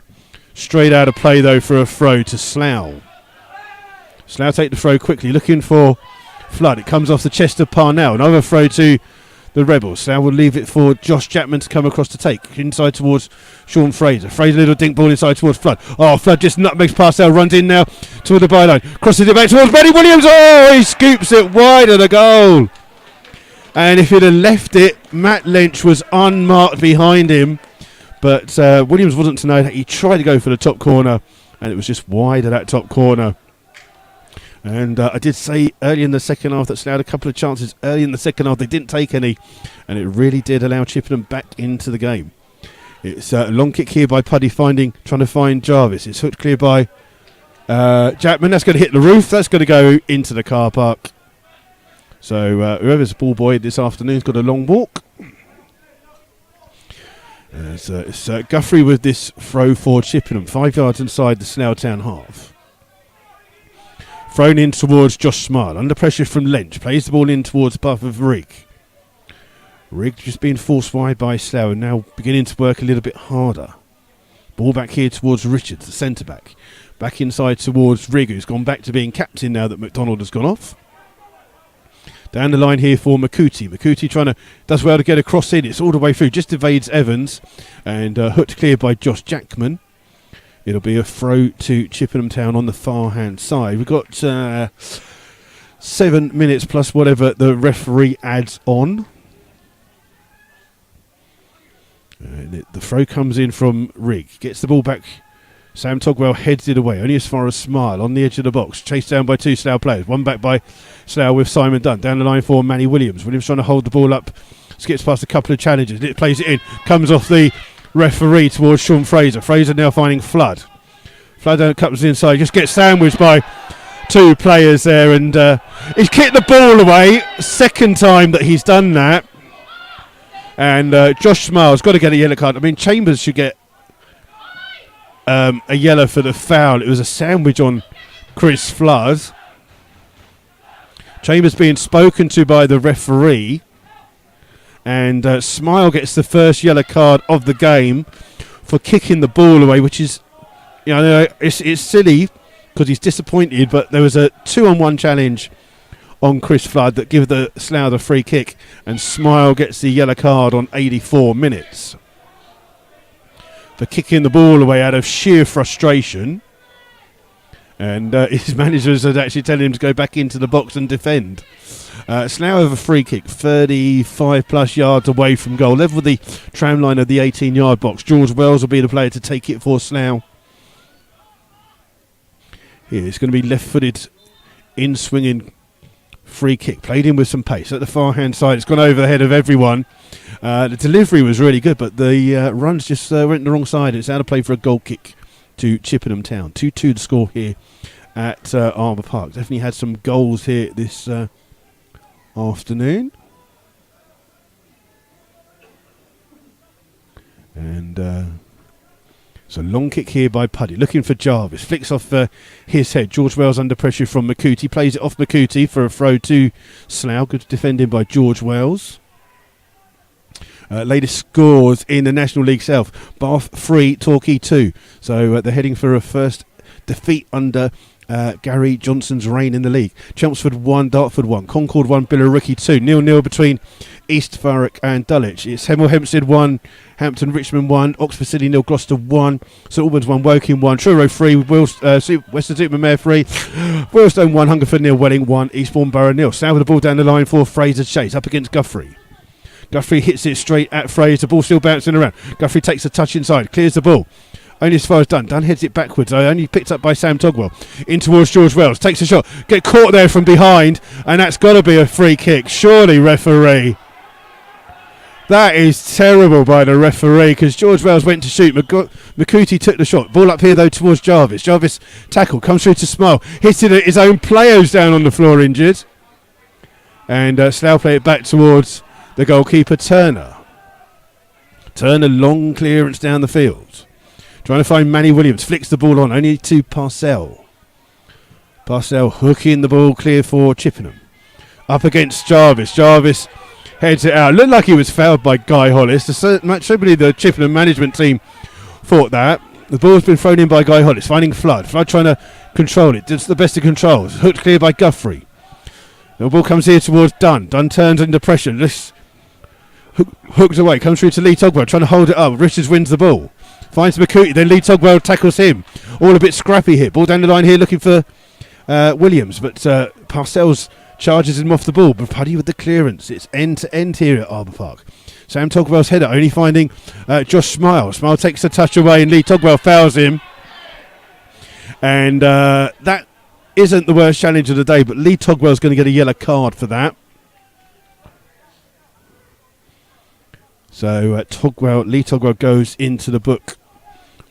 Straight out of play, though, for a throw to Slough. Slough take the throw quickly. Looking for Flood. It comes off the chest of Parnell. Another throw to the Rebels. Slough will leave it for Josh Chapman to come across to take. Inside towards Sean Fraser. Fraser little dink ball inside towards Flood. Oh, Flood just nutmegs Parcell. Runs in now toward the byline. Crosses it back towards Matty Williams. Oh, he scoops it wide of the goal. And if he'd have left it, Matt Lynch was unmarked behind him. But Williams wasn't to know that he tried to go for the top corner. And it was just wide of that top corner. And I did say early in the second half that Slough had a couple of chances early in the second half. They didn't take any, and it really did allow Chippenham back into the game. It's a long kick here by Puddy trying to find Jarvis. It's hooked clear by Jackman. That's going to hit the roof. That's going to go into the car park. So whoever's ball boy this afternoon's got a long walk. It's Guthrie with this throw for Chippenham. 5 yards inside the Slough Town half. Thrown in towards Josh Smile. Under pressure from Lynch. Plays the ball in towards the path of Rigg. Rigg just being forced wide by Slough and now beginning to work a little bit harder. Ball back here towards Richards, the centre-back. Back inside towards Rigg, who's gone back to being captain now that McDonald has gone off. Down the line here for McCooty. McCooty does well to get a cross in. It's all the way through. Just evades Evans. And hooked clear by Josh Jackman. It'll be a throw to Chippenham Town on the far hand side. We've got 7 minutes plus whatever the referee adds on. And the throw comes in from Rigg. Gets the ball back. Sam Togwell heads it away, only as far as Smile on the edge of the box. Chased down by 2 Slough players. One back by Slough with Simon Dunn. Down the line for Manny Williams. Williams trying to hold the ball up. Skips past a couple of challenges. It plays it in. Comes off the referee towards Sean Fraser. Fraser now finding Flood. Flood comes inside. Just gets sandwiched by 2 players there. And he's kicked the ball away. Second time that he's done that. And Josh Smile's got to get a yellow card. I mean, Chambers should get a yellow for the foul. It was a sandwich on Chris Flood. Chambers being spoken to by the referee. And Smile gets the first yellow card of the game for kicking the ball away, which is, it's silly because he's disappointed, but there was a 2-on-1 challenge on Chris Flood that give the Slough the free kick, and Smile gets the yellow card on 84 minutes for kicking the ball away out of sheer frustration. And his managers are actually telling him to go back into the box and defend. Slough have a free kick 35 plus yards away from goal, level with the tram line of the 18-yard box. George Wells will be the player to take it for Slough. Here it's going to be left-footed in-swinging free kick, played in with some pace at the far hand side. It's gone over the head of everyone. The delivery was really good, but the runs just went the wrong side. It's out of play for a goal kick to Chippenham Town. 2-2 the score here at Arbour Park. Definitely had some goals here this afternoon. And it's a long kick here by Puddy, looking for Jarvis. Flicks off his head. George Wells under pressure from McCooty. Plays it off McCooty for a throw to Slough. Good defending by George Wells. Latest scores in the National League South. Bath 3, Torquay 2. So they're heading for a first defeat under Gary Johnson's reign in the league. Chelmsford 1, Dartford 1. Concord 1, Billericay 2. 0-0 between East Thurrock and Dulwich. It's Hemel Hempstead 1, Hampton Richmond 1, Oxford City 0, Gloucester 1, St Albans 1, Woking 1, Truro 3, Western Supermare 3, Wealdstone 1, Hungerford 0, Welling 1, Eastbourne Borough 0. South with the ball down the line for Fraser Chase up against Guthrie. Guthrie hits it straight at Fraser. The ball still bouncing around. Guthrie takes a touch inside, clears the ball. Only as far as Dunn. Dunn heads it backwards. Only picked up by Sam Togwell. In towards George Wells. Takes a shot. Get caught there from behind. And that's got to be a free kick. Surely, referee. That is terrible by the referee because George Wells went to shoot. McCooty took the shot. Ball up here, though, towards Jarvis. Jarvis tackle. Comes through to Smile. Hits it at his own players down on the floor injured. And Slough play it back towards the goalkeeper, Turner. Turner, long clearance down the field. Trying to find Manny Williams. Flicks the ball on. Only to Parcell. Parcell hooking the ball clear for Chippenham. Up against Jarvis. Jarvis heads it out. Looked like he was fouled by Guy Hollis. Certainly the Chippenham management team thought that. The ball's been thrown in by Guy Hollis. Finding Flood. Flood trying to control it. Does the best of controls. Hooked clear by Guthrie. The ball comes here towards Dunn. Dunn turns under pressure. This hooked away. Comes through to Lee Togwell. Trying to hold it up. Richards wins the ball. Finds McCooty, then Lee Togwell tackles him. All a bit scrappy here. Ball down the line here looking for Williams, but Parcells charges him off the ball. But Puddy with the clearance. It's end to end here at Arbour Park. Sam Togwell's header only finding Josh Smile. Smile takes the touch away and Lee Togwell fouls him. And that isn't the worst challenge of the day, but Lee Togwell's going to get a yellow card for that. So Lee Togwell goes into the book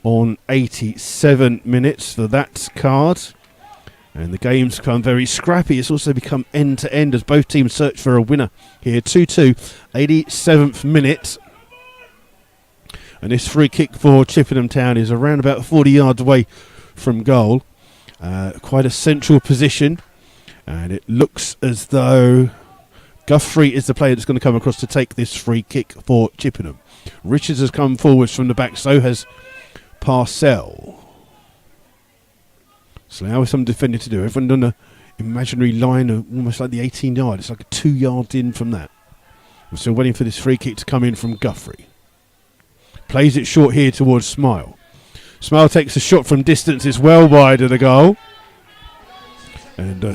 on 87 minutes for that card. And the game's become very scrappy. It's also become end-to-end as both teams search for a winner here. 2-2, 87th minute. And this free kick for Chippenham Town is around about 40 yards away from goal. Quite a central position. And it looks as though Guthrie is the player that's going to come across to take this free kick for Chippenham. Richards has come forwards from the back, so has Parcell. Slough with some defending to do. Everyone on an imaginary line of almost like the 18 yard. It's like 2 yards in from that. We're still waiting for this free kick to come in from Guthrie. Plays it short here towards Smile. Smile takes a shot from distance. It's well wide of the goal. And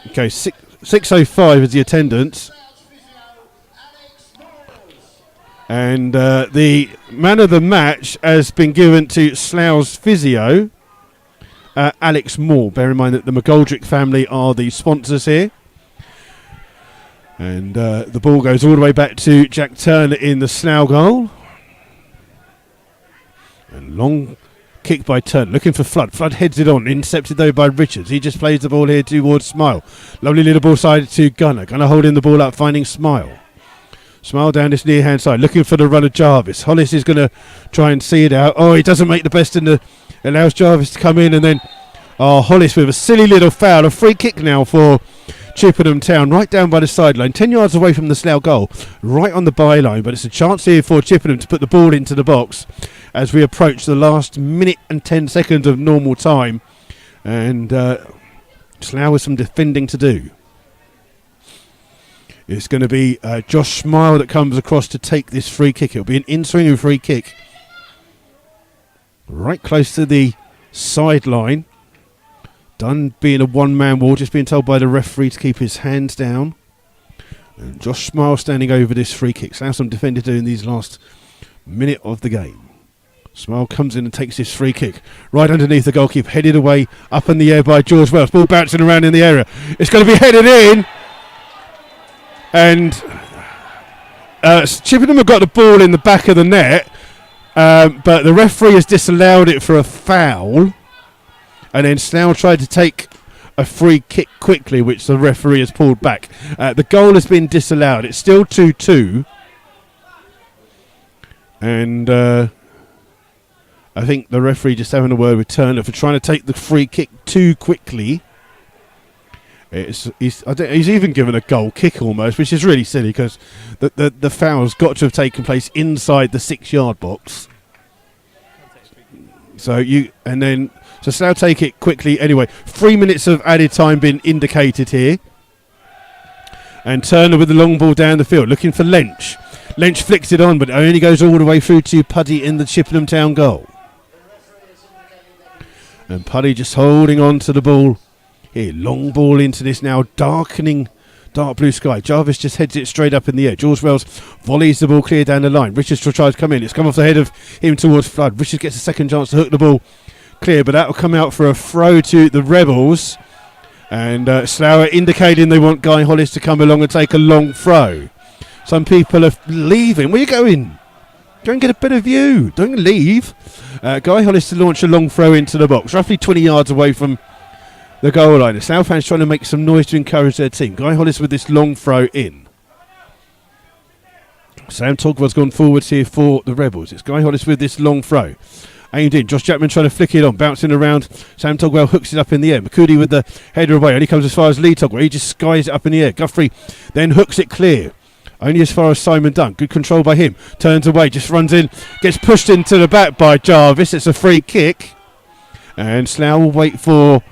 okay, 6:05 is the attendance. And the man of the match has been given to Slough's physio, Alex Moore. Bear in mind that the McGoldrick family are the sponsors here. And the ball goes all the way back to Jack Turner in the Slough goal. And long kick by Turner, looking for Flood. Flood heads it on, intercepted though by Richards. He just plays the ball here towards Smile. Lovely little ball side to Gunner. Gunner holding the ball up, finding Smile. Smile down this near hand side, looking for the run of Jarvis. Hollis is going to try and see it out. Oh, he doesn't make the best and allows Jarvis to come in, and then Hollis with a silly little foul. A free kick now for Chippenham Town, right down by the sideline, 10 yards away from the Slough goal, right on the byline. But it's a chance here for Chippenham to put the ball into the box as we approach the last minute and 10 seconds of normal time. And Slough with some defending to do. It's going to be Josh Smile that comes across to take this free kick. It'll be an in-swinging free kick. Right close to the sideline. Dunn being a one-man wall, just being told by the referee to keep his hands down. And Josh Smile standing over this free kick. So some defending to do in these last minute of the game. Smile comes in and takes this free kick. Right underneath the goalkeeper, headed away, up in the air by George Wells. Ball bouncing around in the area. It's going to be headed in. And Chippenham have got the ball in the back of the net, but the referee has disallowed it for a foul. And then Slough tried to take a free kick quickly, which the referee has pulled back. The goal has been disallowed. It's still 2-2. And I think the referee just having a word with Turner for trying to take the free kick too quickly. He's even given a goal kick almost, which is really silly because the foul's got to have taken place inside the 6-yard box. So Slough take it quickly anyway. 3 minutes of added time been indicated here. And Turner with the long ball down the field, looking for Lench. Lench flicks it on, but it only goes all the way through to Puddy in the Chippenham Town goal. And Puddy just holding on to the ball. Here, long ball into this now darkening dark blue sky. Jarvis just heads it straight up in the air. George Wells volleys the ball clear down the line. Richards tries to come in. It's come off the head of him towards Flood. Richards gets a second chance to hook the ball clear, but that will come out for a throw to the Rebels. And Slough indicating they want Guy Hollis to come along and take a long throw. Some people are leaving. Where are you going? Go and get a better view. Don't leave. Guy Hollis to launch a long throw into the box, roughly 20 yards away from the goal line. The Slough fans trying to make some noise to encourage their team. Guy Hollis with this long throw in. Sam Togwell's gone forwards here for the Rebels. It's Guy Hollis with this long throw. Aimed in. Josh Jackman trying to flick it on. Bouncing around. Sam Togwell hooks it up in the air. McCurdy with the header away. Only comes as far as Lee Togwell. He just skies it up in the air. Guthrie then hooks it clear. Only as far as Simon Dunn. Good control by him. Turns away. Just runs in. Gets pushed into the back by Jarvis. It's a free kick. And Slough will wait for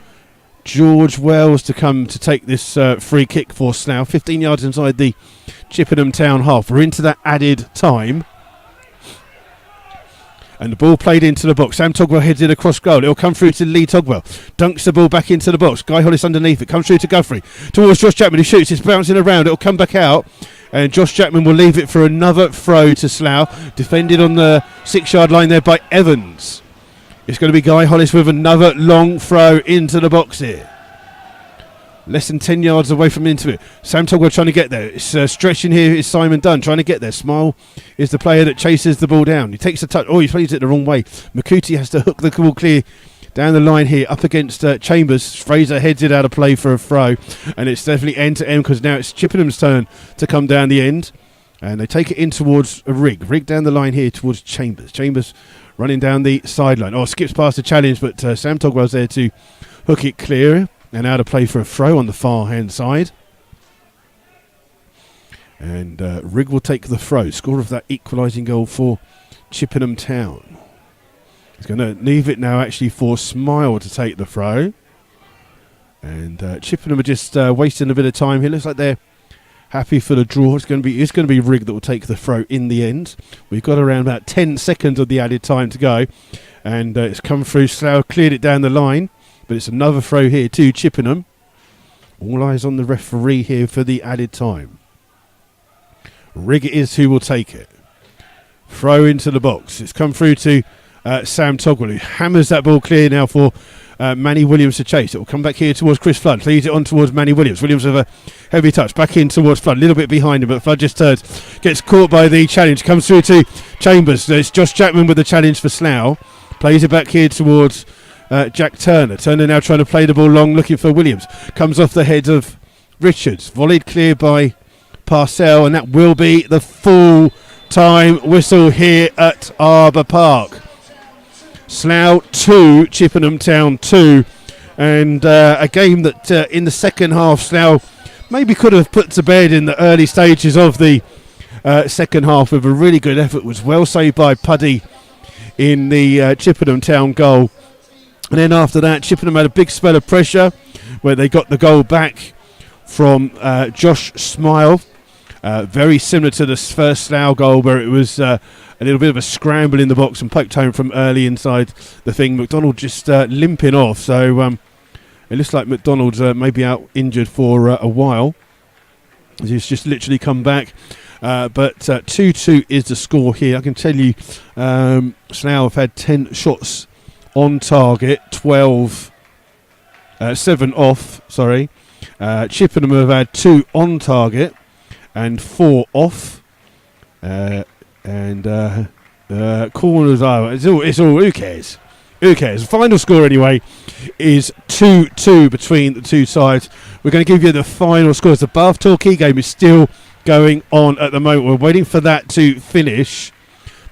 George Wells to come to take this free kick for Slough. 15 yards inside the Chippenham Town half. We're into that added time. And the ball played into the box. Sam Togwell heads it across goal. It'll come through to Lee Togwell. Dunks the ball back into the box. Guy Hollis underneath it. Comes through to Guthrie. Towards Josh Jackman who shoots. It's bouncing around. It'll come back out. And Josh Jackman will leave it for another throw to Slough. Defended on the 6-yard line there by Evans. It's going to be Guy Hollis with another long throw into the box here. Less than 10 yards away from into it. Sam Togwell trying to get there. It's stretching here is Simon Dunn trying to get there. Smile is the player that chases the ball down. He takes a touch. Oh, he plays it the wrong way. McCooty has to hook the ball clear down the line here up against Chambers. Fraser heads it out of play for a throw. And it's definitely end to end because now it's Chippenham's turn to come down the end. And they take it in towards a Rig. Rig down the line here towards Chambers. Chambers running down the sideline. Oh, skips past the challenge, but Sam Togwell's there to hook it clear. And out of play for a throw on the far hand side. And Rig will take the throw. Score of that equalising goal for Chippenham Town. He's going to leave it now actually for Smile to take the throw. And Chippenham are just wasting a bit of time here. Looks like they're happy for the draw. It's going to be Rig that will take the throw in the end. We've got around about 10 seconds of the added time to go. And it's come through. Slough cleared it down the line. But it's another throw here to Chippenham. All eyes on the referee here for the added time. Rig it is who will take it. Throw into the box. It's come through to Sam Togwell, who hammers that ball clear now for Manny Williams to chase. It will come back here towards Chris Flood. Leads it on towards Manny Williams. Williams with a heavy touch. Back in towards Flood. A little bit behind him, but Flood just turns. Gets caught by the challenge. Comes through to Chambers. It's Josh Jackman with the challenge for Slough. Plays it back here towards Jack Turner. Turner now trying to play the ball long, looking for Williams. Comes off the head of Richards. Volleyed clear by Parcell, and that will be the full time whistle here at Arbour Park. Slough 2, Chippenham Town 2. And a game that in the second half Slough maybe could have put to bed in the early stages of the second half with a really good effort. It was well saved by Puddy in the Chippenham Town goal. And then after that, Chippenham had a big spell of pressure where they got the goal back from Josh Smile. Very similar to the first Slough goal where it was a little bit of a scramble in the box and poked home from early inside the thing. McDonald just limping off. So it looks like McDonald's maybe out injured for a while. He's just literally come back. But 2-2 is the score here. I can tell you Slough have had 10 shots on target, 7 off, sorry. Chippenham have had 2 on target and 4 off. Corners are, it's all, who cares? Who cares? The final score anyway is 2-2 between the two sides. We're going to give you the final scores. The Bath Torquay game is still going on at the moment. We're waiting for that to finish.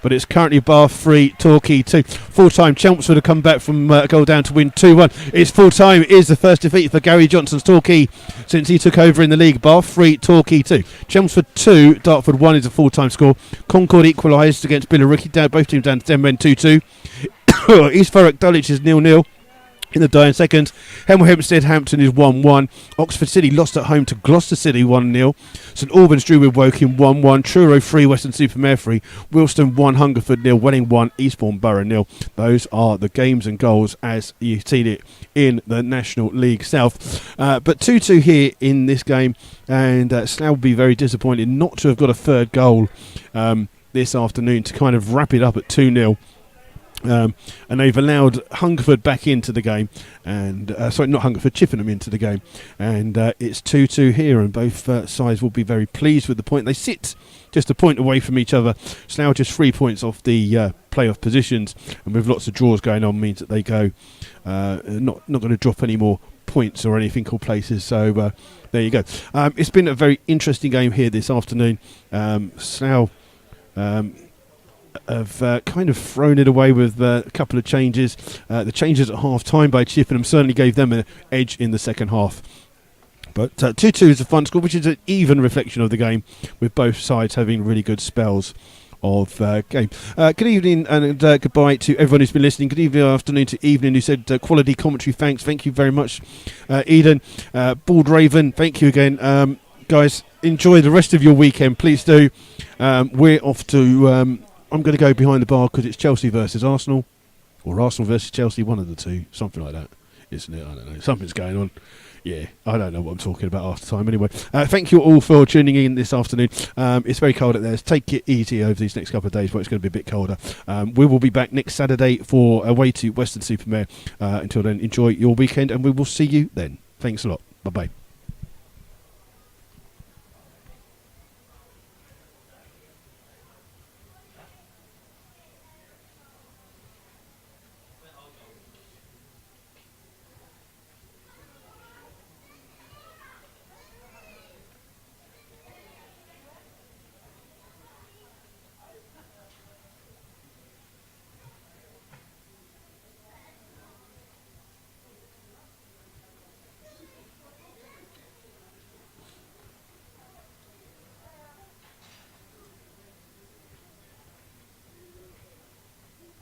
but it's currently Bath 3, Torquay 2. Full-time, Chelmsford have come back from a goal down to win 2-1. It's full-time. It is the first defeat for Gary Johnson's Torquay since he took over in the league. Bath 3, Torquay 2. Chelmsford 2, Dartford 1 is a full-time score. Concord equalised against Billericay. Both teams down to 10 men, 2-2. East Thurrock Dulwich is 0-0. In the dying seconds, Hemel Hempstead Hampton is 1-1. Oxford City lost at home to Gloucester City 1-0. St Albans drew with Woking 1-1. Truro 3, Western-super-Mare 3. Wilston 1, Hungerford 0. Welling 1, Eastbourne Borough 0. Those are the games and goals as you've seen it in the National League South. But 2-2 here in this game, and Slough will be very disappointed not to have got a third goal this afternoon to kind of wrap it up at 2-0. And they've allowed Hungerford back into the game, and not Hungerford, Chippenham into the game, and it's 2-2 here, and both sides will be very pleased with the point. They sit just a point away from each other. Slough just 3 points off the playoff positions, and with lots of draws going on means that they go not going to drop any more points or anything or places. So there you go. It's been a very interesting game here this afternoon. Slough have kind of thrown it away with a couple of changes. The changes at half-time by Chippenham certainly gave them an edge in the second half. But 2-2 is a fun score, which is an even reflection of the game, with both sides having really good spells of game. Good evening and goodbye to everyone who's been listening. Good evening, afternoon to evening who said quality commentary, thanks. Thank you very much, Eden. Bald Raven, thank you again. Guys, enjoy the rest of your weekend, please do. We're off to... I'm going to go behind the bar because it's Chelsea versus Arsenal, or Arsenal versus Chelsea, one of the two, something like that, isn't it? I don't know. Something's going on. Yeah, I don't know what I'm talking about after time. Anyway, thank you all for tuning in this afternoon. It's very cold out there. Take it easy over these next couple of days, but it's going to be a bit colder. We will be back next Saturday for away to Western-super-Mare. Until then, enjoy your weekend, and we will see you then. Thanks a lot. Bye-bye.